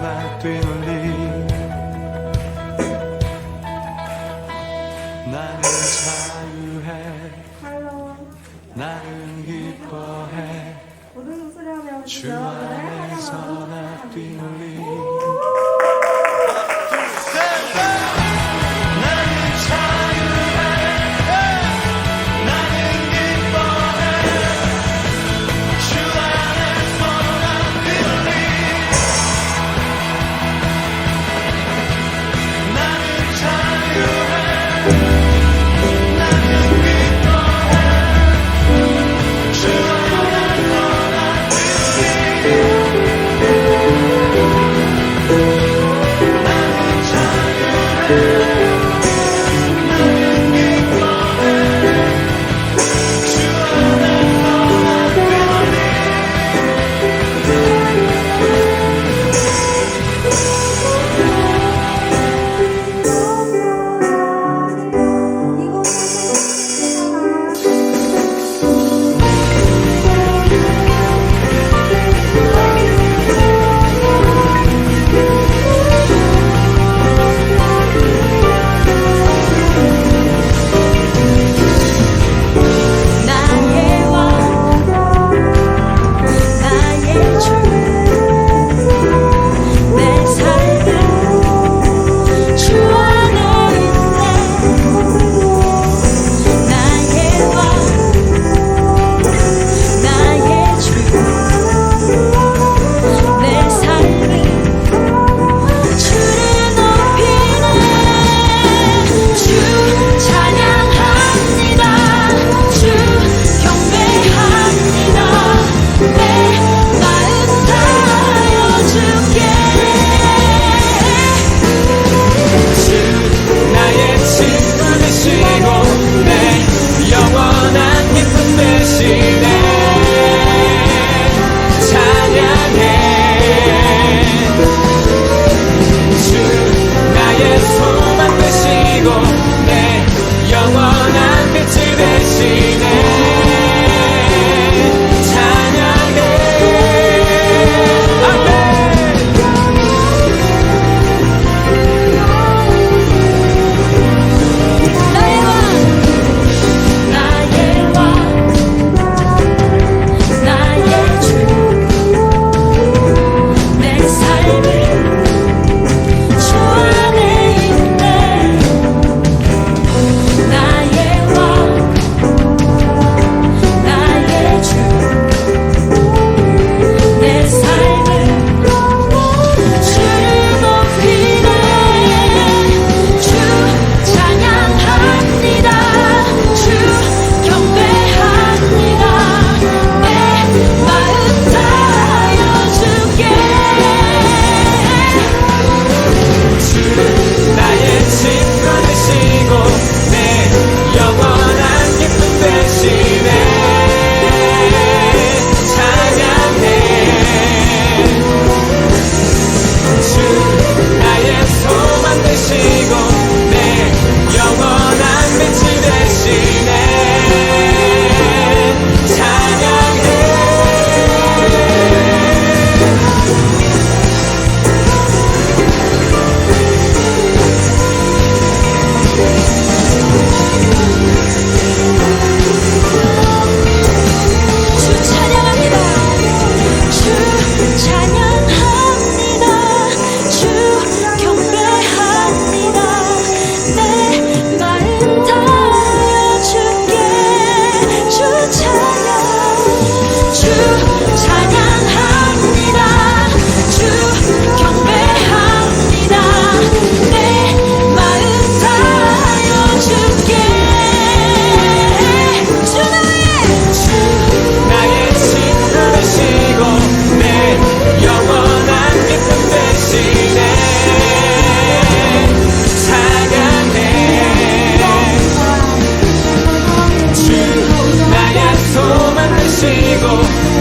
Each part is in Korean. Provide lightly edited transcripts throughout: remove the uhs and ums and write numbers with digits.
나 뛰놀림 나는 자유해 나는 기뻐해 주 안에서 나 뛰놀림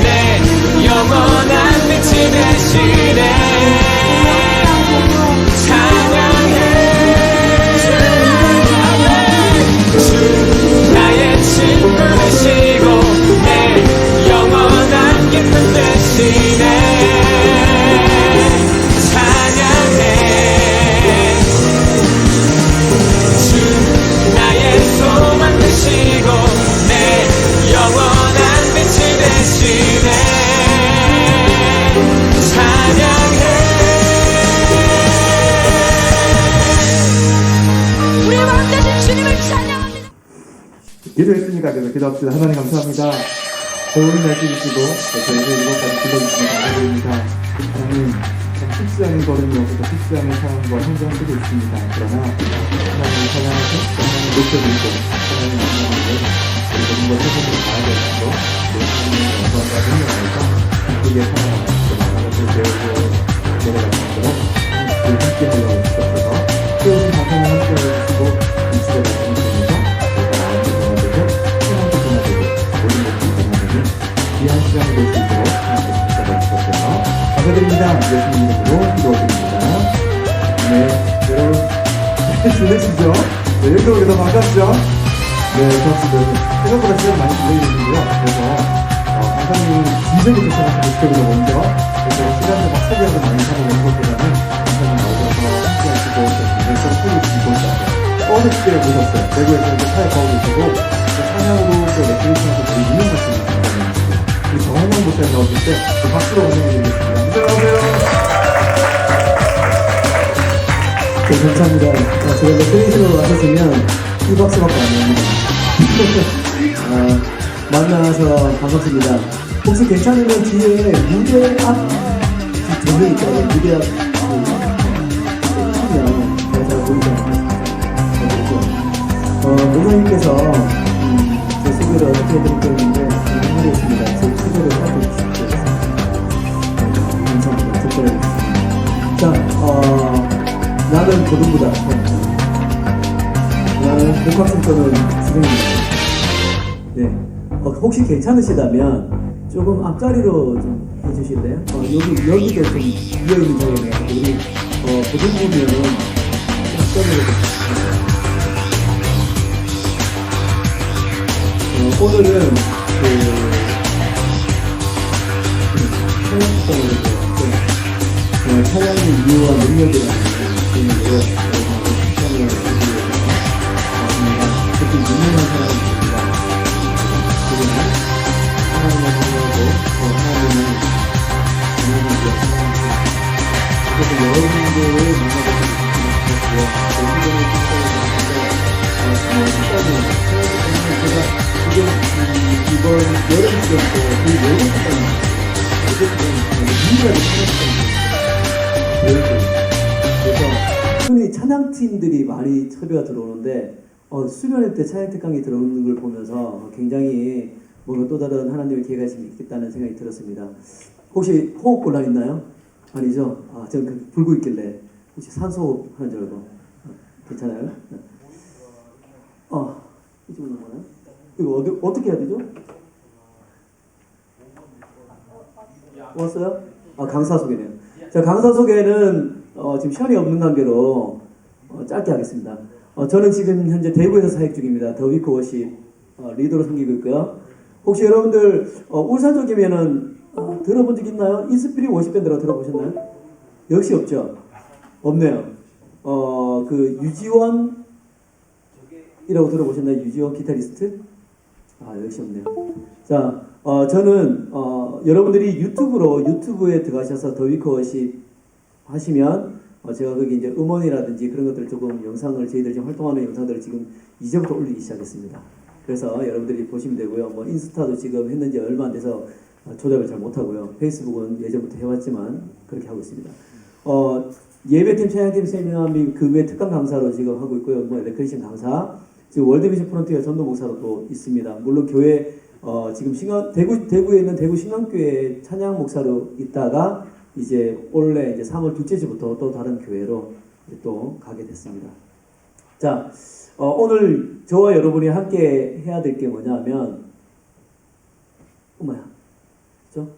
내 영원한 빛이 되시네. 주 나의 친구 되시고 내 영원한 기쁨 되시네. 찬양해. 주 나의 소망 되시고 내 영원한 빛이 되시네. 찬양해. 우리의 마음 되신 주님을 찬양합니다. 기도했으니까 그래서 기도합시다. 하나님 감사합니다. 좋은 날씨 주시고 저희를 이것까지 불러주시면 감사드립니다. 하나님 참 쉽지 않은 걸음이 없어서 쉽지 않은 상황과 현장 속에 있습니다. 그러나 하나님을 찬양해서 하나님을 높여드리고 하나님의 만남을 우리 모든 것 세상을 다하게 하시고 하나님의 영광과 능력 안에서 기쁘게 살아가는 것을 배우고 내려가는 것처럼 함께 하려고 주셔서 세우신 가정을 함께 해주시고 이 시대를 통해서 귀한 시간이 될 수 있도록 하나님께 부탁드립니다. 감사드립니다. 예수님 이름으로 기도드립니다. 네, 여러분 지내시죠? 네, 여기서 반갑죠? 네, 저는 생각보다 시간 많이 걸리는데요. 그래서 강사님은 진정이 도착하고 싶거든요, 먼저. 그래서 시간을 막 소비하고 많이 하고 오는 것보다는 강사님 나오셔서 함께 하시고 굉장히 서로 소리 주시고 어렸을 때 보셨어요. 대구에서 이제 사역하고 계시고 찬양으로 또 레크레이션에서 되게 유명하십니다. 우리 정한영 목사님 나오실 때 박수로 환영해드리겠습니다. 안녕하세요. 네, 감사합니다. 제가 레크레이션으로 왔었으면 이 박수밖에 안 나옵니다. 만나서 반갑습니다. 혹시 괜찮으면 뒤에 무대 앞 조명이 있잖아요. 무대 앞 해주시면 잘 보이지 않겠습니다. 목사님께서 제 소개를 어떻게 해드릴 거였는데 하겠습니다. 제 소개를 해드리겠습니다. 감사합니다. 특별히 자, 나는 고등부다. 나는 복학생권은 수생입니다. 네. 혹시 괜찮으시다면 조금 앞자리로 좀 해주실래요? 여기도 좀 비어있는 자리네요. 우리 고등부면은 앞자리로 좀. 오늘은 찬양의 이유와 능력이라는 제목으로 찬양을 해주기 위해서 특히 유명한 사람입니다. 그러면 하나님의 능력으로 하나님은 그래서 여러분들의 능력을 주시고요. 여러분들의 생각을 제가 지금 이번 여름 시즌도 이 여름 시즌 이유가 그래서 흔히 찬양팀들이 많이 섭외가 들어오는데 수련회 때 찬양팀 강의 들어오는 걸 보면서 굉장히 뭔가 또 다른 하나님의 계획이 있겠다는 생각이 들었습니다. 혹시 호흡 곤란 있나요? 아니죠? 저는 불고 있길래 혹시 산소호흡 하는 줄 알고 괜찮아요? 이쪽으로 가나요? 이거 어떻게 해야 되죠? 왔어요? 강사 소개네요. 자, 강사 소개는 지금 시간이 없는 관계로 짧게 하겠습니다. 저는 지금 현재 대구에서 사역 중입니다. 더 위크 워십 리더로 섬기고 있고요. 혹시 여러분들 울산 쪽이면은 들어본 적 있나요? 인스피릿 워십 밴드라고 들어보셨나요? 역시 없죠? 없네요. 그 유지원이라고 들어보셨나요? 유지원 기타리스트? 역시 없네요. 자, 저는 여러분들이 유튜브에 들어가셔서 더 위크 워십 하시면 제가 거기 이제 음원이라든지 그런 것들 조금 영상을 저희들 지금 활동하는 영상들을 지금 이제부터 올리기 시작했습니다. 그래서 여러분들이 보시면 되고요. 뭐 인스타도 지금 했는지 얼마 안 돼서 조작을 잘 못하고요. 페이스북은 예전부터 해왔지만 그렇게 하고 있습니다. 예배팀, 찬양팀 세미나 및 그 외 특강 강사로 지금 하고 있고요. 뭐 레크레이션 강사, 지금 월드비전 프론티어 전도 목사로 또 있습니다. 물론 교회 지금 대구에 있는 대구 신앙교회 찬양 목사로 있다가 이제 올해 이제 3월 둘째 주부터 또 다른 교회로 또 가게 됐습니다. 자, 오늘 저와 여러분이 함께 해야 될 게 뭐냐면, 그죠?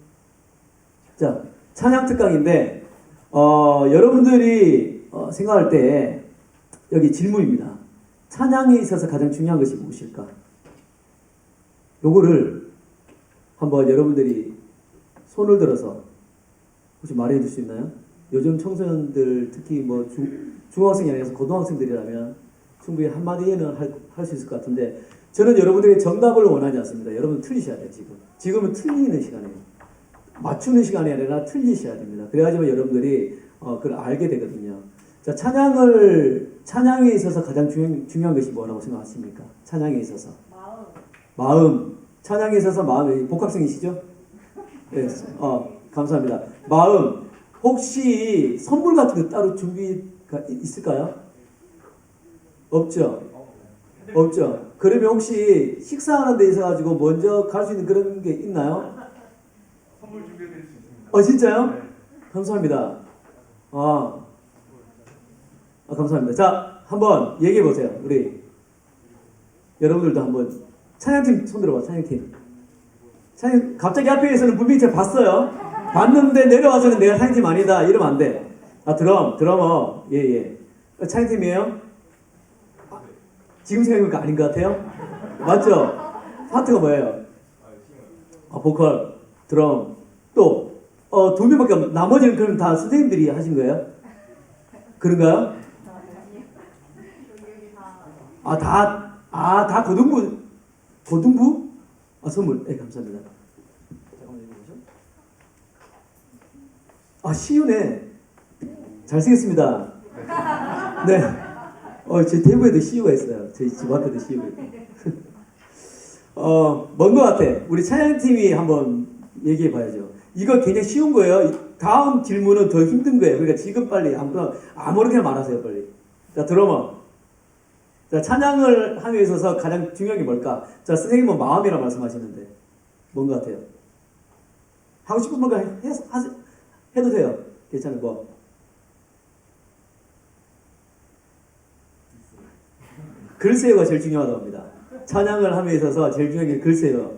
자, 찬양 특강인데, 여러분들이 생각할 때, 여기 질문입니다. 찬양에 있어서 가장 중요한 것이 무엇일까? 요거를 한번 여러분들이 손을 들어서 혹시 말해 줄 수 있나요? 요즘 청소년들, 특히 뭐 중학생이 아니라서 고등학생들이라면 충분히 한마디에는 할 수 있을 것 같은데, 저는 여러분들이 정답을 원하지 않습니다. 여러분 틀리셔야 돼요, 지금. 지금은 틀리는 시간이에요. 맞추는 시간이 아니라 틀리셔야 됩니다. 그래야지만 여러분들이 그걸 알게 되거든요. 자, 찬양에 있어서 가장 중요한 것이 뭐라고 생각하십니까? 찬양에 있어서. 마음. 찬양에 있어서 마음이, 복학생이시죠? 네, 감사합니다. 마음. 혹시 선물 같은 거 따로 준비가 있을까요? 없죠? 없죠? 그러면 혹시 식사하는 데 있어가지고 먼저 갈 수 있는 그런 게 있나요? 선물 준비해드릴 수 있습니다. 진짜요? 네. 감사합니다. 감사합니다. 자, 한번 얘기해 보세요. 우리 여러분들도 한번 찬양팀 손 들어봐. 찬양팀. 갑자기 앞에서는 분명히 제가 봤어요. 봤는데 내려와서는 내가 찬양팀 아니다 이러면 안 돼. 드러머. 예. 찬양팀이에요? 지금 생각해보니까 아닌 것 같아요? 맞죠? 파트가 뭐예요? 보컬, 드럼, 또 2명밖에 없는, 나머지는 그럼 다 선생님들이 하신 거예요? 그런가요? 다 고등부? 선물. 네, 감사합니다. 잠깐만 얘기해보죠. 시우네. 잘생겼습니다. 네. 제 대구에도 시우가 있어요. 저희 집 앞에도 시우가 있고. 뭔 것 같아. 우리 찬양팀이 한번 얘기해봐야죠. 이거 굉장히 쉬운 거예요. 다음 질문은 더 힘든 거예요. 그러니까 지금 빨리 아무렇게나 말하세요, 빨리. 자, 드러머. 자, 찬양을 함에 있어서 가장 중요한 게 뭘까? 자, 선생님은 마음이라고 말씀하시는데 뭔 것 같아요? 하고 싶은 뭔가 해도 돼요. 괜찮은 거. 글쎄요가 제일 중요하다고 합니다. 찬양을 함에 있어서 제일 중요한 게 글쎄요.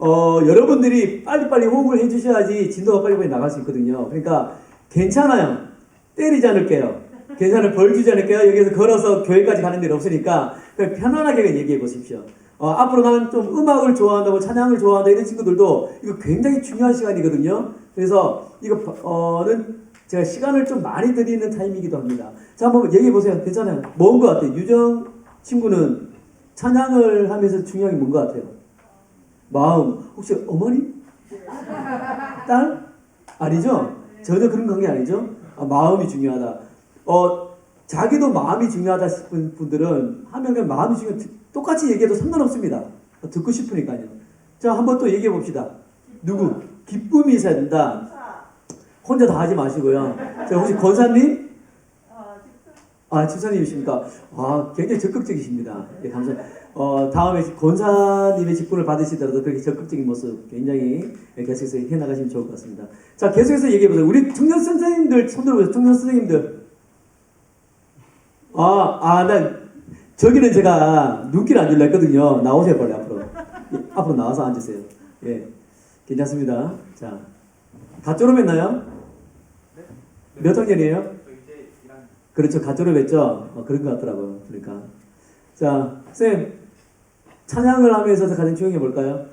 여러분들이 빨리빨리 호흡을 해주셔야지 진도가 빨리빨리 나갈 수 있거든요. 그러니까 괜찮아요. 때리지 않을게요. 괜찮아요. 벌 주지 않을게요. 여기서 걸어서 교회까지 가는 일 없으니까 그냥 편안하게 얘기해 보십시오. 앞으로 나는 좀 음악을 좋아한다고 찬양을 좋아한다 이런 친구들도 이거 굉장히 중요한 시간이거든요. 그래서 이거는 제가 시간을 좀 많이 드리는 타임이기도 합니다. 자, 한번 얘기해 보세요. 괜찮아요. 뭔 것 같아요? 유정 친구는 찬양을 하면서 중요한 게 뭔 것 같아요? 마음. 혹시 어머니? 딸? 아니죠? 전혀 그런 관계 아니죠? 마음이 중요하다. 자기도 마음이 중요하다 싶은 분들은 한 명의 마음이 중요한 똑같이 얘기해도 상관없습니다. 듣고 싶으니까요. 자, 한번 또 얘기해 봅시다. 누구? 기쁨이 있어야 된다. 혼자 다 하지 마시고요. 자, 혹시 권사님? 집사님이십니까? 굉장히 적극적이십니다. 예, 감사합니다. 다음에 권사님의 직분을 받으시더라도 그렇게 적극적인 모습 굉장히 계속해서 해나가시면 좋을 것 같습니다. 자, 계속해서 얘기해보세요. 우리 청년 선생님들 손 들어보세요. 청년 선생님들. 저기는 제가 눈길 안 줄라 했거든요. 나오세요, 빨리 앞으로. 예, 앞으로 나와서 앉으세요. 예, 괜찮습니다. 자, 다 졸업했나요? 몇 학년이에요? 그렇죠. 다 졸업했죠? 그런 것 같더라고요. 그러니까. 자, 쌤, 찬양을 하면서 가장 중요한 게 뭘까요?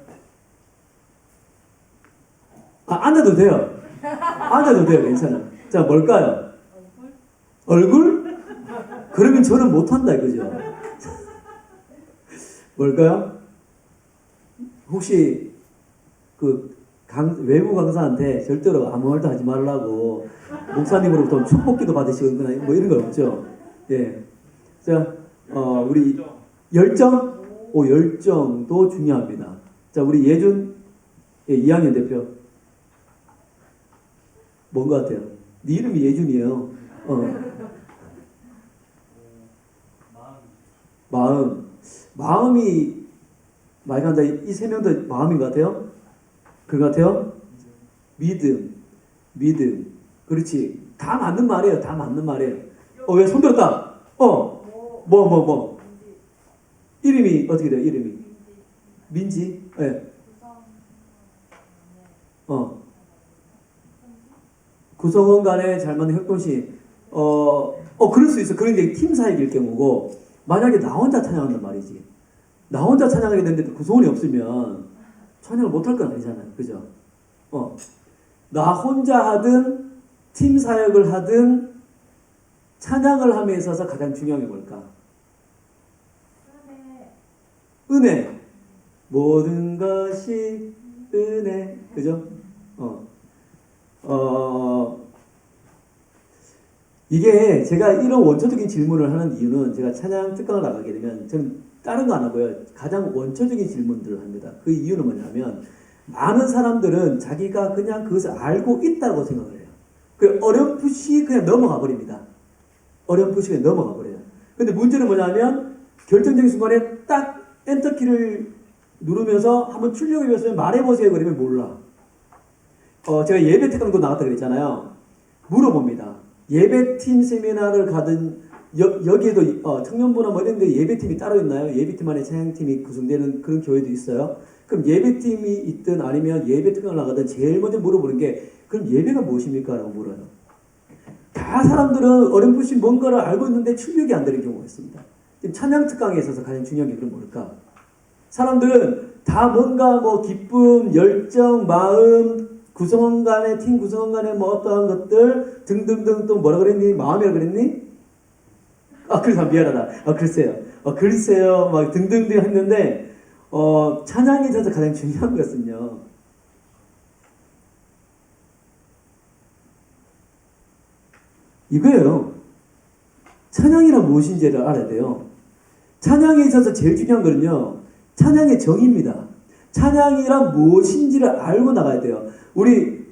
앉아도 돼요. 앉아도 돼요. 괜찮아요. 자, 뭘까요? 얼굴? 그러면 저는 못한다, 이거죠? 뭘까요? 혹시, 외부 강사한테 절대로 아무 말도 하지 말라고 목사님으로부터 축복기도 받으시거나 뭐 이런 거 없죠? 예. 자, 우리 열정? 열정도 중요합니다. 자, 우리 예준 2학년 대표. 뭔 것 같아요? 네 이름이 예준이에요. 마음이 많이 간다. 이 세 명 다 마음인 것 같아요? 그런 것 같아요? 믿음. 그렇지. 다 맞는 말이에요. 다 맞는 말이에요. 왜 손 들었다? 뭐. 이름이 어떻게 돼요? 이름이? 민지? 예. 구성원 간에 잘 맞는 협동심. 그럴 수 있어. 그런 게 팀 사역일 경우고, 만약에 나 혼자 찬양한단 말이지. 나 혼자 찬양하게 됐는데 구성원이 없으면 찬양을 못할 건 아니잖아요. 그죠? 나 혼자 하든, 팀 사역을 하든, 찬양을 함에 있어서 가장 중요한 게 뭘까? 은혜. 모든 것이 은혜. 그죠? 이게 제가 이런 원초적인 질문을 하는 이유는 제가 찬양 특강을 나가게 되면 저는 다른 거 안 하고요. 가장 원초적인 질문들을 합니다. 그 이유는 뭐냐면 많은 사람들은 자기가 그냥 그것을 알고 있다고 생각을 해요. 그 어렴풋이 그냥 넘어가 버립니다. 어렴풋이 그냥 넘어가 버려요. 근데 문제는 뭐냐면 결정적인 순간에 딱 엔터키를 누르면서 한번 출력해보세요. 말해보세요. 그러면 몰라. 제가 예배 특강도 나갔다 그랬잖아요. 물어봅니다. 예배팀 세미나를 가든 여기에도 청년부나 뭐 이런 데 예배팀이 따로 있나요? 예배팀 안에 찬양팀이 구성되는 그런 교회도 있어요. 그럼 예배팀이 있든 아니면 예배 특강을 나가든 제일 먼저 물어보는 게 그럼 예배가 무엇입니까? 라고 물어요. 다 사람들은 어렴풋이 뭔가를 알고 있는데 출력이 안 되는 경우가 있습니다. 지금 찬양 특강에 있어서 가장 중요한 게 그럼 뭘까? 사람들은 다 뭔가 뭐 기쁨, 열정, 마음, 구성원 간에, 팀 구성원 간에 뭐 어떠한 것들 등등등 또 뭐라 그랬니? 마음이라 그랬니? 그래서 미안하다. 글쎄요. 막 등등등 했는데, 찬양에 있어서 가장 중요한 것은요. 이거예요. 찬양이란 무엇인지를 알아야 돼요. 찬양에 있어서 제일 중요한 거는요. 찬양의 정의입니다. 찬양이란 무엇인지를 알고 나가야 돼요. 우리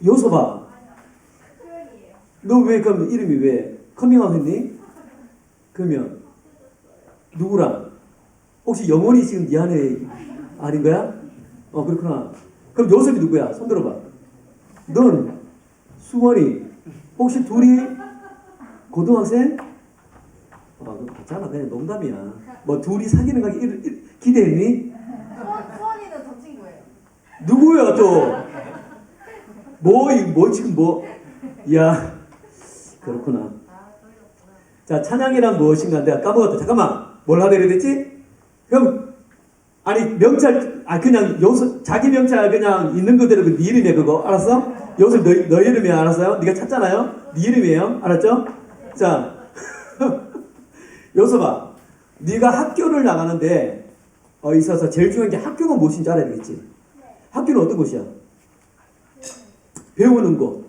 요소봐. 너 왜 그럼 이름이 왜 커밍아웃 했니? 그러면 누구랑? 혹시 영원히 지금 네 안에 아닌 거야? 그렇구나. 그럼 요섭이 누구야? 손 들어봐. 넌 수원이. 혹시 둘이 고등학생? 그거 같잖아. 그냥 농담이야. 뭐 둘이 사귀는 거 기대했니? 수원이는 저 친구예요. 누구야 또? 뭐 지금 뭐? 야, 그렇구나. 자, 찬양이란 무엇인가? 내가 까먹었다. 잠깐만. 뭘 하려 그랬지? 그럼 아니 명찰 그냥 요소 자기 명찰 그냥 있는 그대로 네 이름이야 그거 알았어? 요소 너 이름이야 알았어요? 네가 찾잖아요. 네 이름이에요. 알았죠? 자, 요소봐. 네가 학교를 나가는데 있어서 제일 중요한 게 학교가 무엇인지 알아야 되겠지. 학교는 어떤 곳이야? 배우는 곳.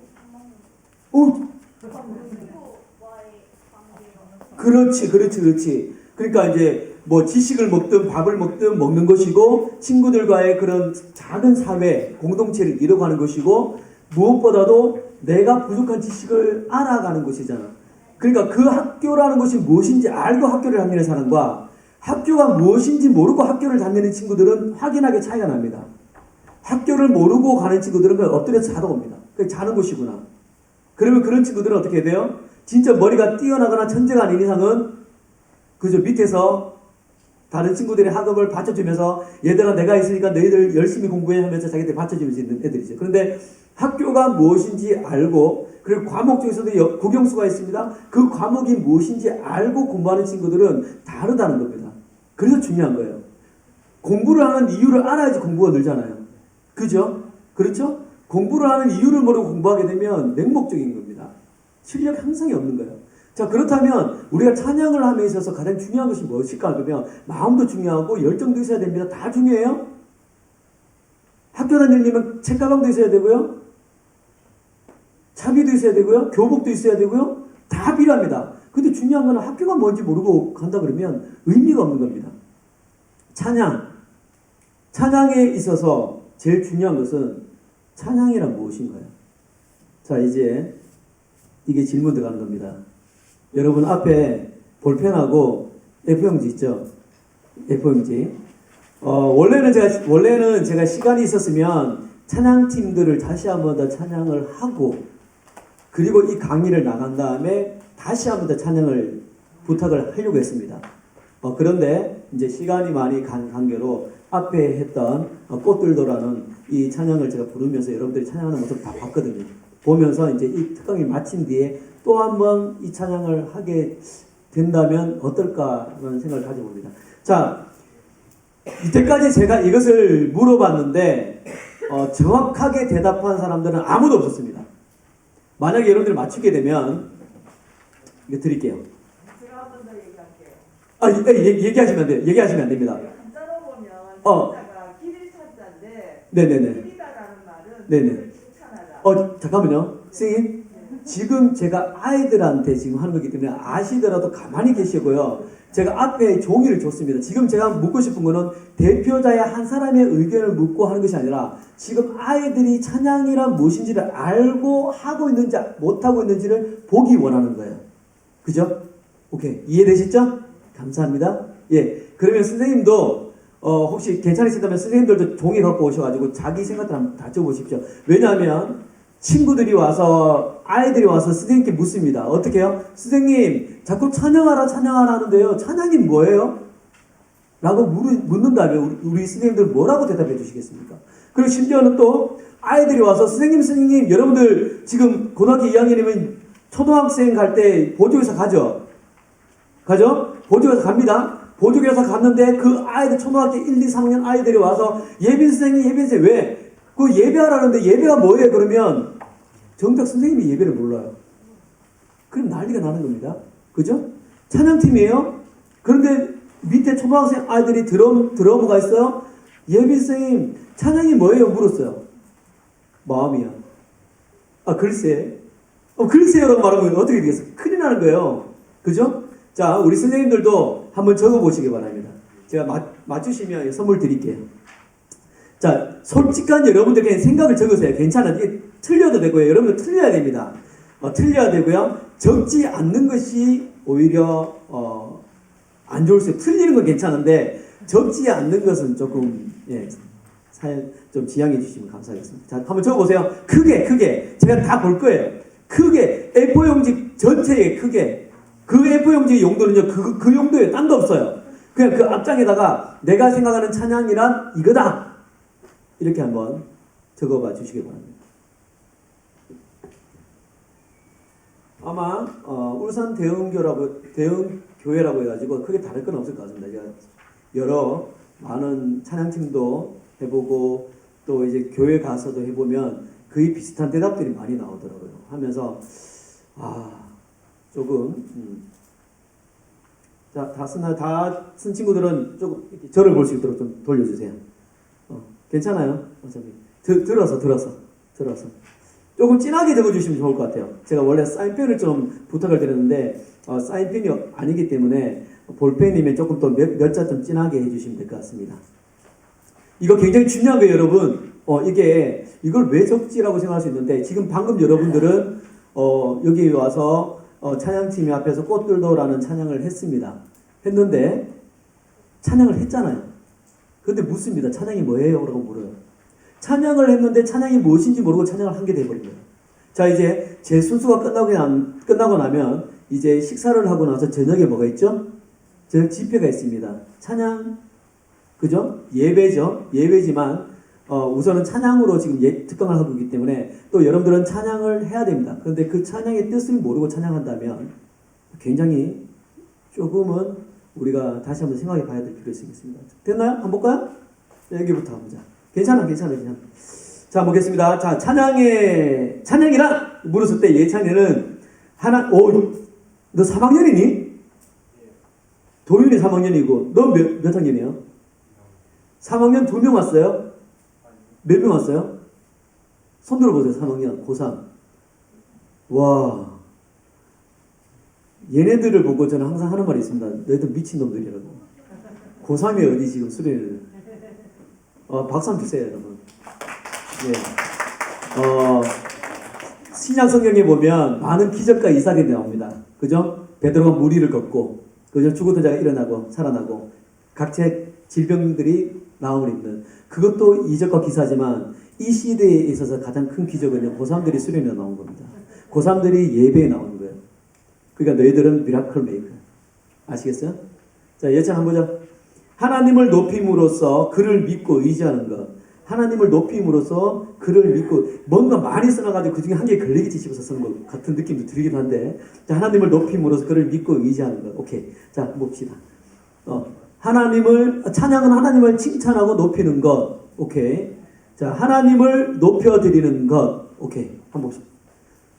그렇지. 그러니까 이제 뭐 지식을 먹든 밥을 먹든 먹는 것이고 친구들과의 그런 작은 사회 공동체를 이뤄가는 것이고 무엇보다도 내가 부족한 지식을 알아가는 것이잖아. 그러니까 그 학교라는 것이 무엇인지 알고 학교를 다니는 사람과 학교가 무엇인지 모르고 학교를 다니는 친구들은 확연하게 차이가 납니다. 학교를 모르고 가는 친구들은 그냥 엎드려서 자다 옵니다. 그냥 자는 곳이구나. 그러면 그런 친구들은 어떻게 돼요? 진짜 머리가 뛰어나거나 천재가 아닌 이상은 그저 밑에서 다른 친구들의 학업을 받쳐주면서 얘들아 내가 있으니까 너희들 열심히 공부해 하면서 자기들 받쳐주면서 있는 애들이죠. 그런데 학교가 무엇인지 알고 그리고 과목 중에서도 국영수가 있습니다. 그 과목이 무엇인지 알고 공부하는 친구들은 다르다는 겁니다. 그래서 중요한 거예요. 공부를 하는 이유를 알아야지 공부가 늘잖아요. 그죠? 그렇죠? 공부를 하는 이유를 모르고 공부하게 되면 맹목적인 겁니다. 실력 향상이 없는 거예요. 자, 그렇다면 우리가 찬양을 함에 있어서 가장 중요한 것이 무엇일까? 그러면 마음도 중요하고 열정도 있어야 됩니다. 다 중요해요. 학교 다니려면 책가방도 있어야 되고요. 차비도 있어야 되고요. 교복도 있어야 되고요. 다 필요합니다. 근데 중요한 건 학교가 뭔지 모르고 간다 그러면 의미가 없는 겁니다. 찬양에 있어서 제일 중요한 것은 찬양이란 무엇인가요? 자, 이제 이게 질문 들어가는 겁니다. 여러분 앞에 볼펜하고 A4용지 있죠? A4용지. 원래는 제가 시간이 있었으면 찬양팀들을 다시 한 번 더 찬양을 하고 그리고 이 강의를 나간 다음에 다시 한 번 더 찬양을 부탁을 하려고 했습니다. 그런데 이제 시간이 많이 간 관계로 앞에 했던 꽃들도라는 이 찬양을 제가 부르면서 여러분들이 찬양하는 모습을 다 봤거든요. 보면서 이제 이 특강이 마친 뒤에 또 한 번 이 찬양을 하게 된다면 어떨까라는 생각을 가져봅니다. 자, 이때까지 제가 이것을 물어봤는데 정확하게 대답한 사람들은 아무도 없었습니다. 만약에 여러분들이 맞추게 되면 이거 드릴게요. 제가 한 번 더 얘기할게요. 얘기하시면 안 돼요. 얘기하시면 안 됩니다. 한자로 보면 어. 한자가 길을 찾자인데 네네네. 길이다라는 말은 네네. 길을 칭찬하다. 잠깐만요. 선생님, 지금 제가 아이들한테 지금 하는 거기 때문에 아시더라도 가만히 계시고요. 제가 앞에 종이를 줬습니다. 지금 제가 묻고 싶은 거는 대표자의 한 사람의 의견을 묻고 하는 것이 아니라 지금 아이들이 찬양이란 무엇인지를 알고 하고 있는지 못하고 있는지를 보기 원하는 거예요. 그죠? 오케이. 이해되시죠? 감사합니다. 예. 그러면 선생님도 혹시 괜찮으시다면 선생님들도 종이 갖고 오셔가지고 자기 생각들 한번 다 적어보십시오. 왜냐하면 친구들이 와서 아이들이 와서 선생님께 묻습니다. 어떻게 해요? 선생님 자꾸 찬양하라 하는데요. 찬양이 뭐예요? 라고 묻는다면 우리 선생님들 뭐라고 대답해 주시겠습니까? 그리고 심지어는 또 아이들이 와서 선생님 여러분들 지금 고등학교 2학년이면 초등학생 갈 때 보조교사 가죠? 보조교사 갑니다. 보조교사 갔는데 그 아이들 초등학교 1, 2, 3학년 아이들이 와서 예빈 선생님 왜? 그 예배하라는데 예배가 뭐예요? 그러면 정작 선생님이 예배를 몰라요. 그럼 난리가 나는 겁니다. 그죠? 찬양팀이에요. 그런데 밑에 초등학생 아이들이 드러머가 있어요. 예빈 선생님 찬양이 뭐예요? 물었어요. 마음이야. 글쎄요라고 말하면 어떻게 되겠어요? 큰일 나는 거예요. 그죠? 자, 우리 선생님들도 한번 적어보시기 바랍니다. 제가 맞추시면 선물 드릴게요. 자, 솔직한 여러분들께 생각을 적으세요. 괜찮아요. 이게 틀려도 되고요. 여러분들 틀려야 됩니다. 틀려야 되고요. 적지 않는 것이 오히려 안 좋을 수 있어요. 틀리는 건 괜찮은데 적지 않는 것은 조금 사연 좀 지양해 주시면 감사하겠습니다. 자, 한번 적어보세요. 크게 제가 다 볼 거예요. 크게 A4용지 전체에 크게 그 A4용지의 용도는요. 그 용도예요. 딴 거 없어요. 그냥 그 앞장에다가 내가 생각하는 찬양이란 이거다. 이렇게 한번 적어봐 주시기 바랍니다. 아마 울산 대흥교회라고 해가지고 크게 다를 건 없을 것 같습니다. 제가 여러 많은 찬양팀도 해보고 또 이제 교회 가서도 해보면 거의 비슷한 대답들이 많이 나오더라고요. 하면서 조금 자, 다 쓴 친구들은 조금 저를 볼 수 있도록 좀 돌려주세요. 괜찮아요? 어차피 들어서 조금 진하게 적어주시면 좋을 것 같아요. 제가 원래 사인펜을 좀 부탁을 드렸는데 사인펜이 아니기 때문에 볼펜이면 조금 더 몇 자 좀 진하게 해주시면 될 것 같습니다. 이거 굉장히 중요한 거예요, 여러분. 이걸 왜 적지라고 생각할 수 있는데 지금 방금 여러분들은 여기 와서 찬양팀이 앞에서 꽃들도라는 찬양을 했는데 찬양을 했잖아요. 근데 묻습니다. 찬양이 뭐예요? 라고 물어요. 찬양을 했는데 찬양이 무엇인지 모르고 찬양을 한 게 돼버린 거예요. 자, 이제 제 순수가 끝나고 나면 이제 식사를 하고 나서 저녁에 뭐가 있죠? 집회가 있습니다. 찬양, 그죠? 예배죠. 예배지만 우선은 찬양으로 지금 특강을 하고 있기 때문에 또 여러분들은 찬양을 해야 됩니다. 그런데 그 찬양의 뜻을 모르고 찬양한다면 굉장히 조금은 우리가 다시 한번 생각해 봐야 될 필요가 있습니다. 됐나요? 한번 볼까요? 여기부터 한번 보자. 괜찮아. 자, 보겠습니다. 자, 찬양이란 물었을 때 예찬이는 너 3학년이니? 도윤이 3학년이고 너 몇 학년이에요? 3학년 2명 왔어요? 몇 명 왔어요? 손 들어보세요. 3학년 고3. 와, 얘네들을 보고 저는 항상 하는 말이 있습니다. 너희들 미친놈들이라고. 고3이 어디 지금 수련을. 박수 한번 주세요, 여러분. 신약 성경에 보면 많은 기적과 이사들이 나옵니다. 그죠? 베드로가 물 위를 걷고, 그죠? 죽었던 자가 일어나고, 살아나고, 각체 질병들이 나음을 입는. 그것도 이적과 기사지만, 이 시대에 있어서 가장 큰 기적은요, 고3들이 수련에 나온 겁니다. 고3들이 예배에 나오는 거예요. 그러니까 너희들은 미라클 메이커. 아시겠어요? 자, 예찬 한번 보자. 하나님을 높임으로써 그를 믿고 의지하는 것. 하나님을 높임으로써 그를 믿고 뭔가 많이 써놔가지고 그 중에 한 개 걸리겠지 싶어서 쓴 것 같은 느낌도 들긴 한데 자, 하나님을 높임으로써 그를 믿고 의지하는 것. 오케이. 자, 봅시다. 찬양은 하나님을 칭찬하고 높이는 것. 오케이. 자, 하나님을 높여드리는 것. 오케이. 한번 봅시다.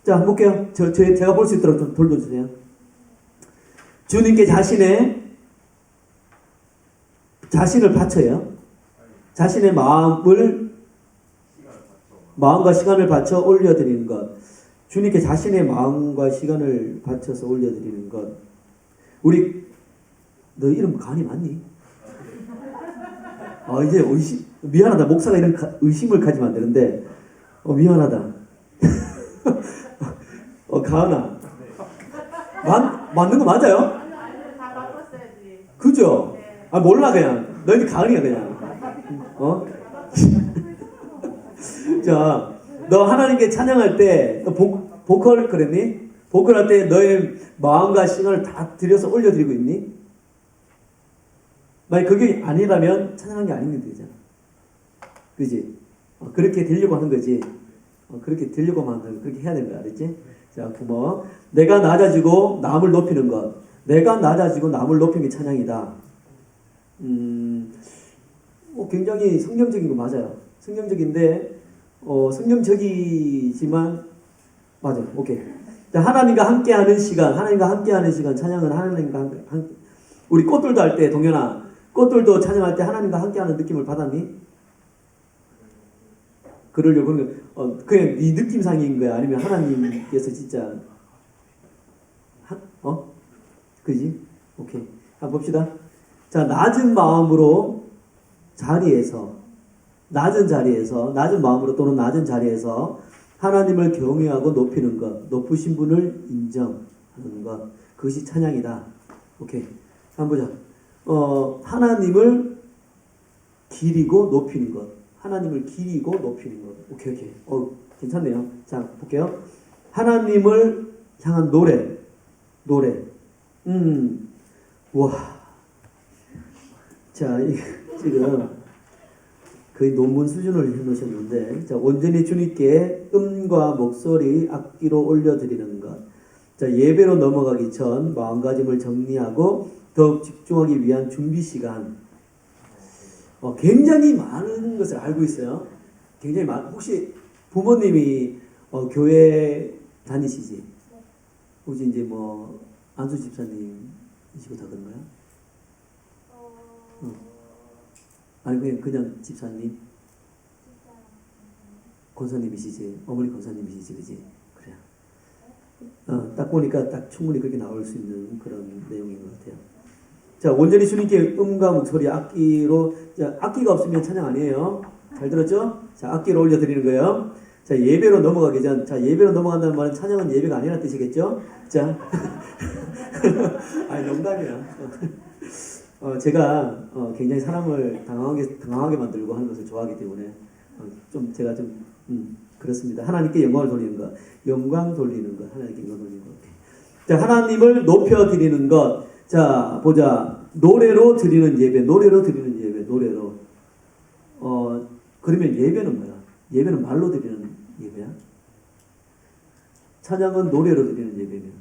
자, 한번 볼게요. 제가 볼 수 있도록 좀 돌려주세요. 주님께 자신을 바쳐요. 자신의 마음과 시간을 바쳐 올려드리는 것. 주님께 자신의 마음과 시간을 바쳐서 올려드리는 것. 너 이름 간이 맞니? 이제 미안하다. 목사가 이런 의심을 가지면 안 되는데, 미안하다. 가은아. 맞는 거 맞아요? 다 바꿨어야지. 그죠? 몰라, 그냥. 너희 가은이야, 그냥. 자, 너 하나님께 찬양할 때, 너 보컬 그랬니? 보컬 할 때 너의 마음과 시간을 다 들여서 올려드리고 있니? 만약 그게 아니라면 찬양한 게 아닌 게 되잖아. 그지? 그렇게 되려고 하는 거지. 그렇게 되려고 하는 거, 그렇게 해야 되는 거야, 알았지? 자, 고마워. 내가 낮아지고 남을 높이는 것. 내가 낮아지고 남을 높이는 게 찬양이다. 굉장히 성경적인 거 맞아요. 성경적인데, 성경적이지만, 맞아. 오케이. 자, 하나님과 함께하는 시간, 찬양은 하나님과 함께. 우리 꽃들도 할 때, 동현아, 꽃들도 찬양할 때 하나님과 함께하는 느낌을 받았니? 그러려고 그냥 네 느낌상인 거야? 아니면 하나님께서 진짜, 그지? 오케이. 한번 봅시다. 자, 낮은 마음으로 낮은 마음으로 또는 낮은 자리에서 하나님을 경외하고 높이는 것, 높으신 분을 인정하는 것, 그것이 찬양이다. 오케이. 한번 보자. 하나님을 기리고 높이는 것. 하나님을 기리고 높이는 것. 오케이. 괜찮네요. 자, 볼게요. 하나님을 향한 노래. 와. 자, 지금 거의 논문 수준을 해놓으셨는데, 자, 온전히 주님께 음과 목소리, 악기로 올려드리는 것. 자, 예배로 넘어가기 전 마음가짐을 정리하고 더욱 집중하기 위한 준비 시간. 굉장히 많은 것을 알고 있어요. 혹시 부모님이 교회 다니시지? 혹시 이제 안수 집사님이시고 다 그런가요? 아니 그냥 집사님? 권사님이시지? 어머니 권사님이시지, 그지? 그래. 딱 보니까 딱 충분히 그렇게 나올 수 있는 그런 내용인 것 같아요. 자, 온전히 주님께 음과 목소리, 악기로. 자, 악기가 없으면 찬양 아니에요. 잘 들었죠? 자, 악기로 올려드리는 거예요. 자, 예배로 넘어가기 전. 자, 예배로 넘어간다는 말은 찬양은 예배가 아니라는 뜻이겠죠? 자, 아니 농담이야. 제가 굉장히 사람을 당황하게 만들고 하는 것을 좋아하기 때문에 제가 그렇습니다. 하나님께 영광을 돌리는 것, 하나님께 영광 돌리는 것. 자, 하나님을 높여드리는 것. 자, 보자. 노래로 드리는 예배. 그러면 예배는 뭐야? 예배는 말로 드리는 예배야? 찬양은 노래로 드리는 예배면.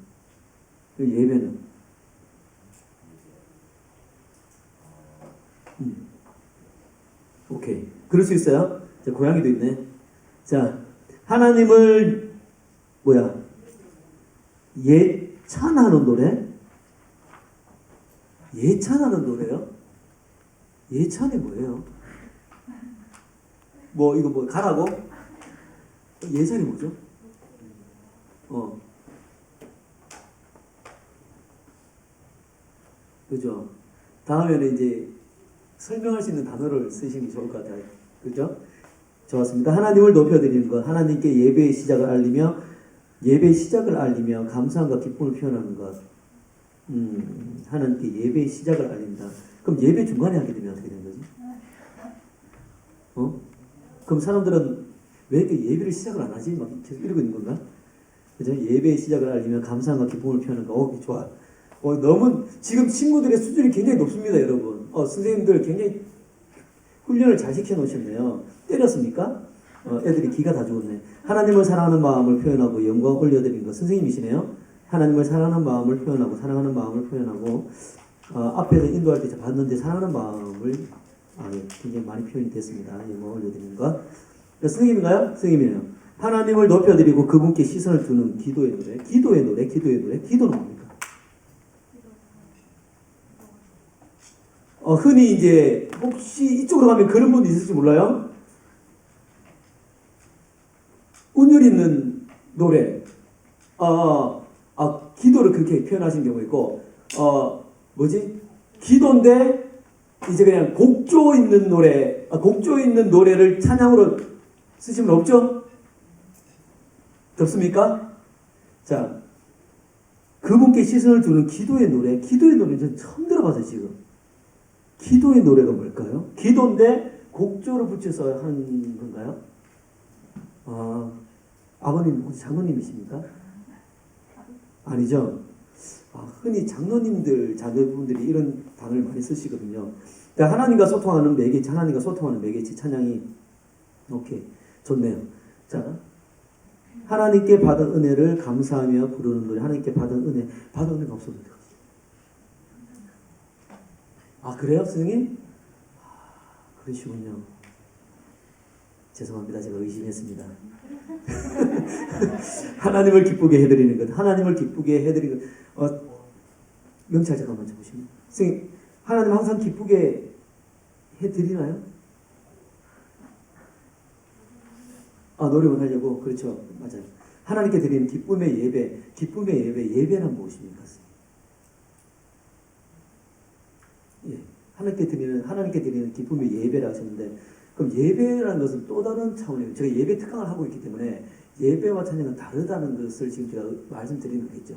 그 예배는 오케이. 그럴 수 있어요. 자, 고양이도 있네. 자, 하나님을 예찬하는 노래? 예찬하는 노래요? 예찬이 뭐예요? 이거 가라고? 예찬이 뭐죠? 그죠? 다음에는 이제 설명할 수 있는 단어를 쓰시는 게 좋을 것 같아요. 그죠? 좋았습니다. 하나님을 높여드리는 것, 하나님께 예배의 시작을 알리며 감사함과 기쁨을 표현하는 것. 하나님께 예배의 시작을 알린다. 그럼 예배 중간에 하게 되면 어떻게 되는 거지? 그럼 사람들은 왜 이렇게 예배를 시작을 안 하지? 막 계속 이러고 있는 건가? 그죠? 예배의 시작을 알리며 감사함과 기쁨을 표현하는 것. 좋아. 너무 지금 친구들의 수준이 굉장히 높습니다, 여러분. 선생님들 굉장히 훈련을 잘 시켜놓으셨네요. 때렸습니까? 애들이 기가 다 죽었네. 하나님을 사랑하는 마음을 표현하고 영광 올려드리는 거 선생님이시네요. 하나님을 사랑하는 마음을 표현하고 사랑하는 마음을 표현하고 앞에서 인도할 때 봤는데 사랑하는 마음을 굉장히 많이 표현이 됐습니다. 영광 올려드리는 것. 선생님인가요? 선생님이네요. 하나님을 높여드리고 그분께 시선을 두는 기도의 노래. 기도의 노래. 기도는 뭡니까? 흔히 이제 혹시 이쪽으로 가면 그런 분도 있을지 몰라요. 운율 있는 노래. 기도를 그렇게 표현하신 경우 있고, 기도인데 이제 그냥 곡조 있는 노래, 곡조 있는 노래를 찬양으로 쓰시면 없죠? 없습니까? 자, 그분께 시선을 두는 기도의 노래는 저는 처음 들어봐서 지금. 기도의 노래가 뭘까요? 기도인데 곡조를 붙여서 하는 건가요? 아버님 혹시 장로님이십니까? 아니죠? 흔히 장로님들, 자녀분들이 이런 단어를 많이 쓰시거든요. 그러니까 하나님과 소통하는 매개체 찬양이 오케이 좋네요. 자, 하나님께 받은 은혜를 감사하며 부르는 노래. 하나님께 받은 은혜가 없어도 돼요. 그래요, 선생님? 그러시군요. 죄송합니다. 제가 의심했습니다. 하나님을 기쁘게 해드리는 것. 하나님을 기쁘게 해드리는 것. 명찰 잠깐만 보시면. 선생님, 하나님 항상 기쁘게 해드리나요? 노력을 하려고. 그렇죠. 맞아요. 하나님께 드리는 기쁨의 예배란 무엇입니까? 예. 하나님께 드리는 기쁨의 예배라 하셨는데, 그럼 예배라는 것은 또 다른 차원이에요. 제가 예배 특강을 하고 있기 때문에 예배와 찬양은 다르다는 것을 지금 제가 말씀드리는 거겠죠.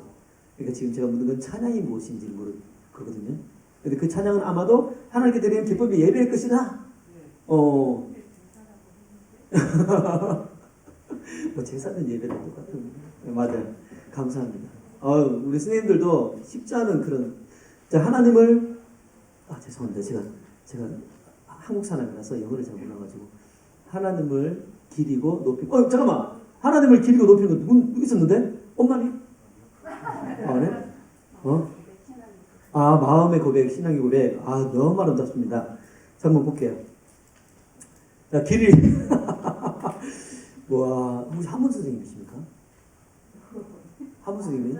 그러니까 지금 제가 묻는 건 찬양이 무엇인지 모르거든요. 근데 그 찬양은 아마도 하나님께 드리는 기쁨의 예배일 것이다. 제사는 예배랑 똑같은. 맞아요. 감사합니다. 우리 선생님들도 쉽지 않은 그런. 자, 하나님을 죄송합니다. 제가 한국 사람이라서 영어를 잘 몰라가지고 하나님을 기리고 높이고. 잠깐만. 하나님을 기리고 높이는 거 누구 있었는데? 엄마니? 그래? 마음의 고백, 신앙의 고백. 너무 아름답습니다. 자, 한번 볼게요. 자, 와, 혹시 한문 선생님이십니까? 한문 선생님이?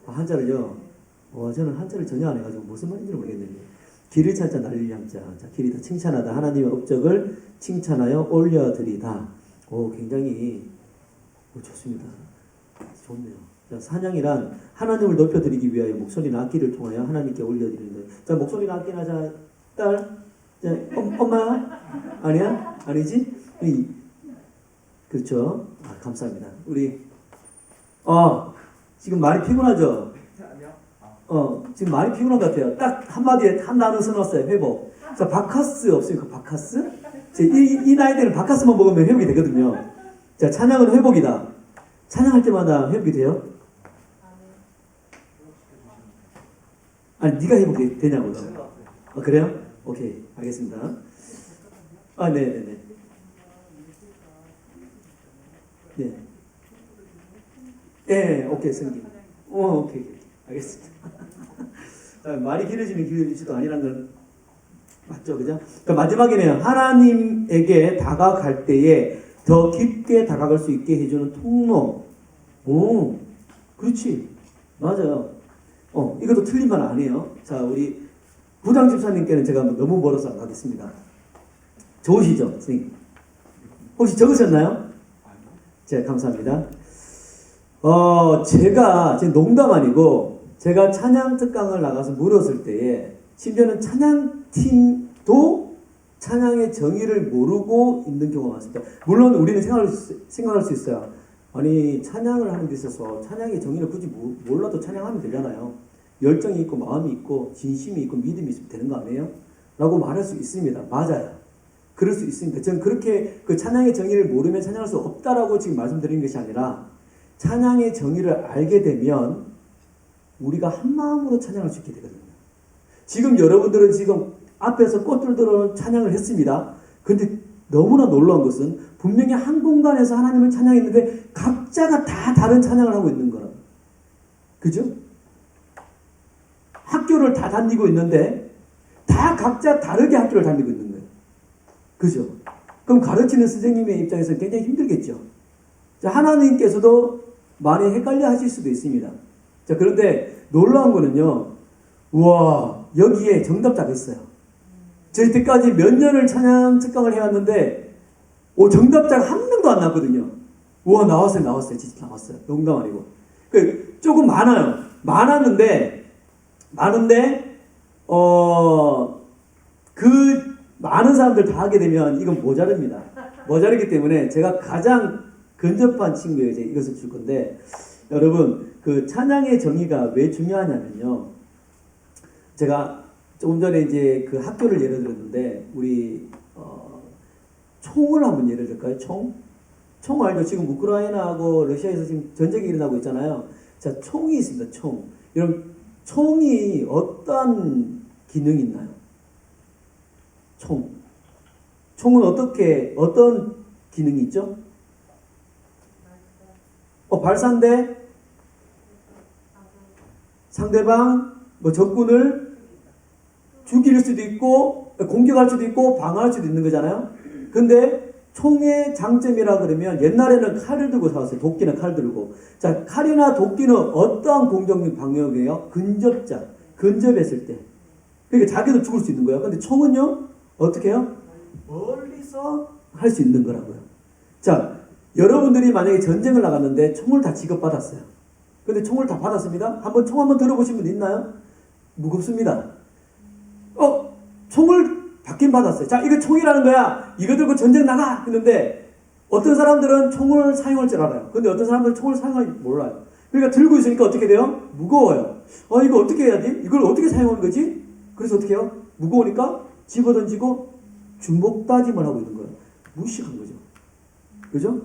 한자를요? 저는 한자를 전혀 안 해가지고 무슨 말인지 모르겠는데. 길을 찾자 날릴 양자. 자, 길이다. 칭찬하다. 하나님의 업적을 칭찬하여 올려드리다. 굉장히 좋습니다. 좋네요. 자, 사냥이란 하나님을 높여드리기 위하여 목소리나 악기를 통하여 하나님께 올려드리는 거예요. 자, 목소리나 악기나 자, 딸. 자, 엄마야? 아니야? 아니지? 그렇죠. 감사합니다. 우리 지금 많이 피곤하죠? 지금 많이 피곤한 것 같아요. 딱 한마디에 한 단어 써놨어요. 회복. 자, 바카스 없습니까? 바카스? 이 나이 때는 바카스만 먹으면 회복이 되거든요. 자, 찬양은 회복이다. 찬양할 때마다 회복이 돼요? 아니, 네가 회복이 되냐고요. 그래요? 오케이, 알겠습니다. 네네네. 네, 오케이, 승기. 오케이, 알겠습니다. 말이 길어지도 아니라는 건 맞죠, 그죠? 그러니까 마지막에는 하나님에게 다가갈 때에 더 깊게 다가갈 수 있게 해주는 통로. 그렇지, 맞아요. 이것도 틀린 말 아니에요. 자, 우리 부장 집사님께는 제가 너무 멀어서 안 가겠습니다. 좋으시죠, 선생님? 혹시 적으셨나요? 네, 감사합니다. 제가 농담 아니고 제가 찬양 특강을 나가서 물었을 때에 심지어는 찬양팀도 찬양의 정의를 모르고 있는 경우가 많습니다. 물론 우리는 생각할 수 있어요. 아니, 찬양을 하는 데 있어서 찬양의 정의를 굳이 몰라도 찬양하면 되잖아요. 열정이 있고 마음이 있고 진심이 있고 믿음이 있으면 되는 거 아니에요? 라고 말할 수 있습니다. 맞아요. 그럴 수 있습니다. 저는 그렇게 그 찬양의 정의를 모르면 찬양할 수 없다라고 지금 말씀드리는 것이 아니라 찬양의 정의를 알게 되면 우리가 한 마음으로 찬양할 수 있게 되거든요. 지금 여러분들은 지금 앞에서 꽃들들어 찬양을 했습니다. 근데 너무나 놀라운 것은 분명히 한 공간에서 하나님을 찬양했는데 각자가 다 다른 찬양을 하고 있는 거라. 그죠? 학교를 다 다니고 있는데 다 각자 다르게 학교를 다니고 있는 거예요. 그죠? 그럼 가르치는 선생님의 입장에서는 굉장히 힘들겠죠. 자, 하나님께서도 많이 헷갈려 하실 수도 있습니다. 자, 그런데 놀라운 거는요. 우와, 여기에 정답자가 있어요. 저희 때까지 몇 년을 찬양 특강을 해왔는데 정답자가 한 명도 안 나왔거든요. 우와, 나왔어요. 진짜 나왔어요. 농담 아니고. 조금 많았는데 그 많은 사람들 다 하게 되면 이건 모자릅니다. 모자르기 때문에 제가 가장 근접한 친구에게 이것을 줄 건데, 여러분, 그 찬양의 정의가 왜 중요하냐면요. 제가 조금 전에 이제 그 학교를 예를 들었는데, 우리, 총을 한번 예를 들까요? 총 알죠? 지금 우크라이나하고 러시아에서 지금 전쟁이 일어나고 있잖아요. 자, 총이 있습니다. 총. 여러분, 총이 어떤 기능이 있나요? 총은 어떤 기능이 있죠? 발사인데 상대방 적군을 죽일 수도 있고 공격할 수도 있고 방어할 수도 있는 거잖아요. 근데 총의 장점이라 그러면 옛날에는 칼을 들고 싸웠어요. 도끼나 칼 들고. 자, 칼이나 도끼는 어떠한 공격력 방역이에요? 근접했을 때. 그러니까 자기도 죽을 수 있는 거예요. 근데 총은요? 어떻게 해요? 멀리서 할 수 있는 거라고요. 자, 여러분들이 만약에 전쟁을 나갔는데 총을 다 지급받았어요. 근데 총을 다 받았습니다. 총 한번 들어보신 분 있나요? 무겁습니다. 총을 받긴 받았어요. 자, 이거 총이라는 거야. 이거 들고 전쟁 나가! 했는데 어떤 사람들은 총을 사용할 줄 알아요. 근데 어떤 사람들은 총을 사용할 줄 몰라요. 그러니까 들고 있으니까 어떻게 돼요? 무거워요. 이거 어떻게 해야지? 이걸 어떻게 사용하는 거지? 그래서 어떻게 해요? 무거우니까 집어던지고 주먹다짐을 하고 있는 거예요. 무식한 거죠. 그죠?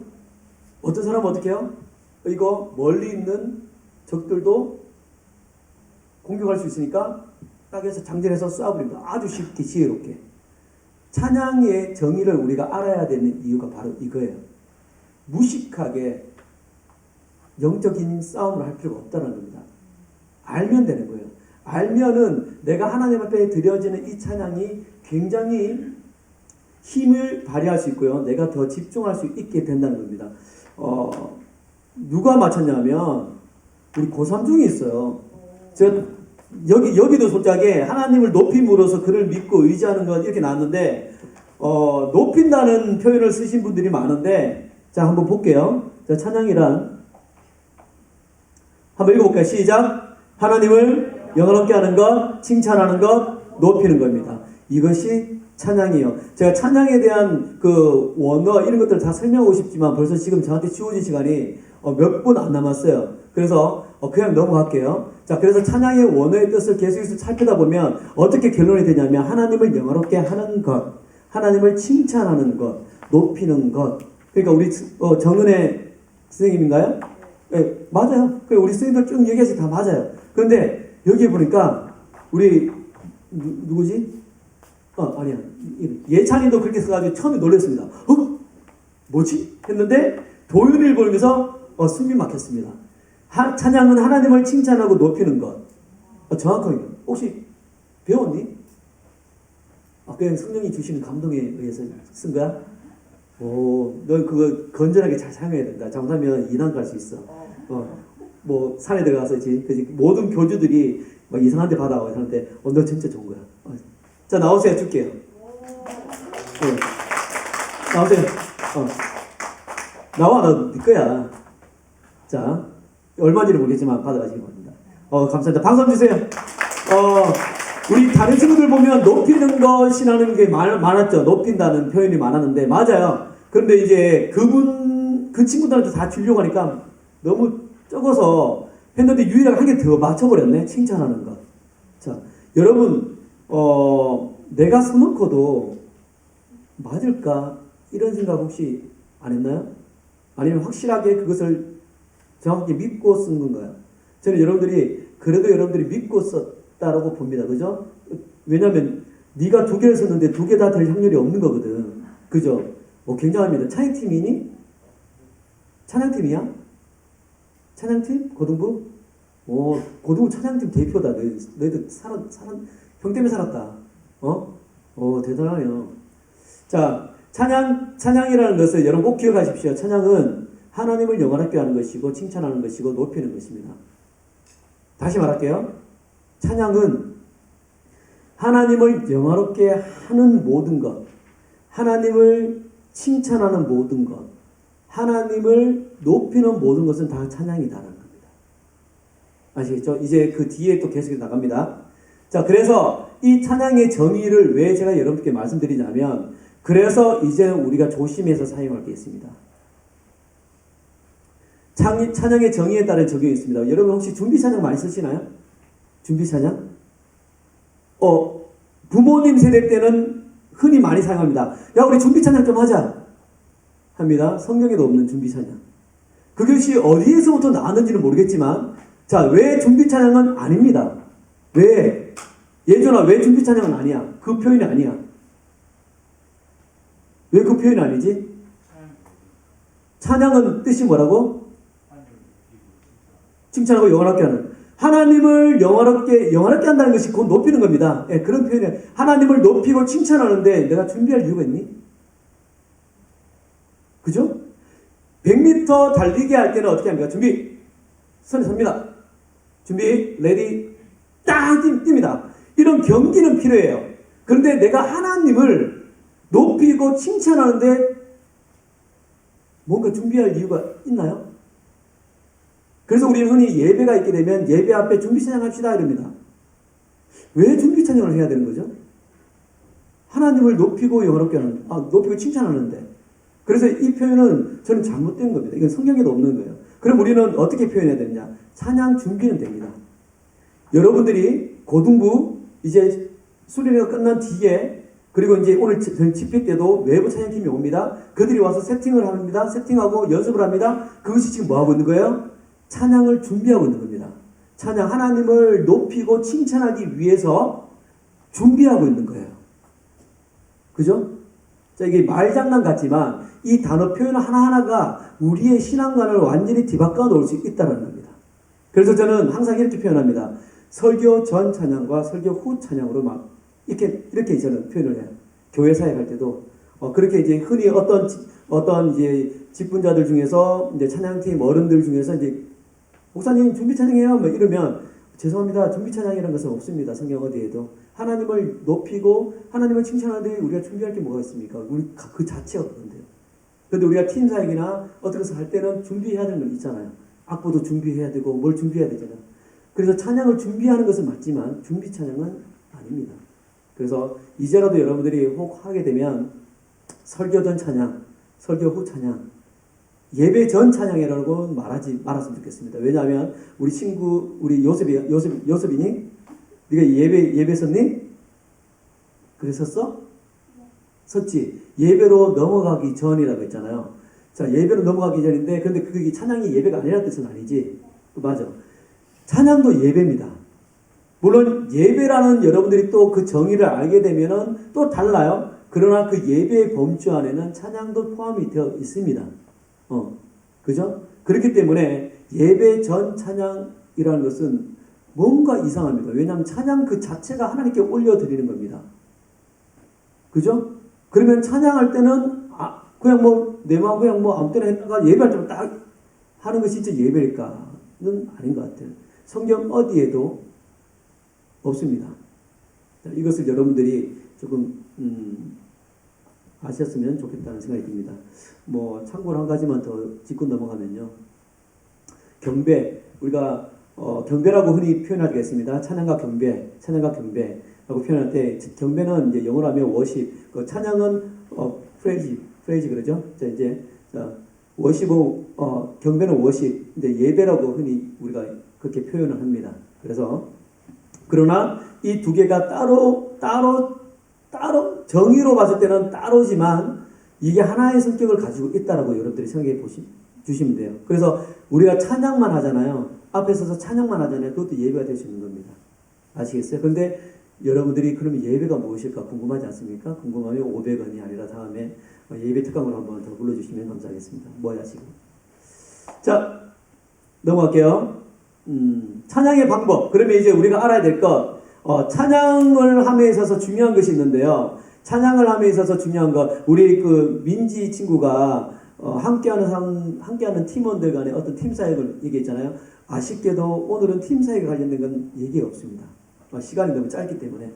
어떤 사람은 어떻게 해요? 이거 멀리 있는 적들도 공격할 수 있으니까 딱 해서 장전해서 쏴버립니다. 아주 쉽게 지혜롭게. 찬양의 정의를 우리가 알아야 되는 이유가 바로 이거예요. 무식하게 영적인 싸움을 할 필요가 없다는 겁니다. 알면 되는 거예요. 알면은 내가 하나님 앞에 드려지는 이 찬양이 굉장히 힘을 발휘할 수 있고요. 내가 더 집중할 수 있게 된다는 겁니다. 누가 맞췄냐면 우리 고3 중에 있어요. 제가 여기도 솔직하게 하나님을 높임으로써 그를 믿고 의지하는 건 이렇게 나왔는데 높인다는 표현을 쓰신 분들이 많은데, 자, 한번 볼게요. 자, 찬양이란 한번 읽어볼까요? 시작. 하나님을 영화롭게 하는 것, 칭찬하는 것, 높이는 겁니다. 이것이 찬양이에요. 제가 찬양에 대한 그 원어 이런 것들 다 설명하고 싶지만 벌써 지금 저한테 주어진 시간이 몇 분 안 남았어요. 그래서 그냥 넘어갈게요. 자, 그래서 찬양의 원어의 뜻을 계속해서 살피다 보면 어떻게 결론이 되냐면 하나님을 영화롭게 하는 것, 하나님을 칭찬하는 것, 높이는 것. 그러니까 우리 정은혜 선생님인가요? 네, 맞아요. 우리 선생님들 쭉 얘기해서 다 맞아요. 그런데 여기 보니까 우리 누구지? 아니야. 예찬이도 그렇게 써가지고 처음에 놀랐습니다. 뭐지? 했는데 도윤을 보면서 숨이 막혔습니다. 찬양은 하나님을 칭찬하고 높이는 것. 정확하게. 혹시 배웠니? 그냥 성령이 주시는 감동에 의해서 쓴 거야? 넌 그거 건전하게 잘 사용해야 된다. 잘못하면 이난 갈 수 있어. 산에 들어가서 모든 교주들이 막 이상한 데 받아와. 하는데, 너 진짜 좋은 거야. 자, 나오세요. 줄게요. 네. 나오세요. 나와. 너 네 거야. 자, 얼마인지는 모르겠지만 받아가시기 바랍니다. 감사합니다. 박수 한번 주세요. 우리 다른 친구들 보면 높이는 것이라는 게 많았죠. 높인다는 표현이 많았는데, 맞아요. 그런데 이제 그 친구들한테 다 주려고 하니까 너무 적어서 했는데 유일하게 한 개 더 맞춰버렸네. 칭찬하는 것. 자, 여러분, 내가 써놓고도 맞을까? 이런 생각 혹시 안 했나요? 아니면 확실하게 그것을 정확히 믿고 쓴 건가요? 저는 그래도 여러분들이 믿고 썼다라고 봅니다. 그죠? 왜냐면 네가 두 개를 썼는데 두 개 다 될 확률이 없는 거거든. 그죠? 굉장합니다. 찬양팀이니? 찬양팀이야? 찬양팀? 고등부? 고등부 찬양팀 대표다. 너희들 형 때문에 살았다. 대단하네요. 자, 찬양이라는 것을 여러분 꼭 기억하십시오. 찬양은 하나님을 영화롭게 하는 것이고 칭찬하는 것이고 높이는 것입니다. 다시 말할게요. 찬양은 하나님을 영화롭게 하는 모든 것, 하나님을 칭찬하는 모든 것, 하나님을 높이는 모든 것은 다 찬양이다라는 겁니다. 아시겠죠? 이제 그 뒤에 또 계속해서 나갑니다. 자, 그래서 이 찬양의 정의를 왜 제가 여러분께 말씀드리냐면, 그래서 이제는 우리가 조심해서 사용할 게 있습니다. 찬양의 정의에 따른 적용이 있습니다. 여러분 혹시 준비 찬양 많이 쓰시나요? 준비 찬양? 부모님 세대 때는 흔히 많이 사용합니다. 야, 우리 준비 찬양 좀 하자 합니다. 성경에도 없는 준비 찬양. 그것이 어디에서부터 나왔는지는 모르겠지만, 자, 왜 준비 찬양은 아닙니다. 왜? 예전아, 왜 준비 찬양은 아니야? 그 표현이 아니야. 왜 그 표현이 아니지? 찬양은 뜻이 뭐라고? 칭찬하고 영화롭게 하는. 하나님을 영화롭게 한다는 것이 곧 높이는 겁니다. 예, 그런 표현이에요. 하나님을 높이고 칭찬하는데 내가 준비할 이유가 있니? 그죠? 100m 달리기 할 때는 어떻게 합니까? 준비! 선에 섭니다. 준비, 레디, 딱 뜁니다. 이런 경기는 필요해요. 그런데 내가 하나님을 높이고 칭찬하는데 뭔가 준비할 이유가 있나요? 그래서 우리는 흔히 예배가 있게 되면 예배 앞에 준비 찬양 합시다 이럽니다. 왜 준비 찬양을 해야 되는 거죠? 하나님을 높이고 영화롭게 하는, 높이고 칭찬하는데. 그래서 이 표현은 저는 잘못된 겁니다. 이건 성경에도 없는 거예요. 그럼 우리는 어떻게 표현해야 되느냐? 찬양 준비는 됩니다. 여러분들이 고등부 이제 수련회가 끝난 뒤에, 그리고 이제 오늘 집회 때도 외부 찬양팀이 옵니다. 그들이 와서 세팅을 합니다. 세팅하고 연습을 합니다. 그것이 지금 뭐 하고 있는 거예요? 찬양을 준비하고 있는 겁니다. 찬양, 하나님을 높이고 칭찬하기 위해서 준비하고 있는 거예요. 그죠? 자, 이게 말장난 같지만 이 단어 표현 하나하나가 우리의 신앙관을 완전히 뒤바꿔 놓을 수 있다는 겁니다. 그래서 저는 항상 이렇게 표현합니다. 설교 전 찬양과 설교 후 찬양으로 막 이렇게 저는 표현을 해요. 교회 사역할 때도 그렇게 이제 흔히 어떤 이제 직분자들 중에서 이제 찬양팀 어른들 중에서 이제 목사님 준비 찬양해요 뭐 이러면 죄송합니다. 준비 찬양이라는 것은 없습니다. 성경 어디에도. 하나님을 높이고 하나님을 칭찬하는데 우리가 준비할 게 뭐가 있습니까? 우리 그 자체가 그런데요. 그런데 우리가 팀 사역이나 어떤 것을 할 때는 준비해야 되는 건 있잖아요. 악보도 준비해야 되고 뭘 준비해야 되잖아요. 그래서 찬양을 준비하는 것은 맞지만 준비 찬양은 아닙니다. 그래서 이제라도 여러분들이 혹 하게 되면 설교 전 찬양, 설교 후 찬양, 예배 전 찬양이라고 말하지 말았으면 좋겠습니다. 왜냐하면 우리 친구, 우리 요셉이니? 네가 예배 섰니? 그랬었어? 섰지. 예배로 넘어가기 전이라고 했잖아요. 자, 예배로 넘어가기 전인데, 근데 그게 찬양이 예배가 아니라는 뜻은 아니지. 맞아. 찬양도 예배입니다. 물론 예배라는 여러분들이 또 그 정의를 알게 되면은 또 달라요. 그러나 그 예배의 범주 안에는 찬양도 포함이 되어 있습니다. 그죠? 그렇기 때문에 예배 전 찬양이라는 것은 뭔가 이상합니다. 왜냐하면 찬양 그 자체가 하나님께 올려드리는 겁니다. 그죠? 그러면 찬양할 때는 그냥 뭐 내 마음 그냥 뭐 아무 때나 했다가 예배할 때만 딱 하는 것이 진짜 예배일까는 아닌 것 같아요. 성경 어디에도 없습니다. 이것을 여러분들이 조금 아셨으면 좋겠다는 생각이 듭니다. 뭐 참고로 한 가지만 더 짚고 넘어가면요. 경배, 우리가 경배라고 흔히 표현하겠습니다. 찬양과 경배라고 표현할 때 경배는 이제 영어로 하면 워십, 그 찬양은 프레이즈 그러죠. 워십은 경배는 워십, 이제 예배라고 흔히 우리가 그렇게 표현을 합니다. 그래서 그러나 이 두 개가 따로 정의로 봤을 때는 따로지만 이게 하나의 성격을 가지고 있다라고 여러분들이 생각해 주시면 돼요. 그래서 우리가 찬양만 하잖아요. 앞에 서서 찬양만 하잖아요. 그것도 예배가 될 수 있는 겁니다. 아시겠어요? 그런데 여러분들이 그러면 예배가 무엇일까 궁금하지 않습니까? 궁금하면 500원이 아니라 다음에 예배 특강으로 한번 더 불러주시면 감사하겠습니다. 뭐야 지금? 자, 넘어갈게요. 찬양의 방법. 그러면 이제 우리가 알아야 될 것, 찬양을 함에 있어서 중요한 것이 있는데요. 찬양을 함에 있어서 중요한 것, 우리 그 민지 친구가 함께하는 팀원들 간의 어떤 팀 사역을 얘기했잖아요. 아쉽게도 오늘은 팀 사역에 관련된 건 얘기가 없습니다. 시간이 너무 짧기 때문에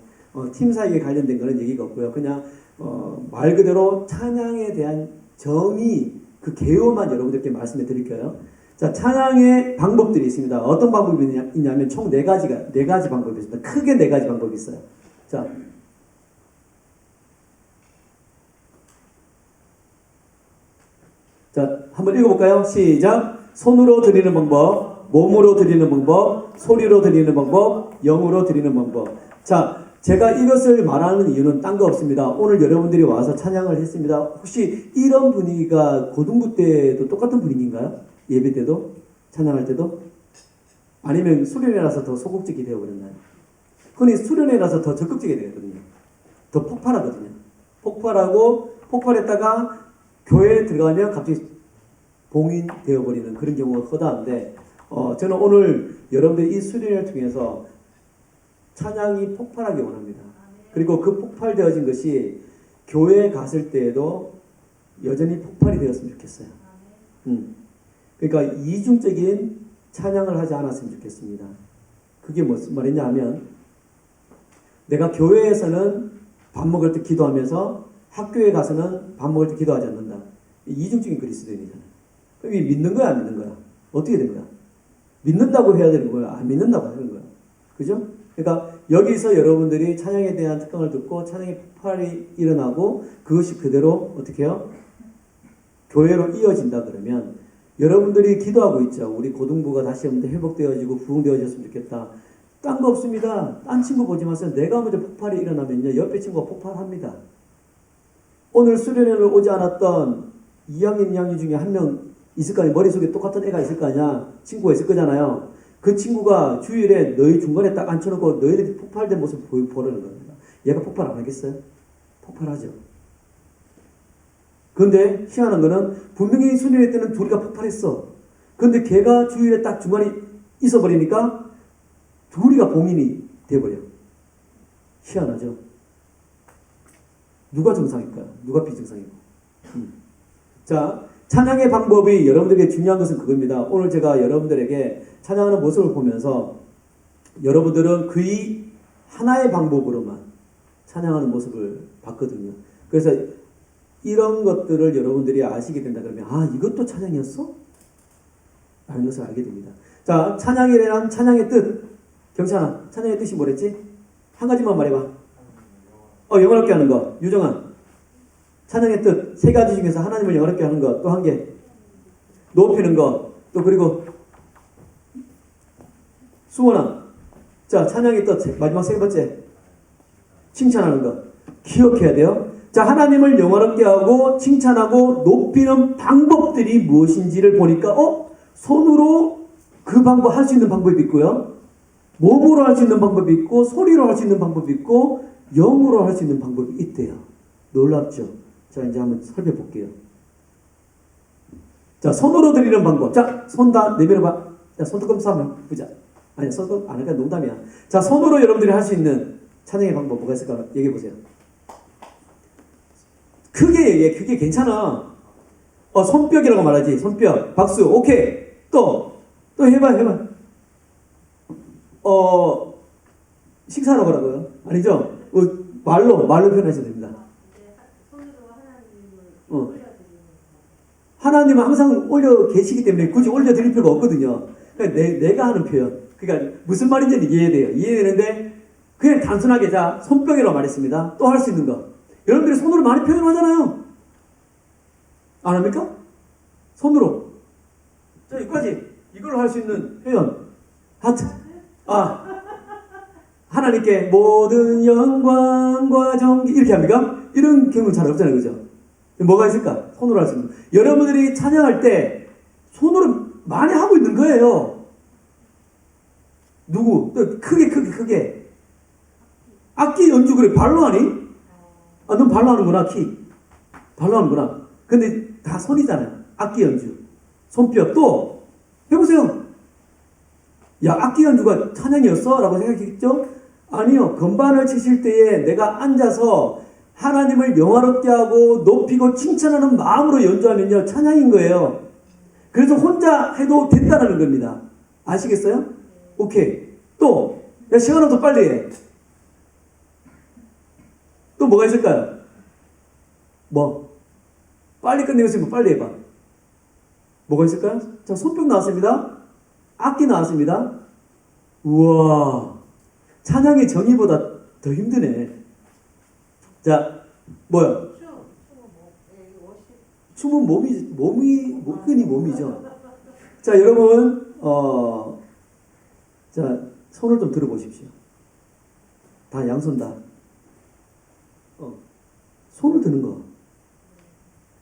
팀 사역에 관련된 거는 얘기가 없고요. 그냥 말 그대로 찬양에 대한 정의, 그 개요만 여러분들께 말씀해 드릴게요. 자, 찬양의 방법들이 있습니다. 어떤 방법이 있냐면 총 네 가지 방법이 있습니다. 크게 네 가지 방법이 있어요. 자, 한번 읽어볼까요? 시작. 손으로 드리는 방법, 몸으로 드리는 방법, 소리로 드리는 방법, 영으로 드리는 방법. 자, 제가 이것을 말하는 이유는 딴 거 없습니다. 오늘 여러분들이 와서 찬양을 했습니다. 혹시 이런 분위기가 고등부 때도 똑같은 분위기인가요? 예배 때도? 찬양할 때도? 아니면 수련회라서 더 소극적이 되어버렸나요? 흔히 수련회라서 더 적극적이 되거든요. 더 폭발하거든요. 폭발했다가 교회에 들어가면 갑자기 봉인 되어버리는 그런 경우가 허다한데, 저는 오늘 여러분들 이 수련회를 통해서 찬양이 폭발하기 원합니다. 그리고 그 폭발되어진 것이 교회에 갔을 때에도 여전히 폭발이 되었으면 좋겠어요. 그러니까 이중적인 찬양을 하지 않았으면 좋겠습니다. 그게 무슨 말이냐 하면, 내가 교회에서는 밥 먹을 때 기도하면서 학교에 가서는 밥 먹을 때 기도하지 않는다. 이중적인 그리스도인이잖아요. 그럼 이 믿는 거야, 안 믿는 거야? 어떻게 된 거야? 믿는다고 해야 되는 거야? 안 믿는다고 하는 거야? 그죠? 그러니까 여기서 여러분들이 찬양에 대한 특강을 듣고 찬양의 폭발이 일어나고 그것이 그대로 어떻게 해요? 교회로 이어진다 그러면 여러분들이 기도하고 있죠. 우리 고등부가 다시 한번 회복되어지고 부흥되어졌으면 좋겠다. 딴 거 없습니다. 딴 친구 보지 마세요. 내가 먼저 폭발이 일어나면요, 옆에 친구가 폭발합니다. 오늘 수련회를 오지 않았던 2학년, 2학년 중에 한 명 있을 거 아니야. 머릿속에 똑같은 애가 있을 거 아니야. 친구가 있을 거잖아요. 그 친구가 주일에 너희 중간에 딱 앉혀놓고 너희들이 폭발된 모습 보려는 겁니다. 얘가 폭발 안 하겠어요? 폭발하죠. 그런데 희한한 거는 분명히 수련회 때는 둘이가 폭발했어. 그런데 걔가 주일에 딱 중간에 있어버리니까 둘이가 봉인이 돼버려. 희한하죠. 누가 정상일까요? 누가 비정상이고? 자, 찬양의 방법이 여러분들에게 중요한 것은 그겁니다. 오늘 제가 여러분들에게 찬양하는 모습을 보면서 여러분들은 거의 하나의 방법으로만 찬양하는 모습을 봤거든요. 그래서 이런 것들을 여러분들이 아시게 된다 그러면, 아, 이것도 찬양이었어? 라는 것을 알게 됩니다. 자, 찬양이란 찬양의 뜻. 경찬아, 찬양의 뜻이 뭐랬지? 한 가지만 말해봐. 영화롭게 하는 거. 유정아, 찬양의 뜻 세 가지 중에서 하나님을 영화롭게 하는 것. 또 한 개, 높이는 것. 또 그리고 수원아, 자, 찬양의 뜻 마지막 세 번째, 칭찬하는 것. 기억해야 돼요. 자, 하나님을 영화롭게 하고 칭찬하고 높이는 방법들이 무엇인지를 보니까 손으로 그 방법 할 수 있는 방법이 있고요, 몸으로 할 수 있는 방법이 있고, 소리로 할 수 있는 방법이 있고, 영으로 할 수 있는 방법이 있대요. 놀랍죠? 자, 이제 한번 살펴볼게요. 자, 손으로 드리는 방법. 자, 손 다 내밀어봐. 자, 손톱 한번 보자. 아니, 손톱 안 할까? 농담이야. 자, 손으로 여러분들이 할 수 있는 찬양의 방법 뭐가 있을까? 얘기해보세요. 크게 얘기해. 그게 괜찮아. 손뼉이라고 말하지. 손뼉. 박수. 오케이. 또 해봐. 식사하러 가라고요? 아니죠? 말로 표현하셔도 됩니다. 하나님은 항상 올려 계시기 때문에 굳이 올려드릴 필요가 없거든요. 그러니까 내가 하는 표현. 그러니까 무슨 말인지 이해돼요. 이해되는데 그냥 단순하게, 자, 손뼉이라고 말했습니다. 또 할 수 있는 거. 여러분들이 손으로 많이 표현하잖아요. 안 합니까? 손으로. 자, 여기까지. 이걸로 할 수 있는 표현. 하트. 하나님께 모든 영광과 정기 이렇게 합니까? 이런 경우는 잘 없잖아요. 그죠? 뭐가 있을까? 손으로 할 수 있는. 여러분들이 찬양할 때 손으로 많이 하고 있는 거예요. 누구? 또 크게. 악기 연주 그래 발로 하니? 아, 넌 발로 하는구나 키. 발로 하는구나. 근데 다 손이잖아요. 악기 연주. 손뼉 또 해보세요. 야 악기 연주가 찬양이었어? 라고 생각했죠? 아니요. 건반을 치실 때에 내가 앉아서 하나님을 영화롭게 하고 높이고 칭찬하는 마음으로 연주하면요 찬양인 거예요. 그래서 혼자 해도 된다는 겁니다. 아시겠어요? 오케이. 또 야 시간 없어 빨리 해. 또 뭐가 있을까요? 뭐? 빨리 끝내겠으면 빨리 해봐. 뭐가 있을까요? 자, 손뼉 나왔습니다. 악기 나왔습니다. 우와. 찬양의 정의보다 더 힘드네. 자, 뭐야? 춤은 흔히 몸이죠. 자, 여러분, 자, 손을 좀 들어보십시오. 다 양손 다. 손을 드는 거.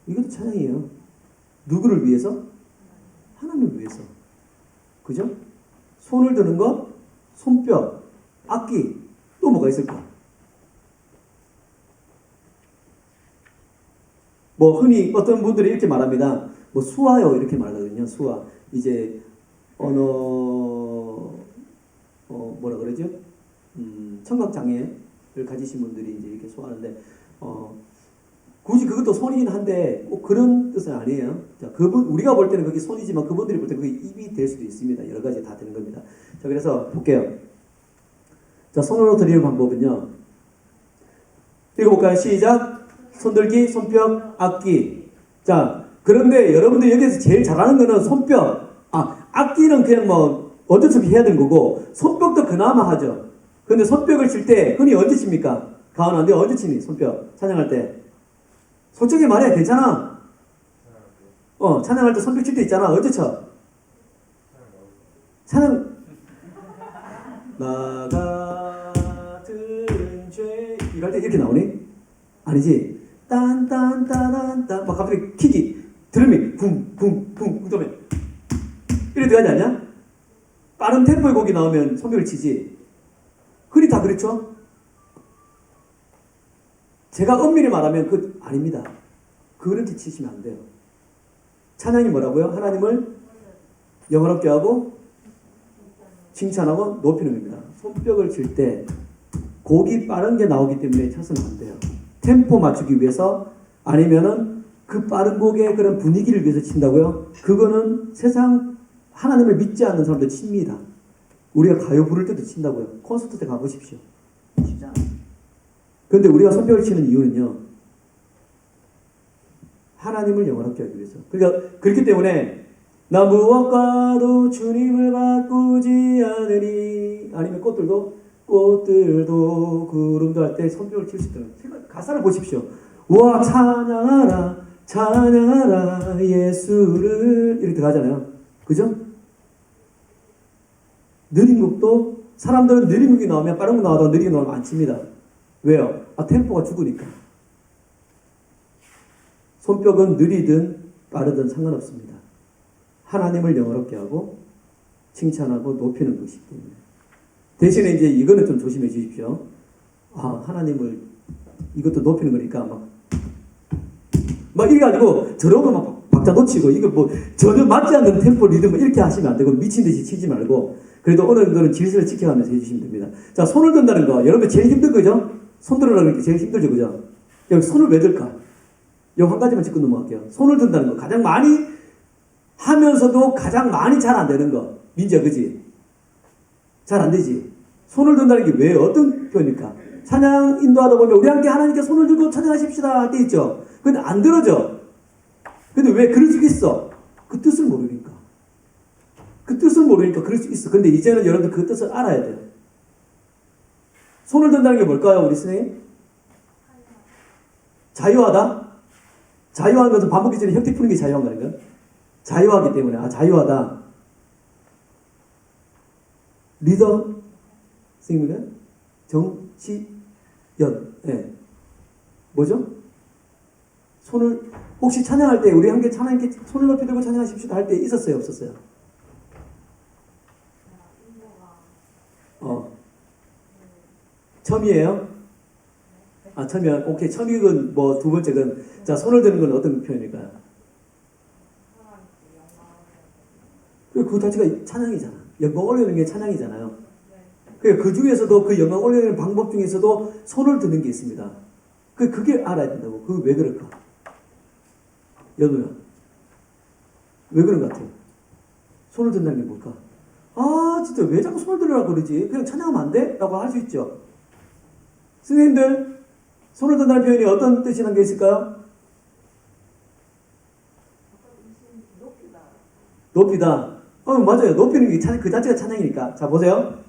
이것도 찬양이에요. 누구를 위해서? 하나님을 위해서. 그죠? 손을 드는 거, 손뼉, 악기, 또 뭐가 있을까? 뭐 흔히 어떤 분들이 이렇게 말합니다. 뭐 수화요 이렇게 말하거든요. 수화. 이제 뭐라 그러죠? 청각 장애를 가지신 분들이 이제 이렇게 수화하는데 굳이 그것도 손이긴 한데 꼭 그런 뜻은 아니에요. 자, 우리가 볼 때는 그게 손이지만 그분들이 볼 때는 그게 입이 될 수도 있습니다. 여러 가지 다 되는 겁니다. 자, 그래서 볼게요. 자, 손으로 드리는 방법은요. 읽어볼까요? 시작. 손들기, 손뼉, 악기. 자, 그런데 여러분들 여기서 제일 잘하는 거는 손뼉. 악기는 그냥 뭐 어쩔 수 없이 해야 되는 거고 손뼉도 그나마 하죠. 근데 손뼉을 칠 때 흔히 언제 칩니까? 가은아, 내가 언제 치니? 손뼉 찬양할 때. 솔직히 말해, 괜찮아. 찬양할 때 손뼉 칠 때 있잖아. 언제 쳐? 찬양. 나 같은 죄 이거 할 때 이렇게 나오니? 아니지. 딴딴따단따 막 갑자기 킥이 드럼이 붕붕붕 그다음에 이래 들어가지 않냐? 빠른 템포의 곡이 나오면 손뼉을 치지. 흔히 다 그렇죠? 제가 엄밀히 말하면 아닙니다. 그렇게 치시면 안 돼요. 찬양이 뭐라고요? 하나님을 영화롭게 하고 칭찬하고 높이는 겁니다. 손뼉을 칠 때 곡이 빠른 게 나오기 때문에 쳐서는 안 돼요. 템포 맞추기 위해서 아니면은 그 빠른 곡의 그런 분위기를 위해서 친다고요? 그거는 세상 하나님을 믿지 않는 사람들 칩니다. 우리가 가요 부를 때도 친다고요. 콘서트 때 가보십시오. 쉽지 않아요. 그런데 우리가 손뼉을 치는 이유는요. 하나님을 영화롭게 하기 위해서. 그러니까 그렇기 때문에 나 무엇과도 주님을 바꾸지 않으니 아니면 꽃들도 구름도 할 때 손뼉을 칠 수 있도록 가사를 보십시오. 와 찬양하라 찬양하라 예수를 이렇게 들어가잖아요. 그죠? 느린 곡도 사람들은 느린 곡이 나오면 빠른 곡 나와도 느린 곡 나오면 안 칩니다. 왜요? 템포가 죽으니까. 손뼉은 느리든 빠르든 상관없습니다. 하나님을 영화롭게 하고 칭찬하고 높이는 것이기 때문에. 대신에 이제 이거는 좀 조심해 주십시오. 하나님을 이것도 높이는 거니까 막 이래가지고 저러고 막 박자 놓치고 이거 뭐 전혀 맞지 않는 템포 리듬 이렇게 하시면 안 되고 미친 듯이 치지 말고 그래도 어느 정도는 질서를 지켜가면서 해주시면 됩니다. 자, 손을 든다는 거 여러분 제일 힘든 거죠? 손 들으라는 게 제일 힘들죠, 그죠? 여기 손을 왜 들까? 여기 한 가지만 짚고 넘어갈게요. 손을 든다는 거 가장 많이 하면서도 가장 많이 잘 안 되는 거. 민지야, 그지? 잘 안 되지? 손을 든다는 게 왜 어떤 표현입니까? 찬양 인도하다 보면 우리 함께 하나님께 손을 들고 찬양하십시다 할 때 있죠. 근데 안 들어져. 근데 왜 그럴 수 있어? 그 뜻을 모르니까. 그 뜻을 모르니까 그럴 수 있어. 근데 이제는 여러분들 그 뜻을 알아야 돼요. 손을 든다는 게 뭘까요, 우리 선생님? 자유하다? 자유한 것은 밥 먹기 전에 혁티 푸는 게 자유한 거니까. 자유하기 때문에 자유하다. 리더 선생님이가 정치연. 네. 뭐죠? 손을 혹시 찬양할 때 우리 함께 하나님께 손을 높이 들고 찬양하십시오 할 때 있었어요, 없었어요? 첨이에요? 아, 첨이요? 오케이. 첨이건 뭐 두 번째건. 자, 손을 드는 건 어떤 표현일까요? 그 자체가 찬양이잖아. 영광 올리는 게 찬양이잖아요. 그 중에서도 그 영광 올리는 방법 중에서도 손을 드는 게 있습니다. 그게 알아야 된다고. 그게 왜 그럴까? 여보야. 왜 그런 것 같아요? 손을 든다는 게 뭘까? 아, 진짜 왜 자꾸 손을 들으라고 그러지? 그냥 찬양하면 안 돼? 라고 할 수 있죠. 선생님들, 손을 든다는 표현이 어떤 뜻이란 게 있을까요? 높이다. 맞아요. 높이는 게 찬양, 그 자체가 찬양이니까. 자, 보세요.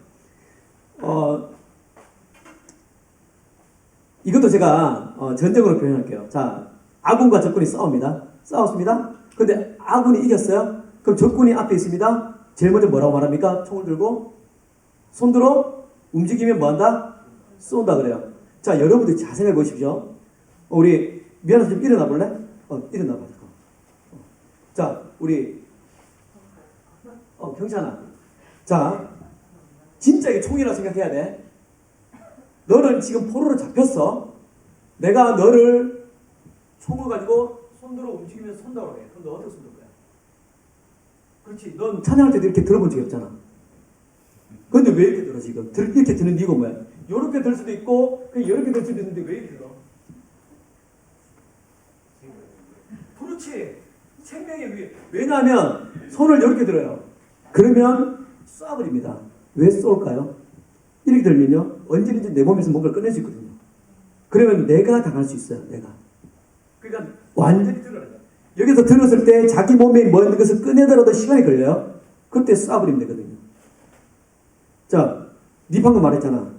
이것도 제가 전적으로 표현할게요. 자, 아군과 적군이 싸웁니다. 싸웠습니다. 근데 아군이 이겼어요. 그럼 적군이 앞에 있습니다. 제일 먼저 뭐라고 말합니까? 총을 들고 손 들어 움직이면 뭐한다? 쏜다 그래요. 자, 여러분들 잘 생각해 보십시오. 우리 미안해서 좀 일어나 볼래? 일어나 봐. 자, 우리 경찬아. 자, 진짜 이게 총이라고 생각해야 돼. 너는 지금 포로로 잡혔어. 내가 너를 총을 가지고 손들어 움직이면서 쏜다고 해. 그럼 너 어떻게 쏜다 거야? 그렇지. 넌 찬양할 때도 이렇게 들어본 적이 없잖아. 근데 왜 이렇게 들어 지금? 이렇게 드는 이유가 뭐야? 요렇게 들 수도 있고 그냥 이렇게 들 수도 있는데 왜 이렇게 들어? 그렇지. 생명의 위에. 왜냐하면 손을 이렇게 들어요. 그러면 쏴버립니다. 왜 쏠까요? 이렇게 들면요. 언제든지 내 몸에서 뭔가를 꺼낼 수 있거든요. 그러면 내가 당할 수 있어요. 내가. 그러니까 완전히 들어야 돼. 여기서 들었을 때 자기 몸에 먼 것을 꺼내더라도 시간이 걸려요. 그때 쏴버리면 되거든요. 자, 네 방금 말했잖아.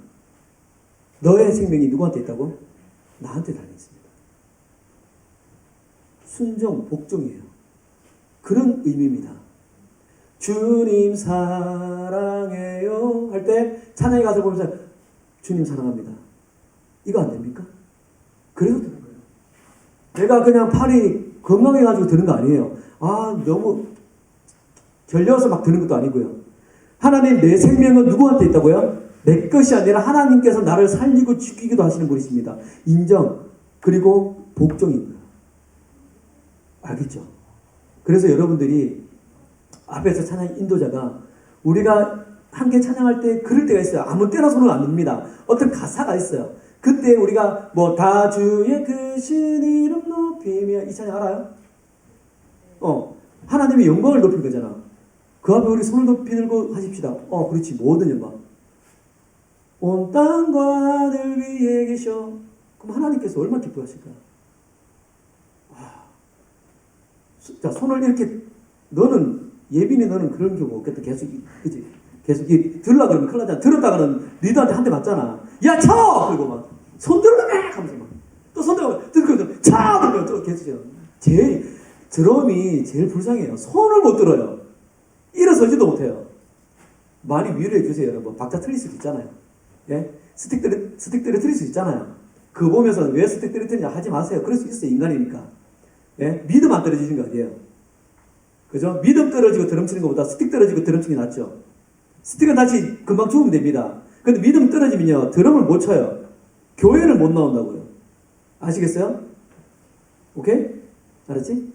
너의 생명이 누구한테 있다고? 나한테 달려있습니다. 순종, 복종이에요. 그런 의미입니다. 주님 사랑해요 할 때 찬양의 가사를 보면서 주님 사랑합니다. 이거 안 됩니까? 그래서 드는 거예요. 내가 그냥 팔이 건강해가지고 드는 거 아니에요. 너무 결려서 막 드는 것도 아니고요. 하나님, 내 생명은 누구한테 있다고요? 내 것이 아니라 하나님께서 나를 살리고 죽이기도 하시는 분이십니다. 인정, 그리고 복종이고요. 알겠죠? 그래서 여러분들이 앞에서 찬양 인도자가 우리가 함께 찬양할 때 그럴 때가 있어요. 아무 때나 손을 안 듭니다. 어떤 가사가 있어요. 그때 우리가 뭐 다 주의 크신 이름 높이며 이 찬양 알아요? 하나님의 영광을 높인 거잖아. 그 앞에 우리 손을 높이 들고 하십시다. 그렇지. 모든 영광. 온 땅과 하늘 위에 계셔. 그럼 하나님께서 얼마나 기뻐하실까요? 자, 손을 이렇게, 예빈이 너는 그런 경우 없겠다. 계속, 그치? 계속, 들으려고 그러면 큰일 나잖아. 들었다가는 리더한테 한 대 맞잖아. 야, 쳐! 그리고 막, 손 들으면! 하면서 막. 또 손 들고, 쳐! 그러면 또 계속, 드럼이 제일 불쌍해요. 손을 못 들어요. 일어서지도 못해요. 많이 위로해 주세요, 여러분. 박자 틀릴 수도 있잖아요. 예? 스틱 떨어뜨릴 수 있잖아요. 그거 보면서 왜 스틱 떨어뜨리냐 하지 마세요. 그럴 수 있어요. 인간이니까. 예? 믿음 안 떨어지는 거 아니에요. 그죠? 믿음 떨어지고 드럼 치는 것보다 스틱 떨어지고 드럼 치는 게 낫죠. 스틱은 다시 금방 죽으면 됩니다. 근데 믿음 떨어지면요. 드럼을 못 쳐요. 교회를 못 나온다고요. 아시겠어요? 오케이? 알았지?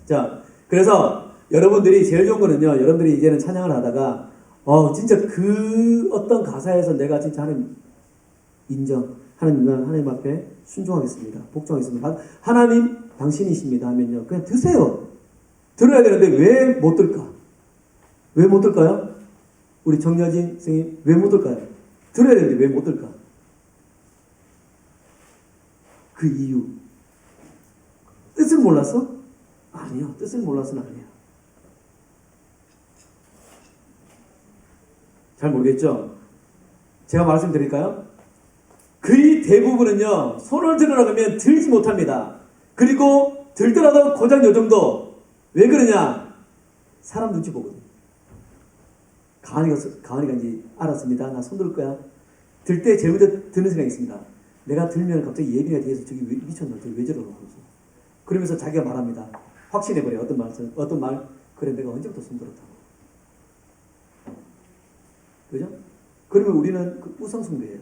자, 그래서 여러분들이 제일 좋은 거는요. 여러분들이 이제는 찬양을 하다가 진짜 그 어떤 가사에서 내가 진짜 하나님 인정, 하나님 앞에 순종하겠습니다. 복종하겠습니다. 하나님 당신이십니다 하면요. 그냥 드세요. 들어야 되는데 왜 못 들까? 왜 못 들까요? 우리 정여진 선생님 왜 못 들까요? 들어야 되는데 왜 못 들까? 그 이유. 뜻을 몰랐어? 아니요. 뜻을 몰라서는 아니에요. 잘 모르겠죠? 제가 말씀드릴까요? 거의 대부분은요. 손을 들으라 그러면 들지 못합니다. 그리고 들더라도 고작 요 정도. 왜 그러냐? 사람 눈치 보거든요. 가은이가 이제 알았습니다. 나 손 들 거야. 들 때 제일 먼저 드는 생각이 있습니다. 내가 들면 갑자기 예빈이가 뒤에서 저기 미쳤나? 저기 왜 저러나? 그러면서 자기가 말합니다. 확신해버려요. 어떤 말? 그래, 내가 언제부터 손 들었다고. 그죠? 그러면 우리는 그 우상숭배예요.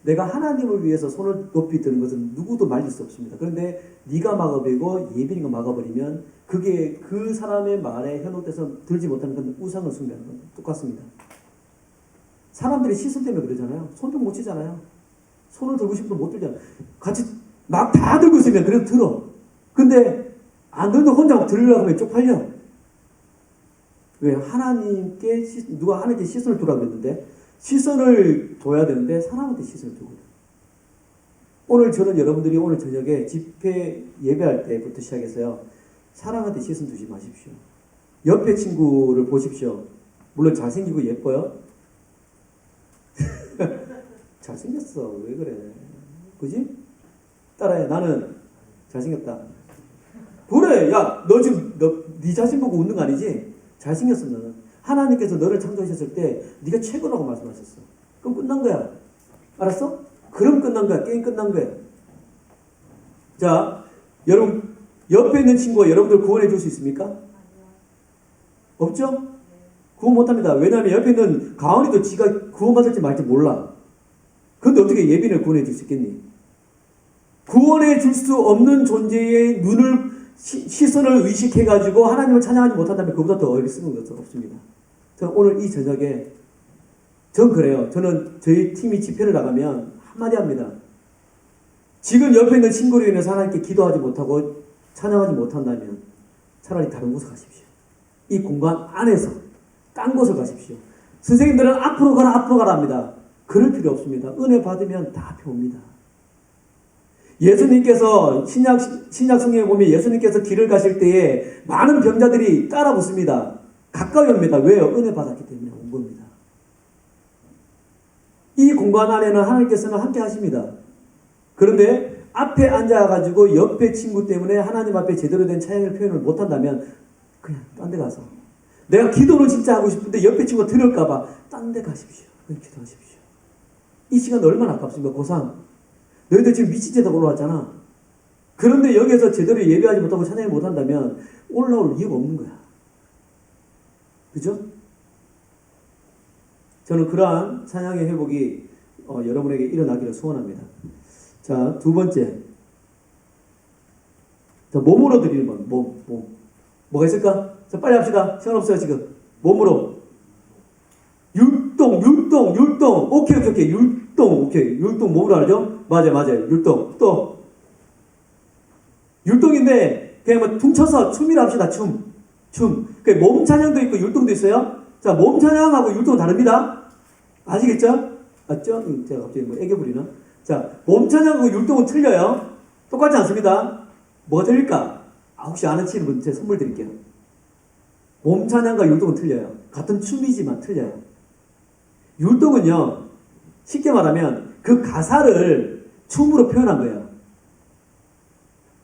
내가 하나님을 위해서 손을 높이 드는 것은 누구도 말릴 수 없습니다. 그런데 네가 막아버리고 예빈이가 막아버리면 그게 그 사람의 말에 현혹돼서 들지 못하는 건 우상을 숭배하는 건 똑같습니다. 사람들이 시선 때문에 그러잖아요. 손도 못 치잖아요. 손을 들고 싶어도 못 들잖아요. 같이 막 다 들고 있으면 그래도 들어. 근데 안 들도 혼자 막 들으려고 하면 쪽팔려. 왜? 하나님께 누가 하나님께 시선을 두라고 했는데 시선을 둬야 되는데 사람한테 시선을 두거든. 오늘 저는 여러분들이 오늘 저녁에 집회 예배할 때부터 시작해서요. 사람한테 시선 두지 마십시오. 옆에 친구를 보십시오. 물론 잘생기고 예뻐요. 잘생겼어. 왜 그래? 그지? 따라해. 나는 잘생겼다. 그래. 야, 너 지금 네 자신 보고 웃는 거 아니지? 잘생겼어 너는. 하나님께서 너를 창조하셨을 때 네가 최고라고 말씀하셨어. 그럼 끝난 거야. 알았어? 그럼 끝난 거야. 게임 끝난 거야. 자, 여러분 옆에 있는 친구가 여러분들 구원해 줄 수 있습니까? 없죠? 구원 못합니다. 왜냐하면 옆에 있는 가온이도 지가 구원받을지 말지 몰라. 그런데 어떻게 예빈을 구원해 줄 수 있겠니? 구원해 줄 수 없는 존재의 눈을 시선을 의식해가지고 하나님을 찬양하지 못한다면 그보다 더 어릴 쓰는 것은 없습니다. 저는 오늘 이 저녁에 전 그래요. 저는 저희 팀이 집회를 나가면 한마디 합니다. 지금 옆에 있는 친구로 인해서 하나님께 기도하지 못하고 찬양하지 못한다면 차라리 다른 곳에 가십시오. 이 공간 안에서 딴 곳을 가십시오. 선생님들은 앞으로 가라 합니다. 그럴 필요 없습니다. 은혜 받으면 다 앞에 옵니다. 예수님께서 신약 성경에 보면 예수님께서 길을 가실 때에 많은 병자들이 따라 붙습니다. 가까이 옵니다. 왜요? 은혜 받았기 때문에 온 겁니다. 이 공간 안에는 하나님께서는 함께 하십니다. 그런데 앞에 앉아가지고 옆에 친구 때문에 하나님 앞에 제대로 된 찬양의 표현을 못한다면 그냥 딴 데 가서 내가 기도를 진짜 하고 싶은데 옆에 친구가 들을까봐 딴 데 가십시오. 그냥 기도하십시오. 이 시간 얼마나 아깝습니까? 고3 너희들 지금 미친 데다 올라왔잖아. 그런데 여기에서 제대로 예배하지 못하고 찬양을 못한다면 올라올 이유가 없는 거야. 그죠? 저는 그러한 찬양의 회복이 여러분에게 일어나기를 소원합니다. 자, 두 번째. 자, 몸으로 드리는 건, 몸. 뭐가 있을까? 자, 빨리 합시다. 시간 없어요, 지금. 몸으로. 율동. 오케이. 율동 몸으로 하죠? 맞아요. 율동. 또. 율동인데, 그냥 뭐 tum쳐서 춤이라 합시다, 춤. 그 몸 찬양도 있고 율동도 있어요. 자, 몸 찬양하고 율동은 다릅니다. 아시겠죠? 맞죠? 제가 갑자기 뭐 애교 부리나? 자, 몸 찬양하고 율동은 틀려요. 똑같지 않습니다. 뭐가 틀릴까? 혹시 아는 친구분 제가 선물 드릴게요. 몸 찬양과 율동은 틀려요. 같은 춤이지만 틀려요. 율동은요, 쉽게 말하면 그 가사를 춤으로 표현한 거예요.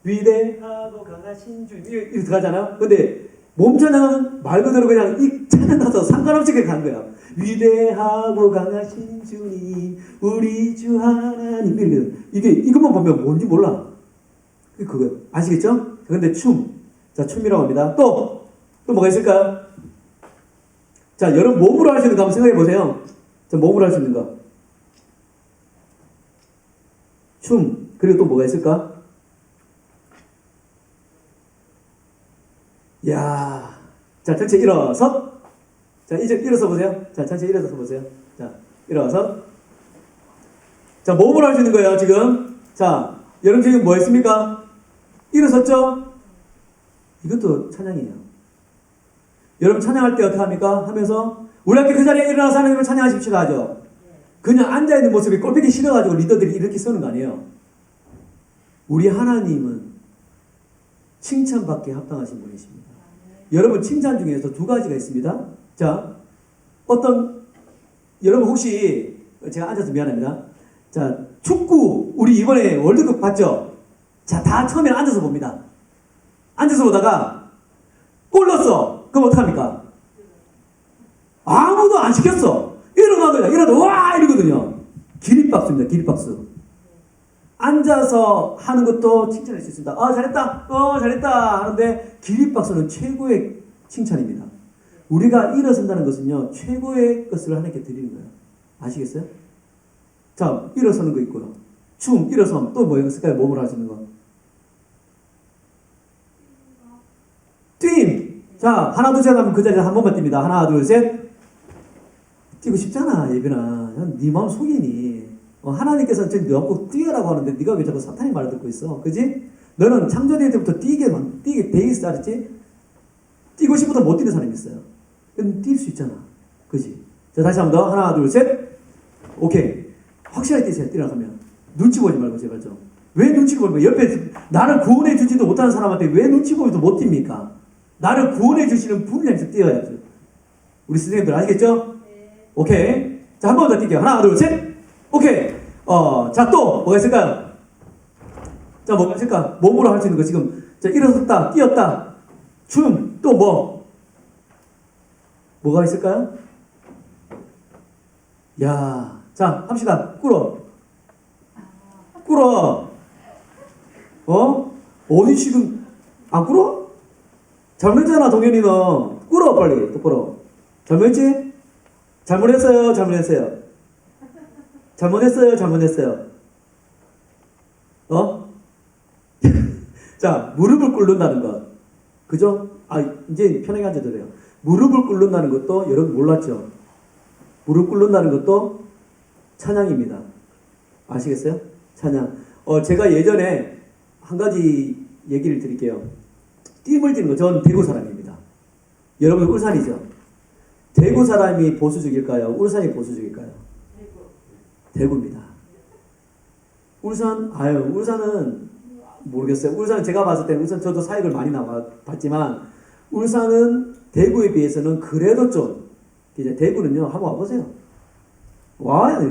위대하고 강하신 주 이렇게 들어가잖아요. 근데 몸 찬양은 말 그대로 그냥 이 찬양 가서 상관없이 그렇게 간 거예요. 위대하고 강하신 주님 우리 주 하나님 이것만 보면 뭔지 몰라. 그거 아시겠죠? 근데 자, 춤이라고 합니다. 또 뭐가 있을까요? 자, 여러분 몸으로 할 수 있는 거 한번 생각해 보세요. 자, 몸으로 할 수 있는 거. 춤. 그리고 또 뭐가 있을까? 야, 자, 전체 일어서. 자, 이제 일어서 보세요. 자, 전체 일어서 보세요. 자, 일어서. 자, 몸으로 할 수 있는 거예요, 지금. 자, 여러분 지금 뭐 했습니까? 일어섰죠? 이것도 찬양이에요. 여러분 찬양할 때 어떻게 합니까? 하면서 우리 함께 그 자리에 일어나서 하나님을 찬양하십시오 하죠. 그냥 앉아있는 모습이 꼴보기 싫어가지고 리더들이 이렇게 쓰는 거 아니에요. 우리 하나님은 칭찬받기에 합당하신 분이십니다. 여러분 칭찬 중에서 두 가지가 있습니다. 자, 여러분 혹시 제가 앉아서 미안합니다. 자, 축구 우리 이번에 월드컵 봤죠? 자, 다 처음에 앉아서 봅니다. 앉아서 보다가 골 넣었어. 그럼 어떡합니까? 아무도 안 시켰어. 일어나거든요. 일어나도 와 이러거든요. 기립박수입니다. 기립박수. 앉아서 하는 것도 칭찬할 수 있습니다. 잘했다 하는데 기립박수는 최고의 칭찬입니다. 우리가 일어선다는 것은요, 최고의 것을 하나님께 드리는 거예요. 아시겠어요? 자, 일어서는 거 있고요. 춤, 일어섬, 또 뭐 있을까요? 몸으로 하시는 거. 뛴! 자, 하나, 둘, 셋 하면 그 자리에 한 번만 뜁니다. 하나, 둘, 셋. 뛰고 싶잖아, 예빈아. 네 마음 속이니. 하나님께서는 지금 너꼭 뛰어라고 하는데 네가 왜 자꾸 사탄의 말을 듣고 있어? 그지? 너는 창조될 때부터 뛰게 돼 있어, 알았지? 뛰고 싶어도 못 뛰는 사람이 있어요. 뛸 수 있잖아. 그지? 자, 다시 한 번 더. 하나, 둘, 셋. 오케이. 확실하게 뛰세요, 뛰어가면. 눈치 보지 말고, 제발 좀. 왜 눈치 보고, 옆에 나를 구원해 주지도 못하는 사람한테 왜 눈치 보기도 못 뜁니까? 나를 구원해 주시는 분을 향해서 뛰어야죠. 우리 선생님들 아시겠죠? 오케이. 자, 한 번 더 뛸게요. 하나, 둘, 셋. 오케이. 자, 또 뭐가 있을까요? 자, 뭐가 있을까? 몸으로 할 수 있는 거 지금. 자, 일어섰다, 뛰었다, 춤, 또 뭐? 뭐가 있을까요? 야, 자, 합시다. 꿇어. 꿇어. 어디 지금 안 꿇어? 잘못했잖아, 동현이 너. 꿇어, 빨리. 똑바로. 잘못했지? 잘못했어요, 잘못했어요. 잘못했어요, 잘못했어요. 자, 무릎을 꿇는다는 것. 그죠? 이제 편하게 앉아도 돼요. 무릎을 꿇는다는 것도 여러분 몰랐죠? 무릎 꿇는다는 것도 찬양입니다. 아시겠어요? 찬양. 제가 예전에 한 가지 얘기를 드릴게요. 띠을 띠는 거. 전 대구 사람입니다. 여러분 울산이죠? 대구 사람이 보수적일까요? 울산이 보수적일까요? 대구입니다. 울산은 모르겠어요. 울산은 제가 봤을 때는 저도 사역을 많이 봤지만 울산은 대구에 비해서는 그래도 좀 이제 대구는요, 한번 와보세요.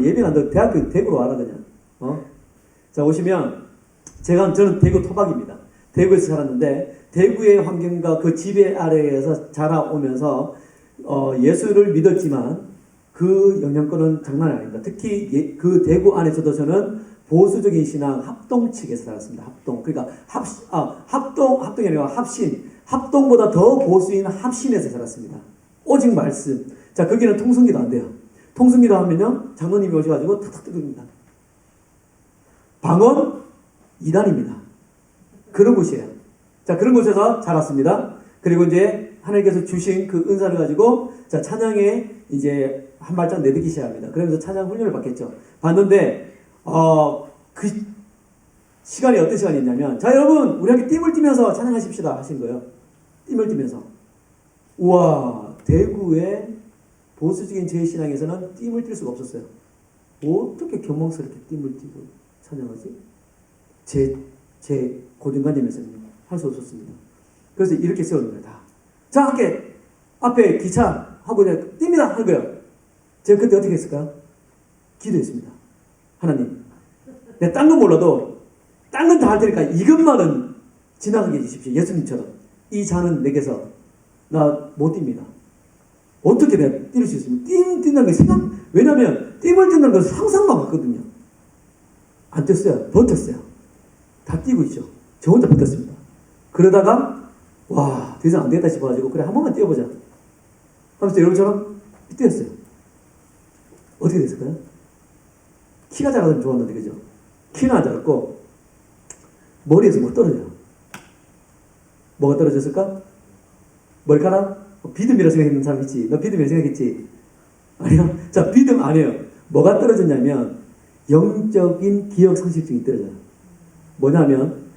예민한 너 대학교 대구로 와라 그냥. 자, 오시면 저는 대구 토박입니다. 대구에서 살았는데 대구의 환경과 그 지배 아래에서 자라오면서 예수를 믿었지만 그 영향권은 장난이 아닙니다. 특히 그 대구 안에서도 저는 보수적인 신앙 합동 측에서 살았습니다. 합동. 그러니까 합동이 아니라 합신. 합동보다 더 보수인 합신에서 살았습니다. 오직 말씀. 자, 거기는 통성기도 안 돼요. 통성기도 하면요, 장로님이 오셔가지고 탁탁 뜯습니다. 방언 이단입니다. 그런 곳이에요. 자, 그런 곳에서 자랐습니다. 그리고 이제 하나님께서 주신 그 은사를 가지고 자, 찬양에 이제 한 발짝 내딛기 시작합니다. 그러면서 찬양 훈련을 받겠죠. 봤는데 그 시간이 어떤 시간이었냐면, 자, 여러분 우리 함께 띠을 띠면서 찬양하십시다 하신 거예요. 띠을 띠면서. 우와, 대구의 보수적인 제 신앙에서는 띠을 뛸 수가 없었어요. 어떻게 경망스럽게 띠을 띠고 찬양하지? 제 고정관념에서는 할 수 없었습니다. 그래서 이렇게 세우는 거예요. 다. 자, 함께 앞에 기차 하고 이제 띱니다 하는 거예요. 제가 그때 어떻게 했을까요? 기도했습니다. 하나님, 내가 딴 건 몰라도 딴 건 다 할 테니까 이것만은 지나가게 해주십시오. 예수님처럼. 이 잔은 내게서 나 못 띱니다. 어떻게 내가 뛸 수 있습니까? 뛴다는 게 왜냐면 띠을 뛴다는 건 상상만 갔거든요. 안 뛰었어요. 버텼어요. 다 뛰고 있죠. 저 혼자 버텼습니다. 그러다가 와, 더 이상 안 되겠다 싶어가지고 그래, 한 번만 뛰어보자 하면서 여러분처럼 뛰었어요. 어떻게 됐을까요? 키가 작아서 좋았는데, 그죠? 키는 안 작았고 머리에서 뭐 떨어져요. 뭐가 떨어졌을까? 머리카락? 비듬이라고 생각했는 사람 있지? 너 비듬이라고 생각했지? 아니요. 자, 비듬 아니에요. 뭐가 떨어졌냐면 영적인 기억 상실증이 떨어져요. 뭐냐면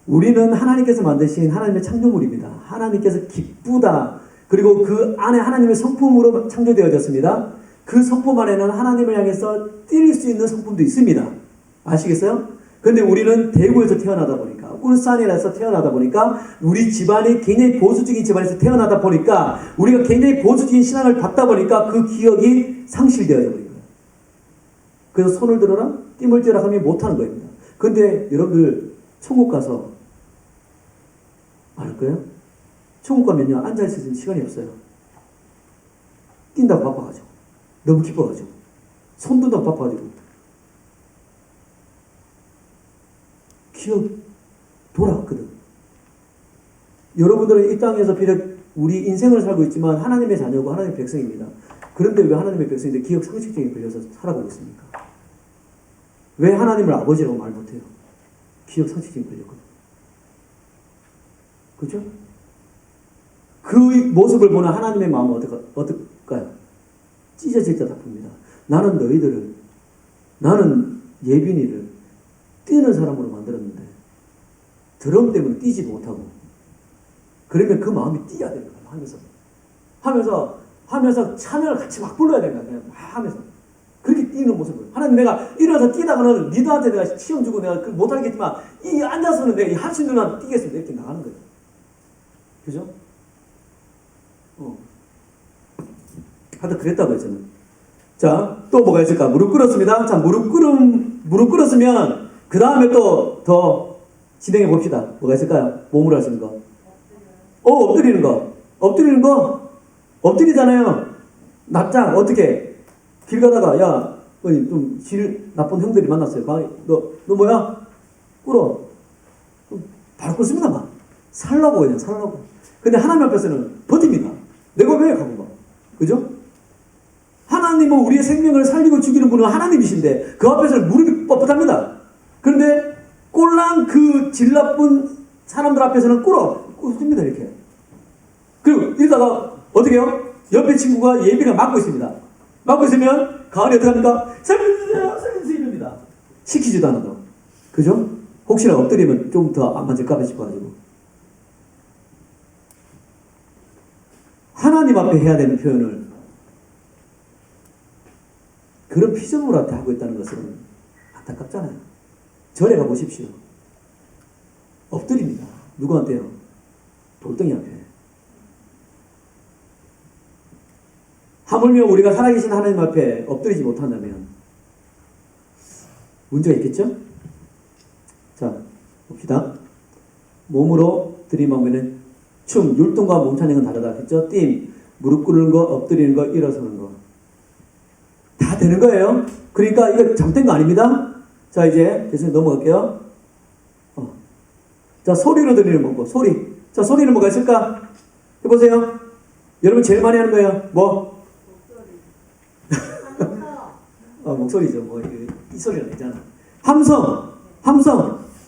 우리는 하나님께서 만드신 하나님의 창조물입니다. 하나님께서 기쁘다. 그리고 그 안에 하나님의 성품으로 창조되어졌습니다. 그 성품 안에는 하나님을 향해서 뛸 수 있는 성품도 있습니다. 아시겠어요? 근데 우리는 대구에서 태어나다 보니까, 울산이라서 태어나다 보니까, 우리 집안이 굉장히 보수적인 집안에서 태어나다 보니까, 우리가 굉장히 보수적인 신앙을 받다 보니까 그 기억이 상실되어져 버린 거예요. 그래서 손을 들어라? 띠을 띠라 하면 못하는 겁니다. 근데 여러분들 천국 가서 알 거예요? 천국 가면요, 앉아있을 수 있는 시간이 없어요. 뛴다고 바빠가지고, 너무 기뻐가지고, 손 든다고 바빠가지고, 기억 돌아왔거든. 여러분들은 이 땅에서 비록 우리 인생을 살고 있지만 하나님의 자녀고 하나님의 백성입니다. 그런데 왜 하나님의 백성인데 기억 상실증에 걸려서 살아가고 있습니까? 왜 하나님을 아버지라고 말 못해요? 기억 상실증에 걸렸거든요. 그죠? 그 모습을 보는 하나님의 마음은 어떨까요? 찢어질 듯 아픕니다. 나는 예빈이를 뛰는 사람으로 만들었는데 드럼 때문에 뛰지도 못하고, 그러면 그 마음이 뛰어야 됩니다. 하면서 찬양을 같이 막 불러야 됩니다. 그냥 막 하면서 그렇게 뛰는 모습을, 하나님 내가 일어나서 뛰다가는 니들한테 내가 시험 주고 내가 못하겠지만 이 앉아서는 내가 할 수 있는 한 뛰겠습니다. 이렇게 나가는 거예요. 그죠? 하여튼 그랬다고요, 저는. 자, 또 뭐가 있을까? 무릎 꿇었습니다. 자, 무릎 꿇었으면 그 다음에 또 더 진행해 봅시다. 뭐가 있을까요? 몸으로 하시는 거. 엎드리는 거. 엎드리잖아요. 납작, 어떻게? 길 가다가, 야, 좀 나쁜 형들이 만났어요. 너 뭐야? 꿇어. 바로 꿇습니다, 막. 살라고, 그냥, 살라고. 근데 하나님 앞에서는 버팁니다. 내가 왜 가고 막. 그죠? 하나님은 우리의 생명을 살리고 죽이는 분은 하나님이신데, 그 앞에서는 무릎이 뻣뻣합니다. 그런데, 꼴랑 그 질 나쁜 사람들 앞에서는 꿇습니다, 이렇게. 그리고 이러다가, 어떻게 해요? 옆에 친구가 예비가 막고 있습니다. 막고 있으면 가을이 어떻게 합니까? 살려주세요 이럽니다. 시키지도 않아도. 그죠? 혹시나 엎드리면 좀 더 안 맞을까 싶어가지고. 하나님 앞에 해야 되는 표현을 그런 피조물한테 하고 있다는 것은 안타깝잖아요. 절에 가보십시오. 엎드립니다. 누구한테요? 돌덩이 앞에. 하물며 우리가 살아계신 하나님 앞에 엎드리지 못한다면 문제가 있겠죠? 자, 봅시다. 몸으로 들이마으면 춤, 율동과 몸찬양은 다르다 했죠? 띵, 무릎 꿇는 거, 엎드리는 거, 일어서는 거. 다 되는 거예요. 그러니까 이거 잘못된 거 아닙니다. 자, 이제 계속 넘어갈게요. 자, 소리로 들리는 방법. 소리. 자, 소리는 뭐가 있을까? 해보세요. 여러분 제일 많이 하는 거예요. 뭐? 목소리죠. 뭐, 이 소리가 있잖아. 함성.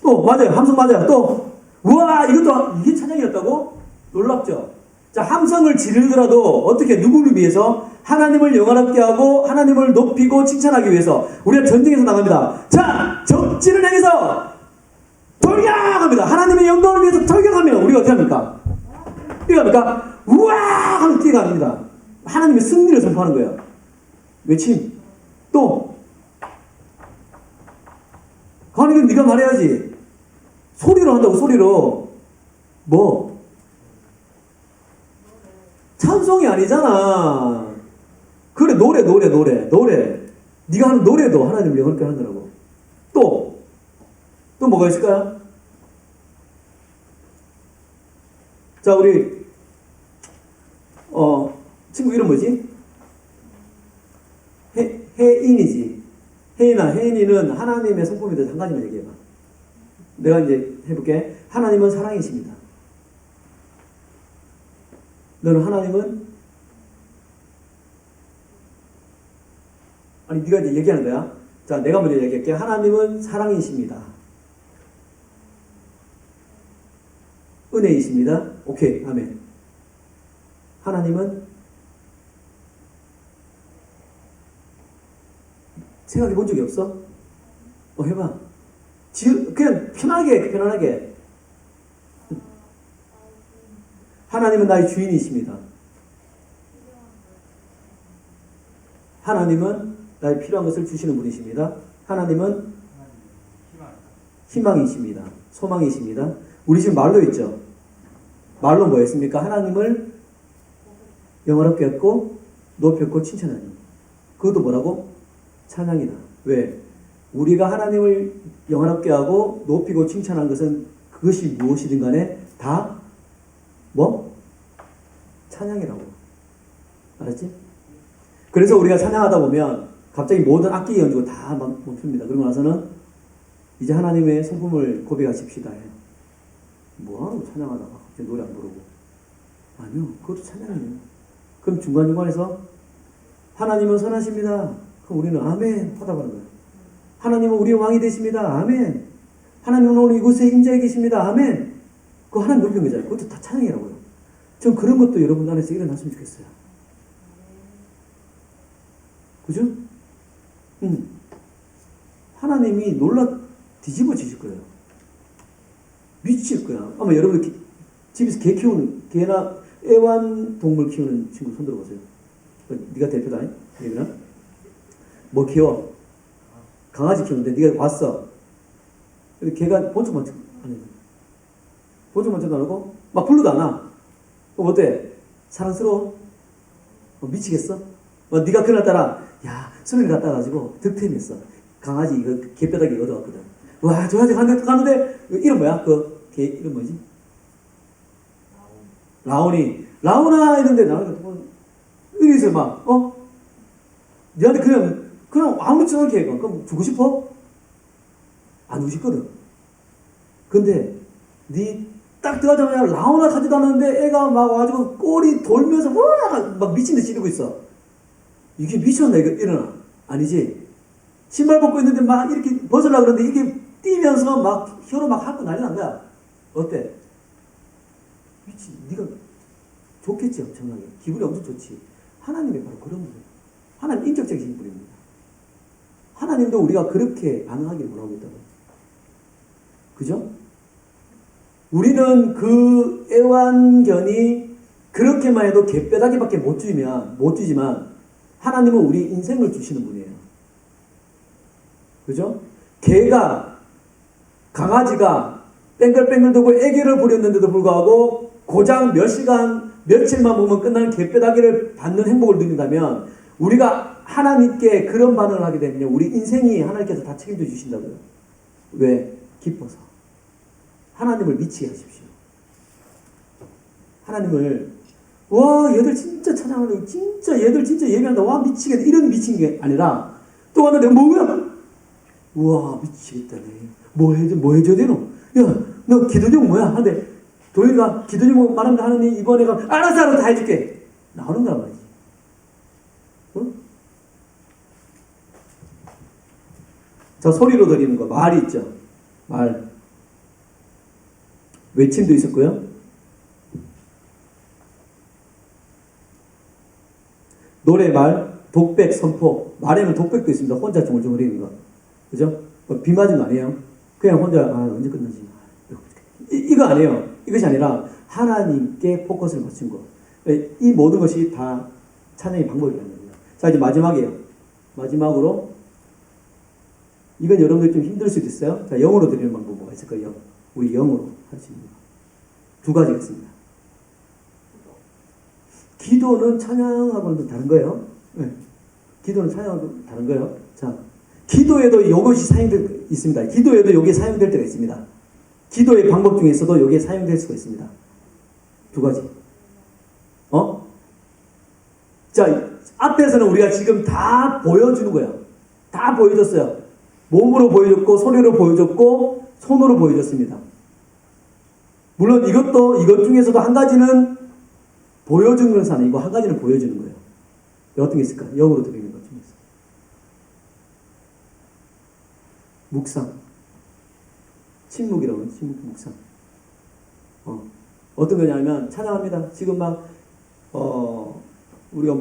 또, 맞아요. 함성 맞아요. 또, 우와, 이게 찬양이었다고? 놀랍죠? 자, 함성을 지르더라도 어떻게, 누구를 위해서? 하나님을 영화롭게 하고, 하나님을 높이고, 칭찬하기 위해서. 우리가 전쟁에서 나갑니다. 자, 적진을 향해서 돌격합니다. 하나님의 영광을 위해서 돌격하면 우리가 어떻게 합니까? 뛰어갑니까? 우와! 하면 뛰어갑니다. 하나님의 승리를 선포하는 거예요. 외침. 또 하나님 네가 말해야지. 소리로 한다고. 소리로. 뭐? 찬송이 아니잖아. 그래, 노래. 네가 하는 노래도 하나님을 영광롭게 하는 거라고. 또 뭐가 있을까요? 자, 우리 친구 이름 뭐지? 혜인이지. 혜인이는 하나님의 성품에 대해서 한 가지만 얘기해봐. 내가 이제 해볼게. 하나님은 사랑이십니다. 너는 하나님은? 아니, 네가 이제 얘기하는 거야. 자, 내가 먼저 얘기할게. 하나님은 사랑이십니다. 은혜이십니다. 오케이, 아멘. 하나님은? 생각해 본 적이 없어? 해봐. 그냥 편안하게. 하나님은 나의 주인이십니다. 하나님은 나의 필요한 것을 주시는 분이십니다. 하나님은 희망이십니다. 소망이십니다. 우리 지금 말로 했죠? 말로 뭐였습니까? 하나님을 영화롭게 했고 높였고 칭찬하니. 그것도 뭐라고? 찬양이다. 왜? 우리가 하나님을 영화롭게 하고 높이고 칭찬한 것은 그것이 무엇이든 간에 다 뭐? 찬양이라고. 알았지? 그래서 우리가 찬양하다 보면 갑자기 모든 악기 연주가 다 멈춥니다. 그러고 나서는 이제 하나님의 성품을 고백하십시다. 뭐하러 찬양하다가 갑자기 노래 안 부르고. 아니요, 그것도 찬양이에요. 그럼 중간중간에서 하나님은 선하십니다. 그럼 우리는 아멘 화답하는 거예요. 하나님은 우리의 왕이 되십니다. 아멘. 하나님은 오늘 이곳에 임재해 계십니다. 아멘. 그거 하나님 높인 거잖아요. 그것도 다 찬양이라고요. 전 그런 것도 여러분 안에서 일어났으면 좋겠어요. 그죠? 하나님이 놀라 뒤집어지실 거예요. 미칠 거야. 아마 여러분 집에서 개 키우는, 개나 애완동물 키우는 친구 손 들어보세요. 네가 대표다. 얘들아. 뭐 키워? 강아지 키우는데 네가 왔어. 근데 걔가 본청만청 안 해. 본청만청도 안 하고 막 불러도 안 와. 그럼 어때? 사랑스러워? 미치겠어? 네가 그날따라 야 수련회 갔다 가지고 득템했어. 강아지 이거 개뼈다귀 얻어왔거든. 와 저 아직 갔는데 이름 뭐야? 그 개 이름 뭐지? 라온아 이런데 나는 이래서 막 니한테 그냥 아무렇지 않게 해. 그럼 주고 싶어? 안 주고 싶거든. 근데 니 딱 들어가자마자 라온아 가지도 않았는데 애가 막 와가지고 꼬리 돌면서 막 미친 듯이 이러고 있어. 이게 미쳤나 이거 일어나? 아니지. 신발 벗고 있는데 막 이렇게 벗으려고 그러는데 이게 뛰면서 막 혀로 막 핥고 난리 난 거야. 어때? 미친. 네가 좋겠지 엄청나게. 기분이 엄청 좋지. 하나님이 바로 그런 분이에요. 하나님 인격적이신 분입니다. 하나님도 우리가 그렇게 반응하기를 원하고 있다고. 그죠? 우리는 그 애완견이 그렇게만 해도 개뼈다귀밖에 못 주지만 하나님은 우리 인생을 주시는 분이에요. 그죠? 강아지가 뺑글뺑글 돌고 애교를 부렸는데도 불구하고 고작 몇 시간, 며칠만 보면 끝나는 개뼈다귀를 받는 행복을 누린다면 우리가 하나님께 그런 반응을 하게 되면요. 우리 인생이 하나님께서 다 책임져 주신다고요. 왜? 기뻐서. 하나님을 미치게 하십시오. 하나님을 와 얘들 진짜 찬양하는 진짜 얘들 진짜 예배한다. 와 미치겠다. 이런 미친 게 아니라 또 왔는데 뭐야? 우와 미치겠다. 뭐 해줘야 되노? 야 너 기도 제목 뭐야? 하는데 도희가 기도 제목 말하면 하느님 이번에 알아서 다 해줄게. 나오는 거란 말이지. 자 소리로 드리는 거 말이 있죠. 말 외침도 있었고요. 노래, 말, 독백, 선포. 말에는 독백도 있습니다. 혼자 중얼중얼거리는 거. 그죠? 비 맞은 거 아니에요? 그냥 혼자 언제 끝나지? 이거 아니에요. 이것이 아니라 하나님께 포커스를 맞춘 거. 이 모든 것이 다 찬양의 방법이라는 겁니다. 자 이제 마지막이에요. 마지막으로 이건 여러분들 좀 힘들 수도 있어요. 자 영어로 드리는 방법 뭐가 있을까요? 우리 영어로 할 수 있는 거. 두 가지가 있습니다. 기도는 찬양하고는 다른 거예요. 네. 기도는 찬양하고는 다른 거예요. 자, 기도에도 이것이 사용될 있습니다. 기도에도 이게 사용될 때가 있습니다. 기도의 방법 중에서도 이게 사용될 수가 있습니다. 두 가지. 자, 앞에서는 우리가 지금 다 보여주는 거예요. 다 보여줬어요. 몸으로 보여줬고, 소리로 보여줬고, 손으로 보여줬습니다. 물론 이것 중에서도 한 가지는 보여주는 것은 아니고 한 가지는 보여주는 거예요. 어떤 게 있을까? 영어로 드리는 것 중에서. 묵상. 침묵이라고 해요. 침묵, 묵상. 어떤 거냐면 찬양합니다. 지금 막 우리가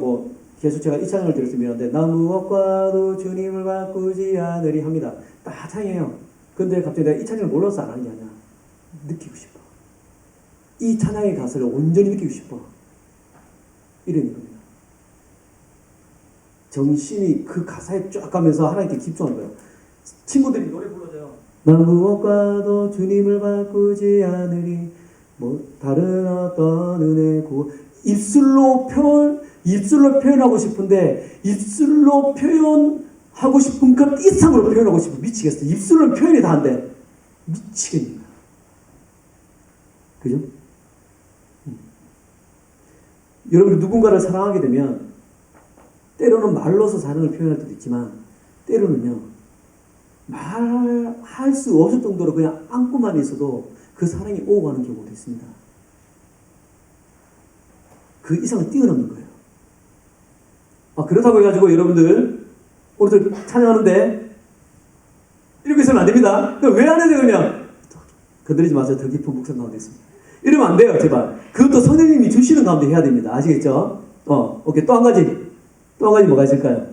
계속 제가 이 찬양을 들었으면 나 무엇과도 주님을 바꾸지 않으리 합니다. 다 찬양해요. 근데 갑자기 내가 이 찬양을 몰라서 안 하는 게 아니야. 느끼고 싶어. 이 찬양의 가사를 온전히 느끼고 싶어. 이러는 겁니다. 정신이 그 가사에 쫙 가면서 하나님께 집중하는 거예요. 친구들이 노래 불러줘요. 나 무엇과도 주님을 바꾸지 않으리 다른 어떤 은혜 입술로 표현하고 싶은데 입술로 표현하고 싶은 것 이상으로 표현하고 싶어. 미치겠어. 입술로 표현이 다 안 돼. 미치겠는 거야. 그죠? 여러분이 누군가를 사랑하게 되면 때로는 말로서 사랑을 표현할 때도 있지만 때로는요 말할 수 없을 정도로 그냥 안고만 있어도 그 사랑이 오고 가는 경우도 있습니다. 그 이상을 뛰어넘는 거예요. 그렇다고 해가지고 여러분들 오늘 찬양하는데 이렇게 있으면 안 됩니다. 왜 안 해요 그냥? 건드리지 마세요. 더 깊은 묵상 가운데 있습니다. 이러면 안 돼요 제발. 그것도 선생님이 주시는 가운데 해야 됩니다. 아시겠죠? 오케이. 또 한 가지 뭐가 있을까요?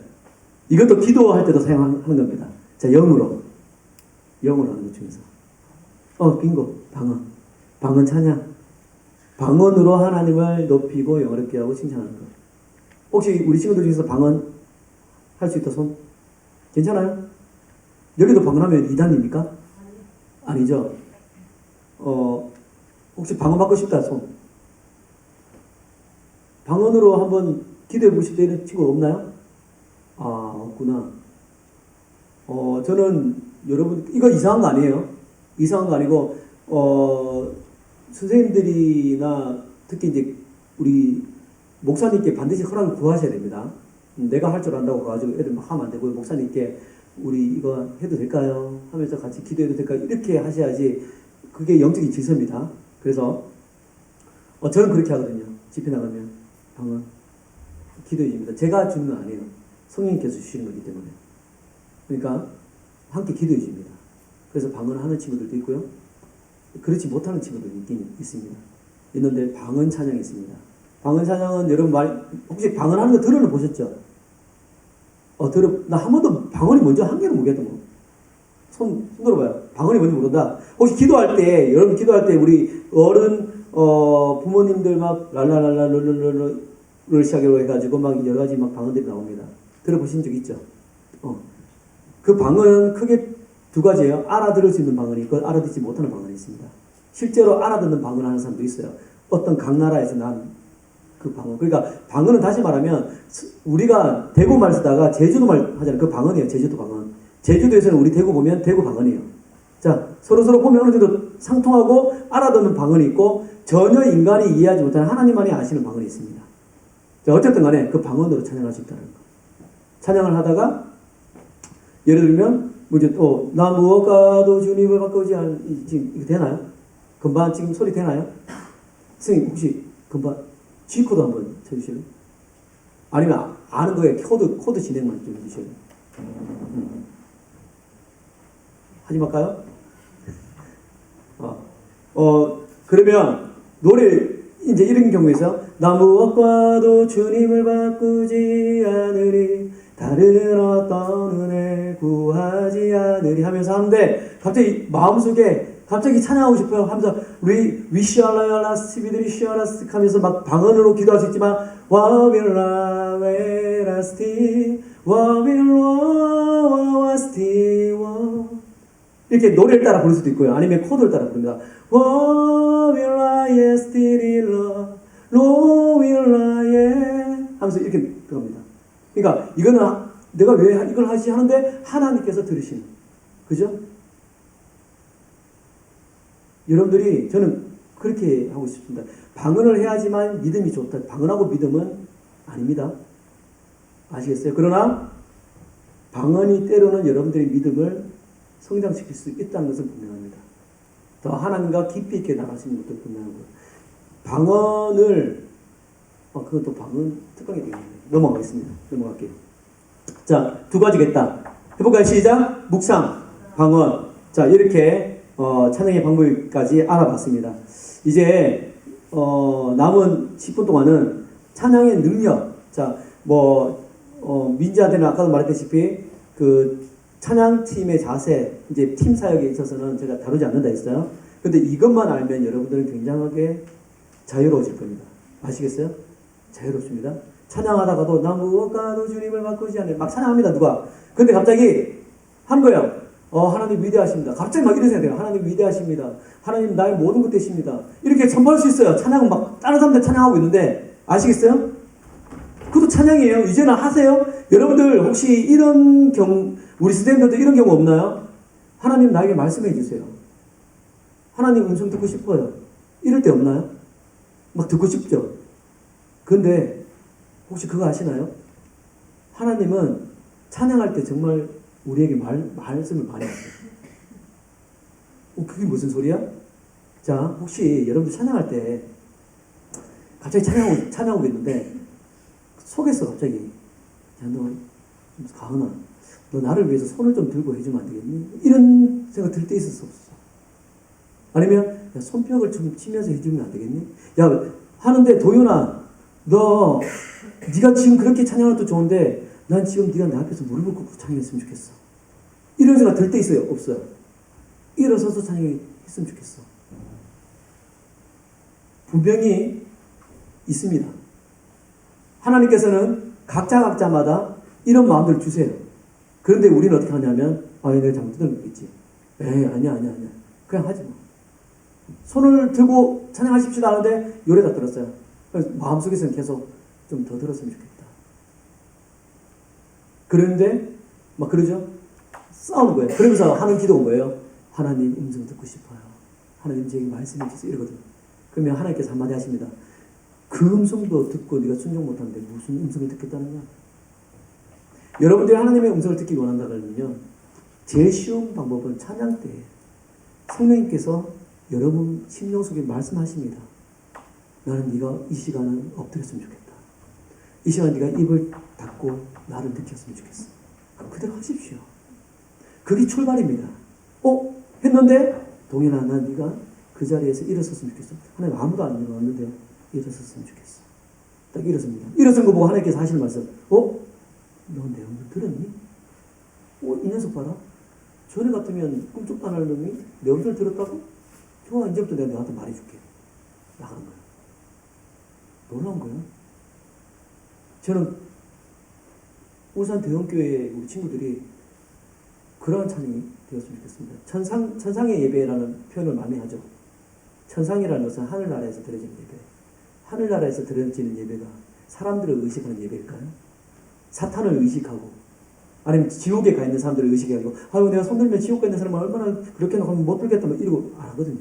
이것도 기도할 때도 사용하는 겁니다. 자, 영으로 하는 것 중에서 빙고 방언 찬양. 방언으로 하나님을 높이고 영어롭게 하고 칭찬하는 것. 혹시 우리 친구들 중에서 방언 할 수 있다 손? 괜찮아요? 여기도 방언하면 이단입니까? 아니죠. 혹시 방언 받고 싶다 손? 방언으로 한번 기도해보고 싶다 이런 친구 없나요? 없구나. 저는 여러분 이거 이상한 거 아니에요. 이상한 거 아니고 선생님들이나 특히 이제 우리 목사님께 반드시 허락을 구하셔야 됩니다. 내가 할 줄 안다고 가지고 애들 막 하면 안 되고 목사님께 우리 이거 해도 될까요? 하면서 같이 기도해도 될까요? 이렇게 하셔야지 그게 영적인 질서입니다. 그래서 저는 그렇게 하거든요. 집회 나가면 방언 기도해 줍니다. 제가 주는 건 아니에요. 성령님께서 주시는 거기 때문에. 그러니까 함께 기도해 줍니다. 그래서 방언하는 친구들도 있고요. 그렇지 못하는 친구도 있긴 있습니다. 있는데 방언 찬양이 있습니다. 방언 찬양은 여러분 혹시 방언하는 거 들어는 보셨죠? 나 한 번도 방언이 뭔지 한 개는 모르겠다 뭐. 손 들어봐요. 방언이 뭔지 모른다. 혹시 기도할 때 여러분 기도할 때 우리 어른 부모님들 막 랄랄랄랄랄랄을 시작으로 해가지고 막 여러 가지 막 방언들이 나옵니다. 들어보신 적 있죠? 그 방언은 크게 두 가지예요. 알아들을 수 있는 방언이 있고 알아듣지 못하는 방언이 있습니다. 실제로 알아듣는 방언을 하는 사람도 있어요. 어떤 각 나라에서 난 그 방언. 그러니까 방언은 다시 말하면 우리가 대구 말 쓰다가 제주도 말 하잖아요. 그 방언이에요. 제주도 방언. 제주도에서는 우리 대구 보면 대구 방언이에요. 자, 서로 보면 어느 정도 상통하고 알아듣는 방언이 있고 전혀 인간이 이해하지 못하는 하나님만이 아시는 방언이 있습니다. 자, 어쨌든 간에 그 방언으로 찬양할 수 있다는 거. 찬양을 하다가 예를 들면 나 무엇과도 주님을 바꾸지 지금 이거 되나요? 금방 지금 소리 되나요? 선생님 혹시 금방 G코드 한번 쳐주실래요? 아니면 아는 거에 코드 진행만 좀 해주실래요? 하지 말까요? 그러면 노래 이제 이런 경우에서 나 무엇과도 주님을 바꾸지 않으리 다른 어떤 은혜 구하지 않으리 하면서 하는데 갑자기 마음속에 갑자기 찬양하고 싶어요 하면서 위시알라야라스티비드리시알라스 하면서 막 방언으로 기도할 수 있지만 와빌라웨라스티 와빌로와스티 이렇게 노래를 따라 부를 수도 있고요. 아니면 코드를 따라 부릅니다. 와빌라예스티릴러 로빌라예 하면서 이렇게 들어갑니다. 그러니까 이거는 내가 왜 이걸 하지 하는데 하나님께서 들으시는 그죠? 여러분들이 저는 그렇게 하고 싶습니다. 방언을 해야지만 믿음이 좋다. 방언하고 믿음은 아닙니다. 아시겠어요? 그러나 방언이 때로는 여러분들의 믿음을 성장시킬 수 있다는 것은 분명합니다. 더 하나님과 깊이 있게 나갈 수 있는 것도 분명하고요. 방언을 그것도 방언 특강이 되겠네요. 넘어갈게요. 자, 두 가지겠다. 해볼까요? 시작. 묵상, 방언. 자, 이렇게 찬양의 방법까지 알아봤습니다. 이제 남은 10분 동안은 찬양의 능력. 자, 민지한테는 아까도 말했다시피 그 찬양팀의 자세, 이제 팀 사역에 있어서는 제가 다루지 않는다 했어요. 근데 이것만 알면 여러분들은 굉장하게 자유로워질 겁니다. 아시겠어요? 자유롭습니다. 찬양하다가도 나 무엇과도 주님을 바꾸지 않아요. 막 찬양합니다, 누가. 근데 갑자기 하는 거예요. 하나님 위대하십니다. 갑자기 막 이런 생각이 들어요. 하나님 위대하십니다. 하나님 나의 모든 것 되십니다. 이렇게 선포할 수 있어요. 찬양은 막 다른 사람들 찬양하고 있는데 아시겠어요? 그것도 찬양이에요. 이제는 하세요. 여러분들 혹시 이런 우리 스태프들도 이런 경우 없나요? 하나님 나에게 말씀해 주세요. 하나님 음성 듣고 싶어요. 이럴 때 없나요? 막 듣고 싶죠? 근데 혹시 그거 아시나요? 하나님은 찬양할 때 정말 우리에게 말씀을 많이 하세요. 그게 무슨 소리야? 자, 혹시 여러분들 찬양할 때 갑자기 찬양하고 있는데 속에서 갑자기 너 가은아, 너 나를 위해서 손을 좀 들고 해주면 안 되겠니? 이런 생각 들 때 있을 수 없어. 아니면 야, 손뼉을 좀 치면서 해주면 안 되겠니? 야 하는데 도윤아, 너 네가 지금 그렇게 찬양해도 좋은데 난 지금 네가 내 앞에서 무릎을 꿇고 찬양했으면 좋겠어. 이런 생각 들 때 있어요? 없어요? 일어서서 찬양했으면 좋겠어. 분명히 있습니다. 하나님께서는 각자마다 이런 마음들을 주세요. 그런데 우리는 어떻게 하냐면 내가 잘못 들은 거겠지. 아니야. 그냥 하지 마. 손을 들고 찬양하십시다 하는데 요래다 들었어요. 그래서 마음속에서는 계속 좀 더 들었으면 좋겠다. 그런데 막 그러죠? 싸우는 거예요. 그러면서 하는 기도가 뭐예요? 하나님 음성 듣고 싶어요. 하나님 제게 말씀해 주세요. 이러거든요. 그러면 하나님께서 한마디 하십니다. 그 음성도 듣고 네가 순종 못하는데 무슨 음성을 듣겠다는 거야? 여러분들이 하나님의 음성을 듣기 원한다 그러면요, 제일 쉬운 방법은 찬양 때 성령님께서 여러분 심령 속에 말씀하십니다. 나는 네가 이 시간은 엎드렸으면 좋겠다. 이 시간 네가 입을 닫고 나를 느꼈으면 좋겠어. 그럼 그대로 하십시오. 그게 출발입니다. 했는데 동현아, 난 네가 그 자리에서 일어섰으면 좋겠어. 하나님 아무도 안 일어났는데 일어섰으면 좋겠어. 딱 일어섭니다. 일어선 거 보고 하나님께서 하시는 말씀. 너 내 음성 들었니? 이 녀석 봐라. 전에 같으면 꿈쩍도 안 할 놈이 내 음성을 들었다고? 좋아, 이제부터 내가 너한테 말해줄게. 나가는 거야. 놀라운 거야. 저는 울산 대형교회 우리 친구들이 그러한 찬양이 되었으면 좋겠습니다. 천상의 예배라는 표현을 많이 하죠. 천상이라는 것은 하늘나라에서 드려지는 예배. 하늘나라에서 드려지는 예배가 사람들을 의식하는 예배일까요? 사탄을 의식하고, 아니면 지옥에 가 있는 사람들을 의식하고, 내가 손들면 지옥 가 있는 사람은 얼마나 그렇게 하면 못 들겠다, 이러고 안 하거든요.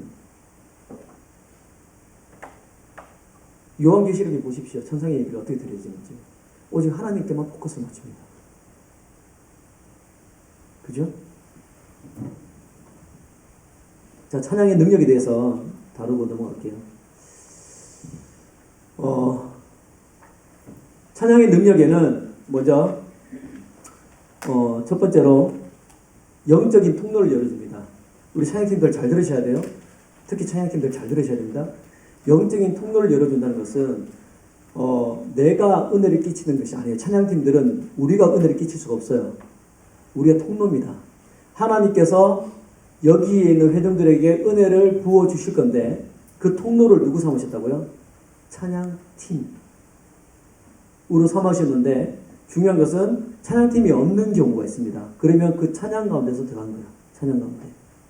요한계시록에 보십시오. 천상의 예배가 어떻게 드려지는지. 오직 하나님께만 포커스를 맞춥니다. 그죠? 자, 찬양의 능력에 대해서 다루고 넘어갈게요. 찬양의 능력에는 먼저 첫 번째로 영적인 통로를 열어줍니다. 우리 찬양팀들 잘 들으셔야 돼요. 특히 찬양팀들 잘 들으셔야 됩니다. 영적인 통로를 열어준다는 것은 내가 은혜를 끼치는 것이 아니에요. 찬양팀들은 우리가 은혜를 끼칠 수가 없어요. 우리가 통로입니다. 하나님께서 여기에 있는 회중들에게 은혜를 부어주실 건데 그 통로를 누구 삼으셨다고요? 찬양팀 으로 삼으셨는데, 중요한 것은 찬양팀이 없는 경우가 있습니다. 그러면 그 찬양 가운데서 들어간 거야. 찬양 가운데.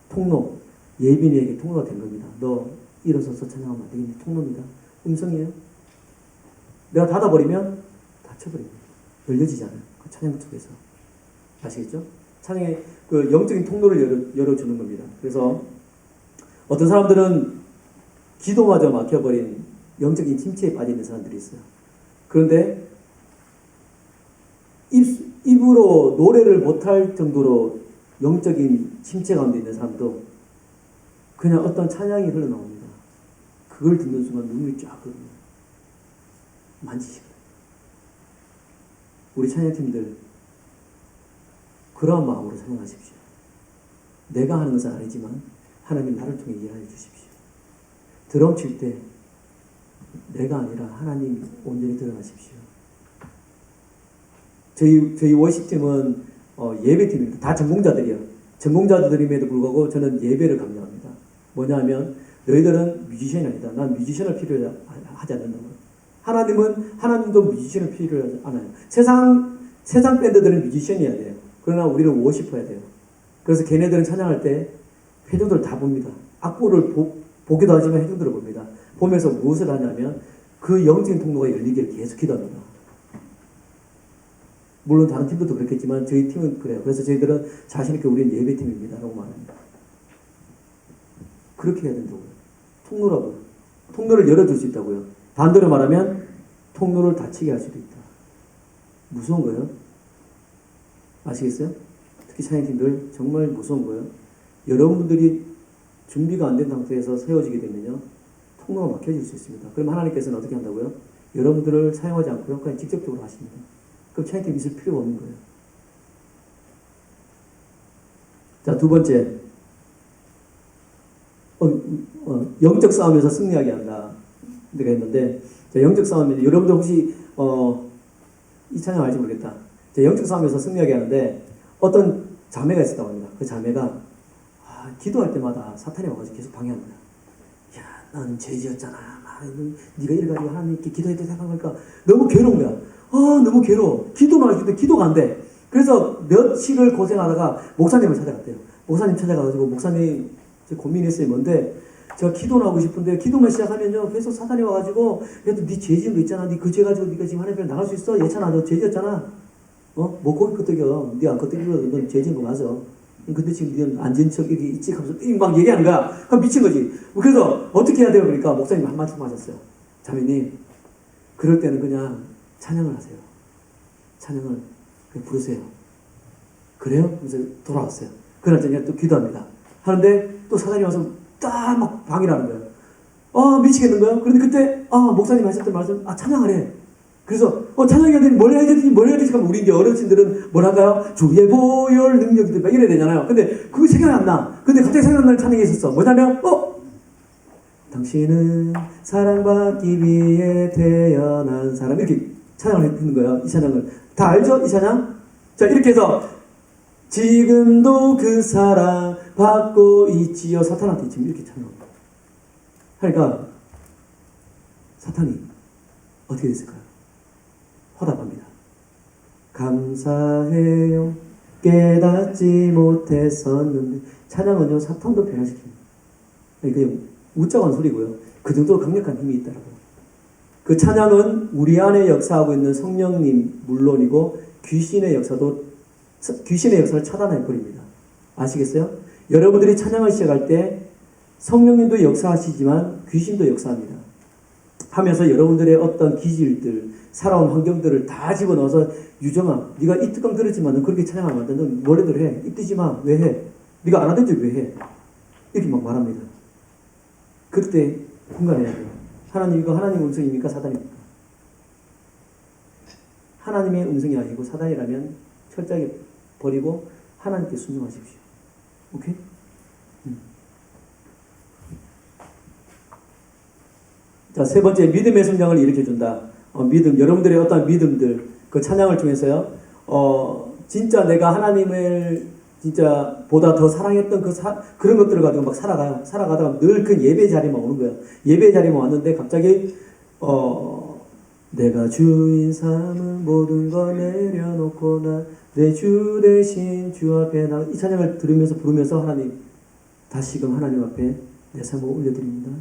통로. 예빈이에게 통로가 된 겁니다. 너 일어서서 찬양하면 안 되겠니? 통로입니다. 음성이에요. 내가 닫아버리면 닫혀버립니다. 열려지지 않아요. 그 찬양 속에서. 아시겠죠? 찬양의 그 영적인 통로를 열어주는 겁니다. 그래서 어떤 사람들은 기도마저 막혀버린 영적인 침체에 빠져 있는 사람들이 있어요. 그런데 입으로 노래를 못할 정도로 영적인 침체 가운데 있는 사람도 그냥 어떤 찬양이 흘러나옵니다. 그걸 듣는 순간 눈물이 쫙 흐릅니다. 만지시거든요. 우리 찬양팀들 그러한 마음으로 찬양하십시오. 내가 하는 것은 아니지만 하나님 나를 통해 일하여 주십시오. 드럼 칠 때 내가 아니라 하나님 온전히 드러나십시오. 저희 워십팀은 예배팀입니다. 다 전공자들이에요. 전공자들임에도 불구하고 저는 예배를 강조합니다. 뭐냐 하면 너희들은 뮤지션이 아니다. 난 뮤지션을 필요하지 않는다고. 하나님도 뮤지션을 필요하지 않아요. 세상 밴드들은 뮤지션이어야 돼요. 그러나 우리는 워시퍼야 돼요. 그래서 걔네들은 찬양할 때 회중들 다 봅니다. 악보를 보기도 하지만 회중들을 봅니다. 보면서 무엇을 하냐면 그 영적인 통로가 열리기를 계속 기도합니다. 물론 다른 팀들도 그렇겠지만 저희 팀은 그래요. 그래서 저희들은 자신있게 우리는 예배팀입니다 라고 말합니다. 그렇게 해야 된다고요. 통로라고요. 통로를 열어줄 수 있다고요. 반대로 말하면 통로를 닫히게 할 수도 있다. 무서운 거예요. 아시겠어요? 특히 찬양팀들 정말 무서운 거예요. 여러분들이 준비가 안 된 상태에서 세워지게 되면요, 통로가 막혀질 수 있습니다. 그럼 하나님께서는 어떻게 한다고요? 여러분들을 사용하지 않고요, 그냥 직접적으로 하십니다. 그럼 찬양팀 있을 필요가 없는 거예요. 자, 두 번째. 영적 싸움에서 승리하게 한다. 내가 했는데, 자, 영적 싸움에, 여러분들 혹시, 이 찬양 알지 모르겠다. 자, 영적 싸움에서 승리하게 하는데, 어떤 자매가 있었다고 합니다. 그 자매가, 기도할 때마다 사탄이 와가지고 계속 방해하는 거야. 야, 나는 죄 지었잖아. 네가 이래가지고 하나님께 기도해도 생각할까? 너무 괴로운 거야. 너무 괴로워. 기도는 하는데 기도가 안 돼. 그래서 며칠을 고생하다가 목사님을 찾아갔대요. 목사님 찾아가가지고, 목사님, 제 고민했어요. 뭔데, 제가 기도는 하고 싶은데, 기도만 시작하면요, 계속 사탄이 와가지고, 그래도 네 죄 지은 거 있잖아. 네 그 죄 가지고 네가 지금 하나님 앞에 나갈 수 있어? 예찬아, 너 죄 지었잖아. 뭐 거기 끄떡여. 네 안 끄떡이면 넌 죄 지은 거 맞아. 근데 지금 니는 안 지은 척 이렇게 있지? 하면서 막 얘기하는 거야. 그럼 미친 거지. 그래서 어떻게 해야 돼요? 그러니까 목사님 한 말씀 하셨어요. 자매님, 그럴 때는 그냥 찬양을 하세요. 찬양을 그냥 부르세요. 그래요? 그래서 돌아왔어요. 그날 저녁에 또 기도합니다. 하는데 또 사단이 와서 딱 막 방해를 하는 거예요. 미치겠는 거예요. 그런데 그때 목사님 하셨던 말씀, 찬양하래. 그래서 찬양해야 되니 뭘 해야 되지? 그럼 우리 이제 어르신들은 뭘 할까요? 주의 보혈 능력이 막 이래야 되잖아요. 근데 그거 생각이 안 나. 근데 갑자기 생각나는 찬양이 있었어. 뭐냐면 당신은 사랑받기 위해 태어난 사람, 이렇게 찬양을 했는 거예요. 이 찬양을 다 알죠? 이 찬양? 자, 이렇게 해서 지금도 그 사랑 받고 있지요. 사탄한테 지금 이렇게 찬양합니다. 그러니까 사탄이 어떻게 됐을까요? 화답합니다. 감사해요. 깨닫지 못했었는데. 찬양은요, 사탄도 변화시킵니다. 그냥 웃자고 한 소리고요. 그 정도로 강력한 힘이 있더라고요. 그 찬양은 우리 안에 역사하고 있는 성령님 물론이고 귀신의 역사를 차단해버립니다. 아시겠어요? 여러분들이 찬양을 시작할 때 성령님도 역사하시지만 귀신도 역사합니다. 하면서 여러분들의 어떤 기질들, 살아온 환경들을 다 집어넣어서, 유정아, 네가 이 특강 들었지만 넌 그렇게 찬양하면 안 돼. 넌 원래대로 해. 입 뜨지 마. 왜 해? 네가 안 하든지 왜 해? 이렇게 막 말합니다. 그때 분간해야 돼요. 하나님, 이거 하나님 음성입니까? 사단입니까? 하나님의 음성이 아니고 사단이라면 철저하게 버리고 하나님께 순종하십시오. 오케이? 자, 세 번째, 믿음의 성장을 일으켜준다. 믿음, 여러분들의 어떤 믿음들, 그 찬양을 통해서요, 진짜 내가 하나님을 진짜 보다 더 사랑했던 그런 것들을 가지고 막 살아가요. 살아가다가 늘 그 예배 자리만 오는 거예요. 예배 자리만 왔는데 갑자기, 내가 주인 삼은 모든 걸 내려놓고 내 주 대신 주 앞에 이 찬양을 들으면서 부르면서 하나님, 다시금 하나님 앞에 내 삶을 올려드립니다.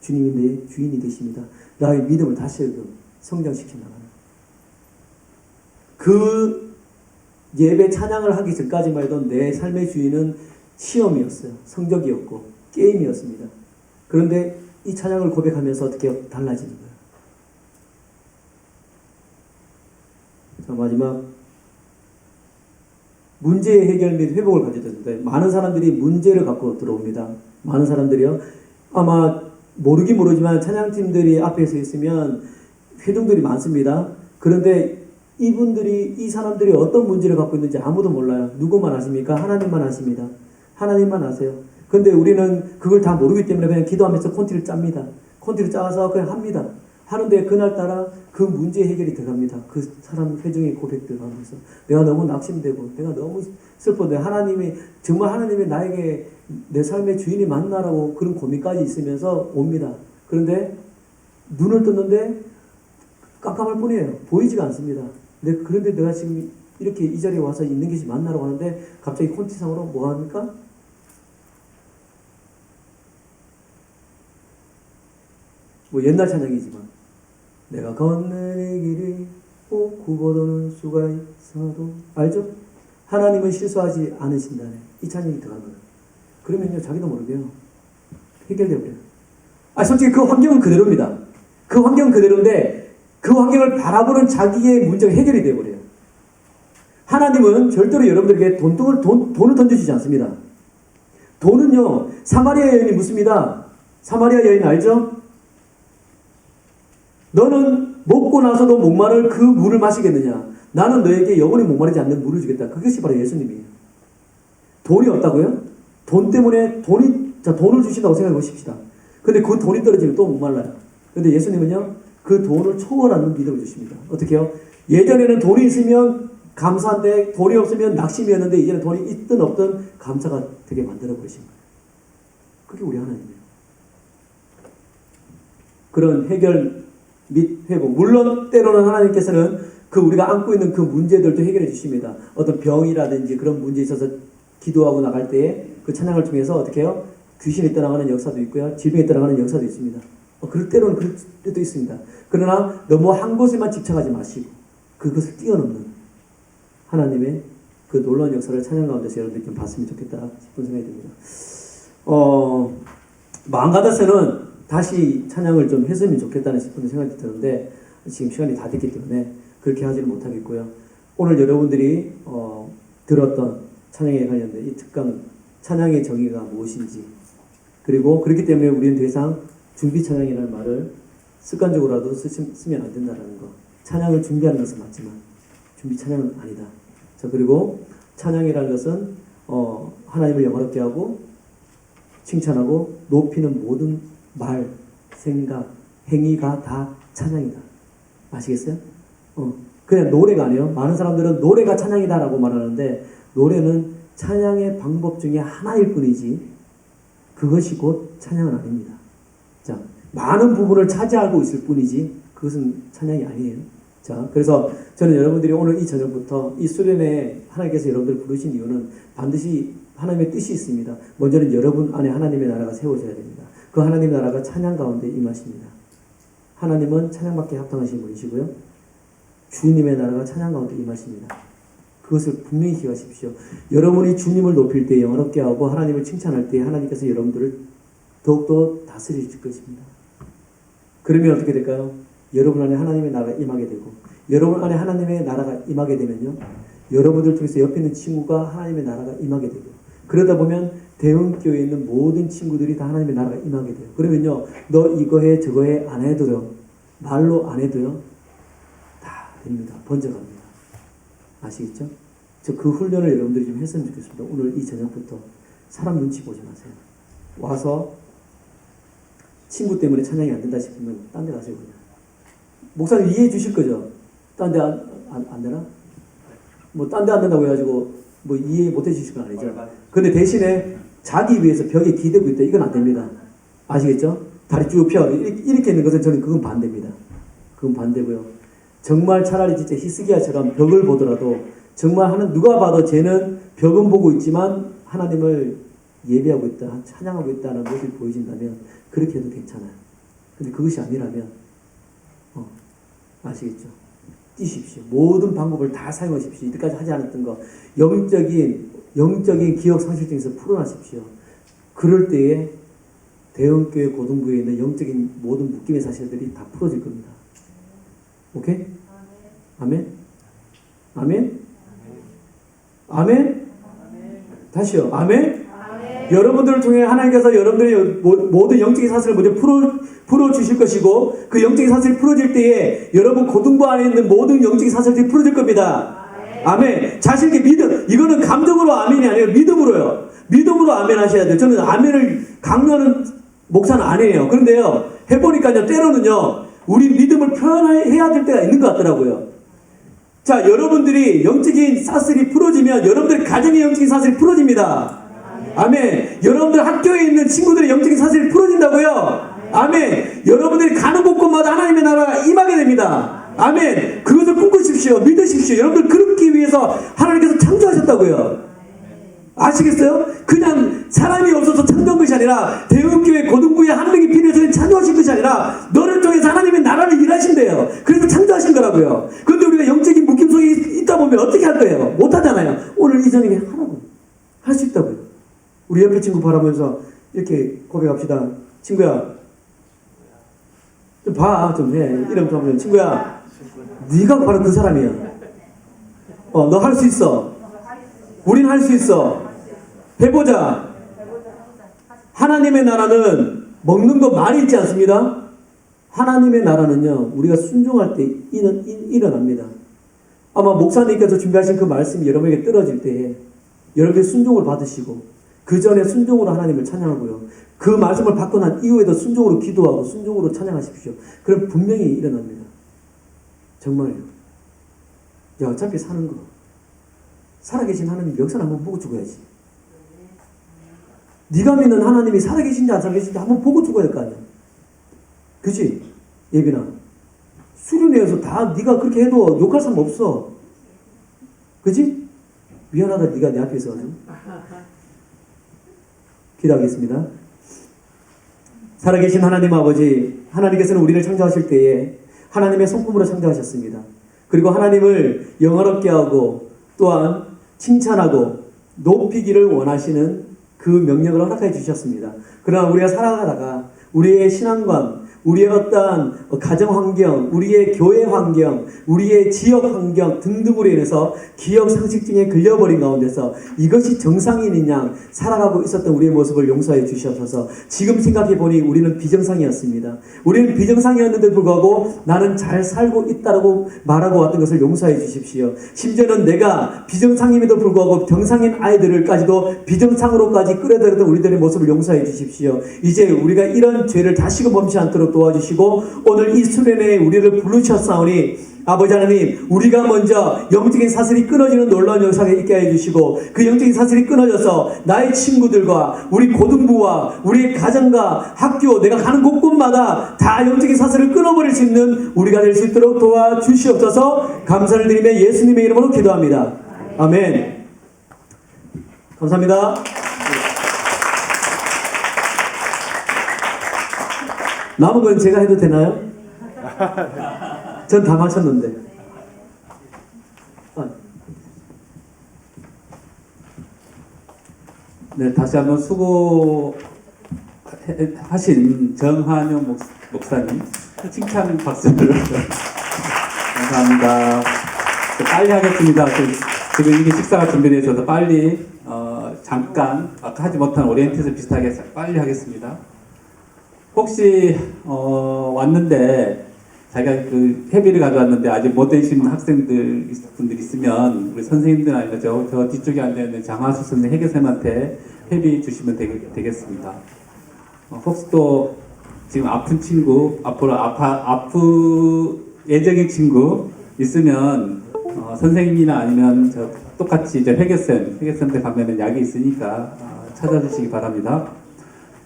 주님이 내 주인이 되십니다. 나의 믿음을 다시 성장시켜 나가는. 그 예배 찬양을 하기 전까지만 해도 내 삶의 주인은 시험이었어요. 성적이었고 게임이었습니다. 그런데 이 찬양을 고백하면서 어떻게 달라지는 거예요. 자, 마지막, 문제의 해결 및 회복을 가져졌는데, 많은 사람들이 문제를 갖고 들어옵니다. 많은 사람들이요, 아마 모르긴 모르지만 찬양팀들이 앞에 서 있으면 회중들이 많습니다. 그런데 이 사람들이 어떤 문제를 갖고 있는지 아무도 몰라요. 누구만 아십니까? 하나님만 아십니다. 하나님만 아세요. 근데 우리는 그걸 다 모르기 때문에 그냥 기도하면서 콘티를 짭니다. 콘티를 짜서 그냥 합니다. 하는데 그날따라 그 문제 해결이 들어갑니다. 그 사람 회중의 고백들 하면서 내가 너무 낙심되고 내가 너무 슬픈데 정말 하나님이 나에게 내 삶의 주인이 맞나라고 그런 고민까지 있으면서 옵니다. 그런데 눈을 떴는데 깜깜할 뿐이에요. 보이지가 않습니다. 그런데 내가 지금 이렇게 이 자리에 와서 있는 것이 맞나라고 하는데 갑자기 콘티상으로 뭐 합니까? 뭐 옛날 찬양이지만 내가 걷는 이 길이 꼭 굽어도는 수가 있어도, 알죠? 하나님은 실수하지 않으신다네. 이 찬양이 들어간 거예요. 그러면요, 자기도 모르게요, 해결되어버려요. 솔직히 그 환경은 그대로입니다. 그 환경은 그대로인데 그 환경을 바라보는 자기의 문제가 해결이 되어버려요. 하나님은 절대로 여러분들에게 돈을 던져주지 않습니다. 돈은요, 사마리아 여인이 묻습니다. 사마리아 여인 알죠? 너는 먹고 나서도 목마를 그 물을 마시겠느냐? 나는 너에게 영원히 목마르지 않는 물을 주겠다. 그것이 바로 예수님이에요. 돈이 없다고요? 돈 때문에 돈을 주신다고 생각해 보십시다. 근데 그 돈이 떨어지면 또 목말라요. 근데 예수님은요, 그 돈을 초월하는 믿음을 주십니다. 어떻게 해요? 예전에는 돈이 있으면 감사한데 돈이 없으면 낙심이었는데 이제는 돈이 있든 없든 감사가 되게 만들어 버리신 거예요. 그게 우리 하나님이에요. 그런 해결 및 회복. 물론 때로는 하나님께서는 그 우리가 안고 있는 그 문제들도 해결해 주십니다. 어떤 병이라든지 그런 문제에 있어서 기도하고 나갈 때에 그 찬양을 통해서 어떻게 해요? 귀신이 떠나가는 역사도 있고요. 질병이 떠나가는 역사도 있습니다. 그럴 때로는 그럴 때도 있습니다. 그러나 너무 한 곳에만 집착하지 마시고 그것을 뛰어넘는 하나님의 그 놀라운 역사를 찬양 가운데서 여러분들이 좀 봤으면 좋겠다 싶은 생각이 듭니다. 마음 같아서는 다시 찬양을 좀 했으면 좋겠다는 싶은 생각이 드는데 지금 시간이 다 됐기 때문에 그렇게 하지는 못하겠고요. 오늘 여러분들이 들었던 찬양에 관련된 이 특강 찬양의 정의가 무엇인지, 그리고 그렇기 때문에 우리는 더 이상 준비 찬양이라는 말을 습관적으로라도 쓰면 안 된다는 거. 찬양을 준비하는 것은 맞지만 준비 찬양은 아니다. 자, 그리고 찬양이라는 것은 하나님을 영화롭게 하고 칭찬하고 높이는 모든 말, 생각, 행위가 다 찬양이다. 아시겠어요? 그냥 노래가 아니에요. 많은 사람들은 노래가 찬양이다라고 말하는데 노래는 찬양의 방법 중에 하나일 뿐이지 그것이 곧 찬양은 아닙니다. 자, 많은 부분을 차지하고 있을 뿐이지 그것은 찬양이 아니에요. 자, 그래서 저는 여러분들이 오늘 이 저녁부터 이 수련회 하나님께서 여러분들을 부르신 이유는 반드시 하나님의 뜻이 있습니다. 먼저는 여러분 안에 하나님의 나라가 세워져야 됩니다. 그 하나님의 나라가 찬양 가운데 임하십니다. 하나님은 찬양받기에 합당하신 분이시고요. 주님의 나라가 찬양 가운데 임하십니다. 그것을 분명히 기억하십시오. 여러분이 주님을 높일 때 영화롭게 하고 하나님을 칭찬할 때 하나님께서 여러분들을 더욱더 다스리실 것입니다. 그러면 어떻게 될까요? 여러분 안에 하나님의 나라가 임하게 되고 여러분 안에 하나님의 나라가 임하게 되면요. 여러분들 통해서 옆에 있는 친구가 하나님의 나라가 임하게 되고 그러다 보면 대흥교회에 있는 모든 친구들이 다 하나님의 나라가 임하게 돼요. 그러면요. 너 이거 해 저거 해 안 해도요. 말로 안 해도요. 다 됩니다. 번져갑니다. 아시겠죠? 그 훈련을 여러분들이 좀 했으면 좋겠습니다. 오늘 이 저녁부터 사람 눈치 보지 마세요. 와서 친구 때문에 찬양이 안 된다 싶으면 딴 데 가세요. 그냥. 목사님 이해해 주실 거죠? 딴 데 안 되나? 뭐 딴 데 안 된다고 해가지고 뭐 이해 못 해주실 건 아니죠. 근데 대신에 자기 위해서 벽에 기대고 있다. 이건 안 됩니다. 아시겠죠? 다리 쭉 펴. 이렇게 있는 것은 저는 그건 반대입니다. 그건 반대고요. 정말 차라리 진짜 히스기야처럼 벽을 보더라도 정말 누가 봐도 쟤는 벽은 보고 있지만 하나님을 예배하고 있다, 찬양하고 있다는 모습이 보여진다면 그렇게 해도 괜찮아요. 근데 그것이 아니라면 아시겠죠? 뛰십시오. 모든 방법을 다 사용하십시오. 이때까지 하지 않았던 거 영적인 기억 상실증에서 풀어나십시오. 그럴 때에 대형교회 고등부에 있는 영적인 모든 묶임의 사실들이 다 풀어질 겁니다. 오케이? 아멘? 아멘? 아멘? 다시요. 아멘? 여러분들을 통해 하나님께서 여러분들의 모든 영적인 사실을 먼저 풀어주실 것이고 그 영적인 사실이 풀어질 때에 여러분 고등부 안에 있는 모든 영적인 사실들이 풀어질 겁니다. 아멘. 자신있게 믿음. 이거는 감정으로 아멘이 아니에요. 믿음으로요. 믿음으로 아멘 하셔야 돼요. 저는 아멘을 강요하는 목사는 아니에요. 그런데요. 해보니까요. 때로는요. 우리 믿음을 표현해야 될 때가 있는 것 같더라고요. 자, 여러분들이 영적인 사슬이 풀어지면 여러분들의 가정의 영적인 사슬이 풀어집니다. 아멘. 여러분들 학교에 있는 친구들의 영적인 사실이 풀어진다고요. 아멘. 여러분들이 가는 곳곳마다 하나님의 나라가 임하게 됩니다. 아멘. 그것을 꿈꾸십시오. 믿으십시오. 여러분들 그렇기 위해서 하나님께서 창조하셨다고요. 아시겠어요? 그냥 사람이 없어서 창조한 것이 아니라 대형교회 고등부에 한 명이 필요해서 창조하신 것이 아니라 너를 통해서 하나님의 나라를 일하신대요. 그래서 창조하신 거라고요. 그런데 우리가 영적인 묶임 속에 있다 보면 어떻게 할 거예요? 못 하잖아요. 오늘 이 저녁에 하라고. 할 수 있다고요. 우리 옆에 친구 바라보면서 이렇게 고백합시다. 친구야, 좀 봐, 좀 해. 이러면 좀 하면 친구야, 네가 바로 그 사람이야. 너 할 수 있어. 우린 할 수 있어. 해보자. 하나님의 나라는 먹는 거 말이 있지 않습니다. 하나님의 나라는요, 우리가 순종할 때 일어납니다. 아마 목사님께서 준비하신 그 말씀이 여러분에게 떨어질 때에 여러분의 순종을 받으시고 그 전에 순종으로 하나님을 찬양하고요. 그 말씀을 받고 난 이후에도 순종으로 기도하고 순종으로 찬양하십시오. 그럼 분명히 일어납니다. 정말요. 야, 어차피 사는 거. 살아계신 하나님 역사를 한번 보고 죽어야지. 네가 믿는 하나님이 살아계신지 안 살아계신지 한번 보고 죽어야 할 거 아니야. 그치? 예빈아. 수련회에서 다 네가 그렇게 해도 욕할 사람 없어. 그치? 미안하다 네가 내 앞에 있어가지고. 기도하겠습니다. 살아계신 하나님 아버지, 하나님께서는 우리를 창조하실 때에 하나님의 성품으로 창조하셨습니다. 그리고 하나님을 영화롭게 하고 또한 칭찬하고 높이기를 원하시는 그 명령을 허락해 주셨습니다. 그러나 우리가 살아가다가 우리의 신앙관, 우리의 어떠한 가정 환경, 우리의 교회 환경, 우리의 지역 환경 등등으로 인해서 기억 상식증에 걸려버린 가운데서 이것이 정상인인 양 살아가고 있었던 우리의 모습을 용서해 주시옵소서. 지금 생각해 보니 우리는 비정상이었습니다. 우리는 비정상이었는데도 불구하고 나는 잘 살고 있다고 말하고 왔던 것을 용서해 주십시오. 심지어는 내가 비정상임에도 불구하고 정상인 아이들을까지도 비정상으로까지 끌어들였던 우리들의 모습을 용서해 주십시오. 이제 우리가 이런 죄를 다시금 범치 않도록 도와주시고 오늘 이 수련회에 우리를 부르셨사오니 아버지 하나님, 우리가 먼저 영적인 사슬이 끊어지는 놀라운 역사가 있게 해주시고 그 영적인 사슬이 끊어져서 나의 친구들과 우리 고등부와 우리의 가정과 학교, 내가 가는 곳곳마다 다 영적인 사슬을 끊어버릴 수 있는 우리가 될 수 있도록 도와주시옵소서. 감사를 드리며 예수님의 이름으로 기도합니다. 아멘. 감사합니다. 남은 건 제가 해도 되나요? 전 다 마쳤는데. 네, 다시 한번 수고하신 정한용 목사님 칭찬 박수를 감사합니다. 빨리 하겠습니다. 지금 이미 식사가 준비되어 있어서 빨리 잠깐 아까 하지 못한 오리엔테이션 비슷하게 빨리 하겠습니다. 혹시 왔는데 자기가 그 회비를 가져왔는데 아직 못 되신 학생들 분들 있으면 우리 선생님들 아니면 저 뒤쪽에 앉아있는 장하수 선생 회계쌤한테 회비 주시면 되겠습니다. 혹시 또 지금 아픈 친구 앞으로 예정인 친구 있으면 선생님이나 아니면 저 똑같이 이제 회계쌤한테 가면은 약이 있으니까 찾아주시기 바랍니다.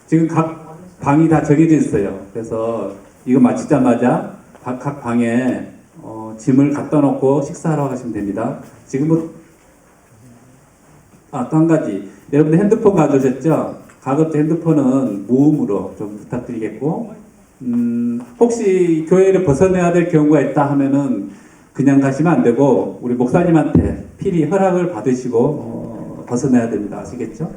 지금 각 방이 다 정해져 있어요. 그래서 이거 마치자마자 각 방에 짐을 갖다 놓고 식사하러 가시면 됩니다. 지금부터 또 한 가지, 여러분들 핸드폰 가져오셨죠? 가급적 핸드폰은 무음으로 좀 부탁드리겠고, 혹시 교회를 벗어나야 될 경우가 있다 하면은 그냥 가시면 안 되고 우리 목사님한테 필히 허락을 받으시고 벗어나야 됩니다. 아시겠죠?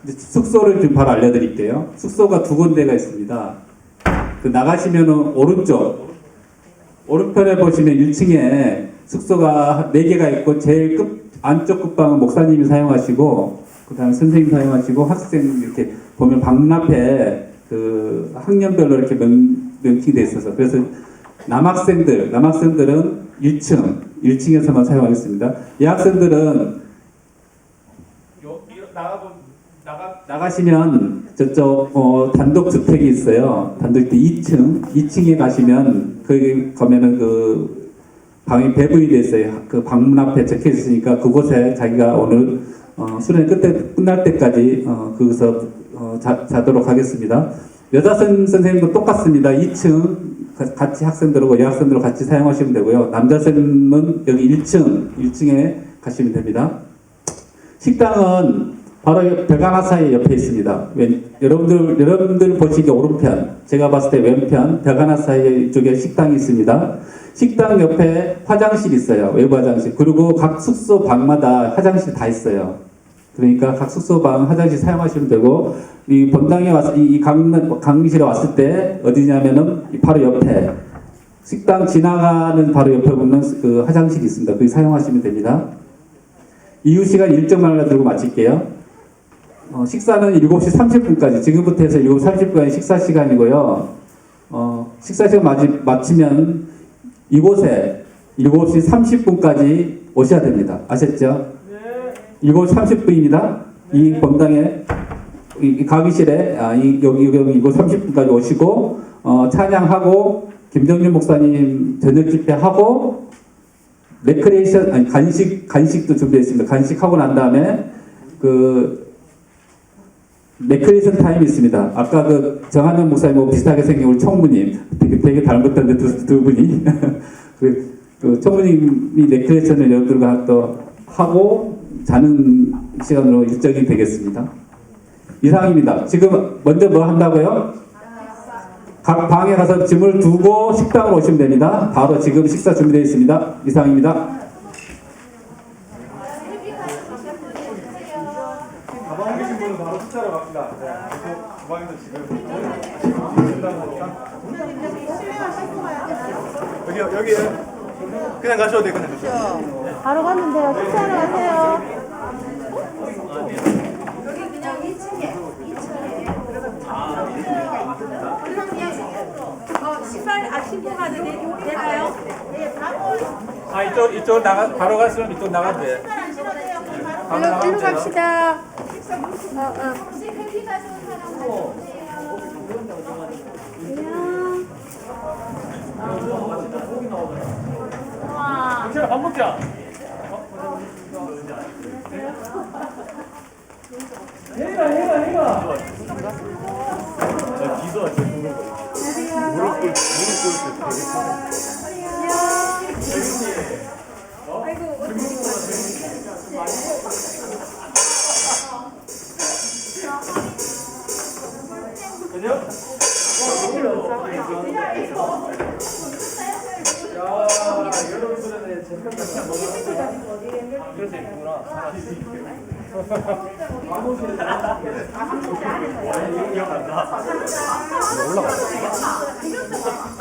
숙소를 좀 바로 알려드릴게요. 숙소가 두 군데가 있습니다. 그 나가시면은 오른편에 보시면 1층에 숙소가 4개가 있고 제일 안쪽 끝방은 목사님이 사용하시고 그 다음에 선생님 사용하시고 학생 이렇게 보면 방 앞에 그 학년별로 이렇게 명칭되어 있어서 그래서 남학생들은 1층에서만 사용하겠습니다. 여학생들은 나가시면 저쪽 단독 주택이 있어요. 단독 주택 2층에 가시면 거기 가면은 그 방이 배분이 돼 있어요. 그 방문 앞에 적혀 있으니까 그곳에 자기가 오늘 수련 끝날 때까지 거기서 자도록 하겠습니다. 여자 선생님도 똑같습니다. 2층 같이 학생들하고 여학생들하고 같이 사용하시면 되고요. 남자 쌤은 여기 1층에 가시면 됩니다. 식당은 바로 벽 하나 사이 옆에 있습니다. 여러분들 보시기에 오른편, 제가 봤을 때 왼편 벽 하나 사이 쪽에 식당이 있습니다. 식당 옆에 화장실이 있어요. 외부 화장실. 그리고 각 숙소 방마다 화장실 다 있어요. 그러니까 각 숙소 방 화장실 사용하시면 되고, 이 본당에 와서 이 강의실에 왔을 때 어디냐면은 바로 옆에 식당 지나가는 바로 옆에 보면 그 화장실이 있습니다. 거기 사용하시면 됩니다. 이후 시간 일정만 하나 들고 마칠게요. 식사는 7시 30분까지, 지금부터 해서 7시 30분까지 식사 시간이고요. 식사 시간 마치면 이곳에 7시 30분까지 오셔야 됩니다. 아셨죠? 7시 30분입니다. 이 본당에 이 강의실에 여기 30분까지 오시고 찬양하고 김정준 목사님 저녁 집회하고 레크레이션 간식도 준비했습니다. 간식하고 난 다음에 그 레크레이션 타임이 있습니다. 아까 그 정한영 목사님하고 비슷하게 생긴 우리 총무님 되게 닮았던데 두 분이 그 총무님이 레크레이션을 여러분들과 또 하고 자는 시간으로 일정이 되겠습니다. 이상입니다. 지금 먼저 뭐 한다고요? 각 방에 가서 짐을 두고 식당으로 오시면 됩니다. 바로 지금 식사 준비되어 있습니다. 이상입니다. 가방 옮기신 분은 바로 숫자로 갑시다. 네, 가방에서 지금 여기 그냥 가셔도 돼요. 그냥 가셔도 바로 가면 돼요. 식사하러 가세요. 신고가 되나요? 이쪽 바로 갔으면 이쪽 나가도 돼. 일로 갑시다. 괜찮아, 밥 먹자. 해가. 기도 제 무릎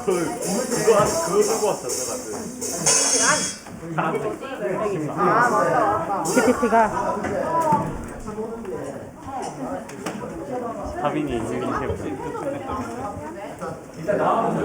꿇을 그거 들고 왔어, PPT가 다빈이 이미 형. 나 오늘